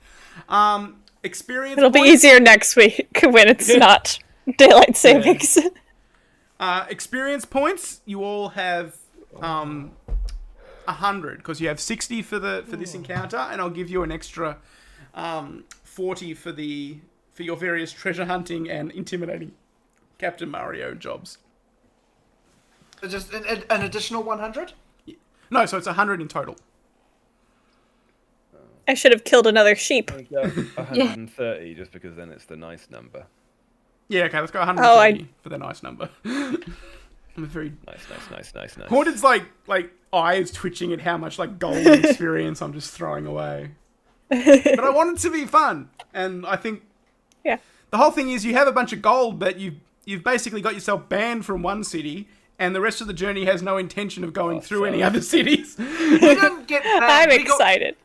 Experience. It'll be easier next week when it's not daylight savings. Experience points. You all have 100 because you have 60 for this encounter, and I'll give you an extra 40 for your various treasure hunting and intimidating Captain Mario jobs. Just an additional 100? No, so it's 100 in total. I should have killed another sheep. I go 130 just because then it's the nice number. Yeah, okay, let's go 130 for the nice number. I'm very Nice. Haunted like eyes twitching at how much like gold experience I'm just throwing away. But I want it to be fun, and I think the whole thing is you have a bunch of gold, but you've basically got yourself banned from one city, and the rest of the journey has no intention of going through any other cities. We didn't get banned. I'm excited.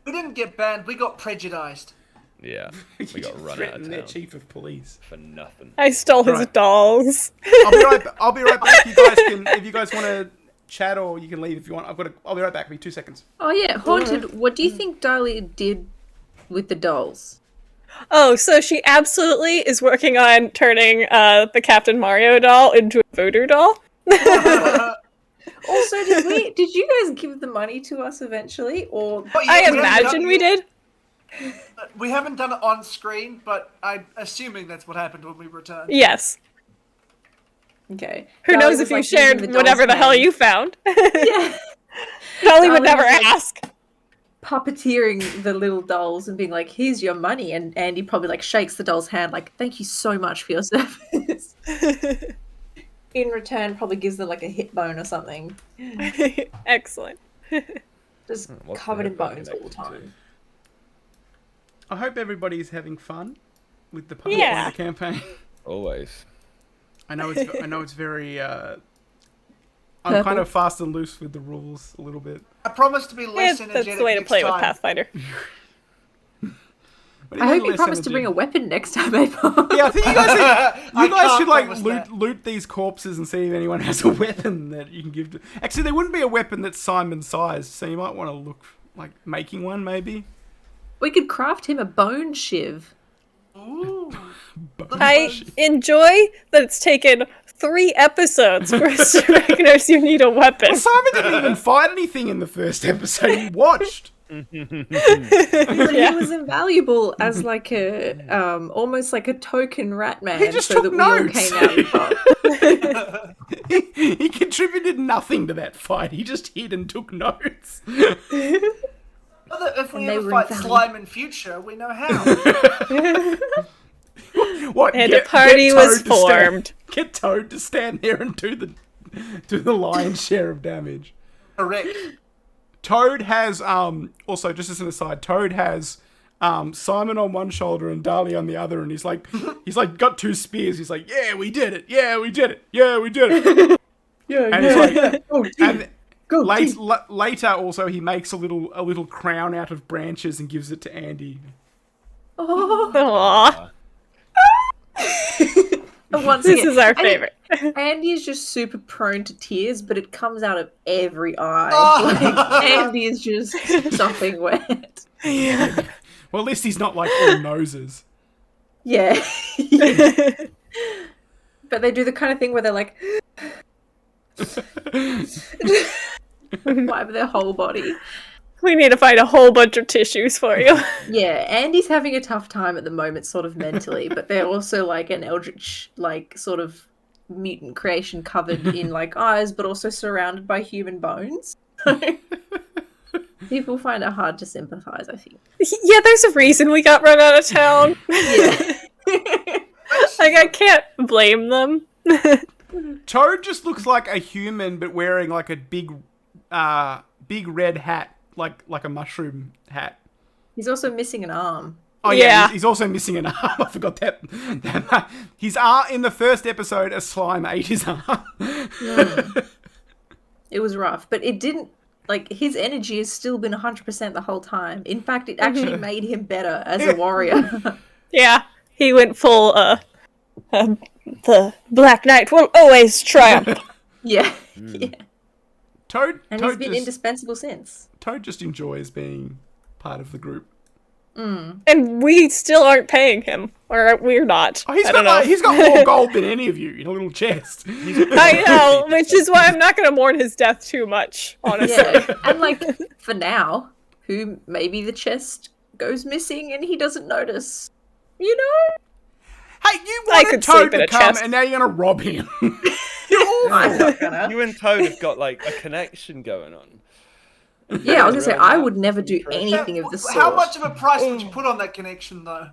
We didn't get banned. We got prejudiced. Yeah, we got run out Threaten of their town chief of police. for nothing. I stole his Right. dolls. I'll be right back. If you guys want to chat, or you can leave if you want. I'll be right back. Be 2 seconds. Oh yeah, Haunted, what do you think Darley did with the dolls? Oh, so she absolutely is working on turning the Captain Mario doll into a voodoo doll. Also, did you guys give the money to us eventually, or But I yeah, we haven't imagine done- we did. We haven't done it on screen, but I'm assuming that's what happened when we returned. Yes. okay? Who Darley knows was, if you like, shared using the whatever doll's the hell name. you found. Yeah, Dolly would Darley never was, like- ask. puppeteering the little dolls and being like, "Here's your money," and Andy probably like shakes the doll's hand, like, "Thank you so much for your service." In return, probably gives them like a hip bone or something. Excellent. Just What's covered the in hip bone bones all the connected to? time. I hope everybody's having fun with the Yeah. Pathfinder campaign. Always. I know it's very. I'm Purple. kind of fast and loose with the rules a little bit. I promise to be less That's energetic the way to next play with time. Pathfinder. But I even hope you less promise to bring a energy. weppen next time, April. Yeah, I think you guys can't should like promise loot, that. loot these corpses and see if anyone has a weapon that you can give to. Actually, there wouldn't be a weapon that's Simon's size, so you might want to look like making one, maybe. We could craft him a bone shiv. Ooh. I enjoy that it's taken 3 episodes for us to recognize you need a weapon. Well, Simon didn't even fight anything in the first episode. He watched. But he was invaluable as like a almost like a token rat man. He just so took that we all notes. came out on top. He contributed nothing to that fight. He just hid and took notes. If we And they ever were fight invaluable. slime in future, we know how. What? And a party Toad was to stand- formed. Get Toad to stand there and do the lion's share of damage. Correct. Toad has also, just as an aside, Toad has Simon on one shoulder and Darley on the other, and he's like got 2 spears. He's like, yeah, we did it. Yeah, we did it. Yeah, we did it. And he's like, and later also he makes a little crown out of branches and gives it to Andy. Oh, Aww. Once This again, is our I think favorite. Andy is just super prone to tears, but it comes out of every eye. Oh. Like, Andy is just sopping wet. Yeah. Well, at least he's not like all noses. Yeah. But they do the kind of thing where they're like, wipe their whole body. We need to find a whole bunch of tissues for you. Yeah, Andy's having a tough time at the moment, sort of mentally, but they're also like an eldritch, like, sort of mutant creation covered in like eyes, but also surrounded by human bones. People find it hard to sympathize, I think. Yeah, there's a reason we got run out of town. Yeah. Like, I can't blame them. Toad just looks like a human, but wearing like a big red hat, like a mushroom hat. He's also missing an arm. Oh yeah, Yeah. he's also missing an arm. I forgot that. His arm in the first episode, a slime ate his arm. It was rough, but it didn't, like, his energy has still been 100% the whole time. In fact, it actually made him better as a warrior. Yeah, he went full, the Black Knight will always triumph. Yeah. Yeah. Toad, And Toad he's been indispensable since. Toad just enjoys being part of the group. And we still aren't paying him. Or we're not. Oh, he's I got don't know. he's got more gold than any of you in a little chest. I know, which is why I'm not going to mourn his death too much, honestly. Yeah. And, like, for now, who maybe the chest goes missing and he doesn't notice. You know? Hey, you wanted could Toad sleep in to a come, chest. and now you're gonna rob him. I'm not gonna. You and Toad have got like a connection going on. Yeah, I was gonna say, I would never do anything of the sort. How much of a price would you put on that connection, though?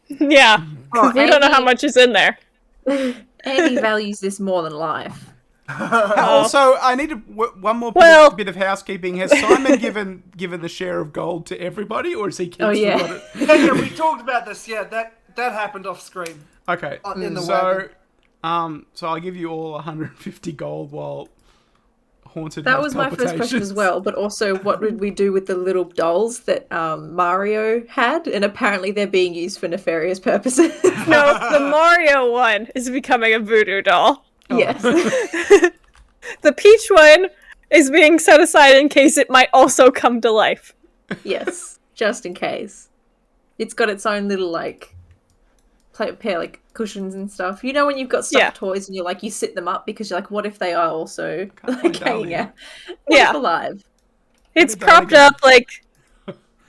Yeah, because we don't know how Andy- much is in there. Andy values this more than life. Also, I need one more Well- bit of housekeeping. Has Simon given the share of gold to everybody, or is he keeps Oh, yeah. got it? Yeah, we talked about this. Yeah, that happened off screen. Okay, In the so wagon. so I'll give you all 150 gold while Haunted. That has was my first question as palpitations. well, but also what would we do with the little dolls that Mario had? And apparently they're being used for nefarious purposes. No, the Mario one is becoming a voodoo doll. Yes. The Peach one is being set aside in case it might also come to life. Yes. Just in case. It's got its own little, like, pair, like, cushions and stuff. You know when you've got stuffed Yeah. toys and you're like, you sit them up because you're like, what if they are also, Can't like, find hanging Dahlia. out? What Yeah. if alive? It's Where did Dolly propped go? up, like,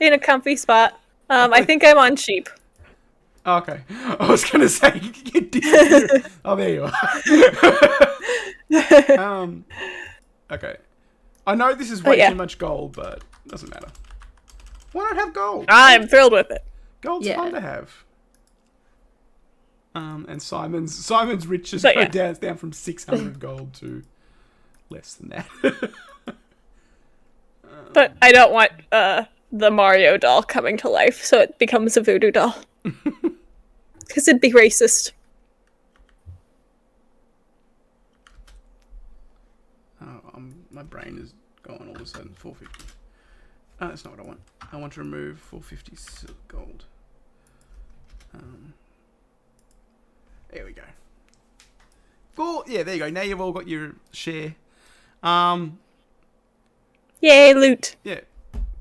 in a comfy spot. I think I'm on sheep. Okay, I was gonna say you disappeared. Oh, there you are. Okay. I know this is way yeah. too much gold, but it doesn't matter. Why not have gold? I'm thrilled with it. Gold's Yeah. fun to have. And Simon's riches But go yeah. down from 600 gold to less than that. But I don't want the Mario doll coming to life, so it becomes a voodoo doll. Because it'd be racist. My brain is going all of a sudden. 450. Oh, that's not what I want. I want to remove 450 gold. There we go. Cool. Yeah, there you go. Now you've all got your share. Yay, loot. Yeah.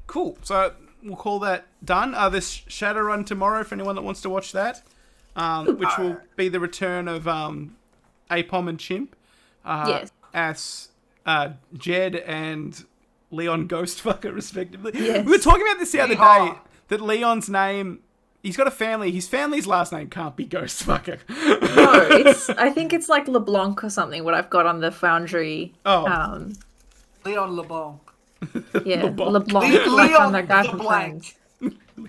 Cool. So we'll call that done. This Shadowrun tomorrow for anyone that wants to watch that, which will be the return of Apom and Chimp. Yes. As Jed and Leon Ghostfucker, respectively. Yes. We were talking about this the other day, Yeehaw. that Leon's name, he's got a family, his family's last name can't be Ghostfucker. No, I think it's like LeBlanc or something, what I've got on the Foundry. Oh. Leon LeBlanc. Yeah, LeBlanc. LeBlanc. Like Leon on the guy from LeBlanc. Friends.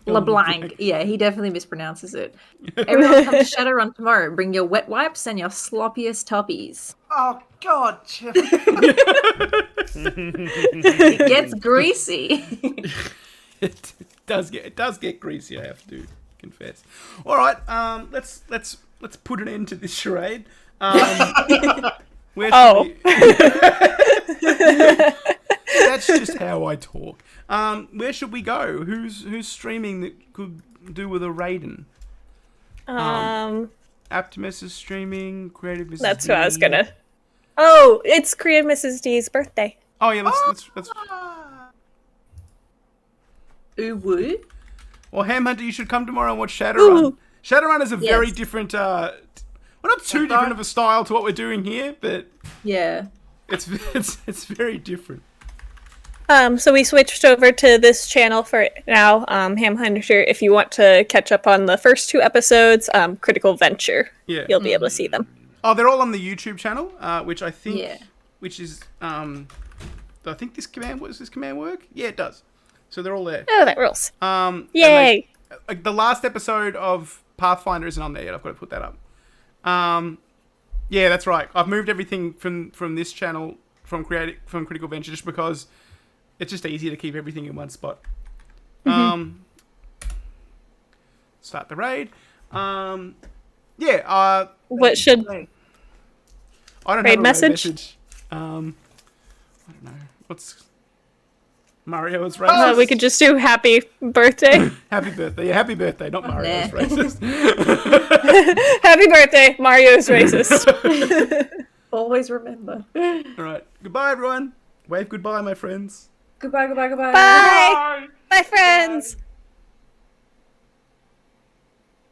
LeBlanc. Yeah, he definitely mispronounces it. Everyone come to Shadowrun tomorrow. Bring your wet wipes and your sloppiest toppies. Oh God, Chip. It gets greasy. It does get greasy, I have to confess. All right, let's put an end to this charade. Where should we... That's just how I talk. Where should we go? Who's streaming that could do with a Raiden? Aptimus is streaming. Creative Mrs. That's D. what I was gonna. Oh, it's Korean Mrs. D's birthday. Oh yeah, let's. Ooh woo. Well, Ham Hunter, you should come tomorrow and watch Shadowrun. Ooh. Shadowrun is a very Yes. different. Well, not too different of a style to what we're doing here, but Yeah. it's very different. So we switched over to this channel for now, Ham Hunter. If you want to catch up on the first 2 episodes, Critical Venture, Yeah. you'll be able to see them. Oh, they're all on the YouTube channel, which I think, Yeah. which is, I think this command work? Yeah, it does. So they're all there. Oh, that rules. And Yay! the last episode of Pathfinder isn't on there yet. I've got to put that up. Yeah, that's right. I've moved everything from this channel from Critical Venture just because it's just easier to keep everything in one spot. Start the raid. Yeah. What should I don't Raid have a message? message. I don't know. What's Mario's racist? we could just do happy birthday? Happy birthday. Yeah, happy birthday. Not Mario's Nah. racist. Happy birthday, Mario's racist. Always remember. All right. Goodbye, everyone. Wave goodbye, my friends. Goodbye, goodbye, goodbye. Bye, my friends.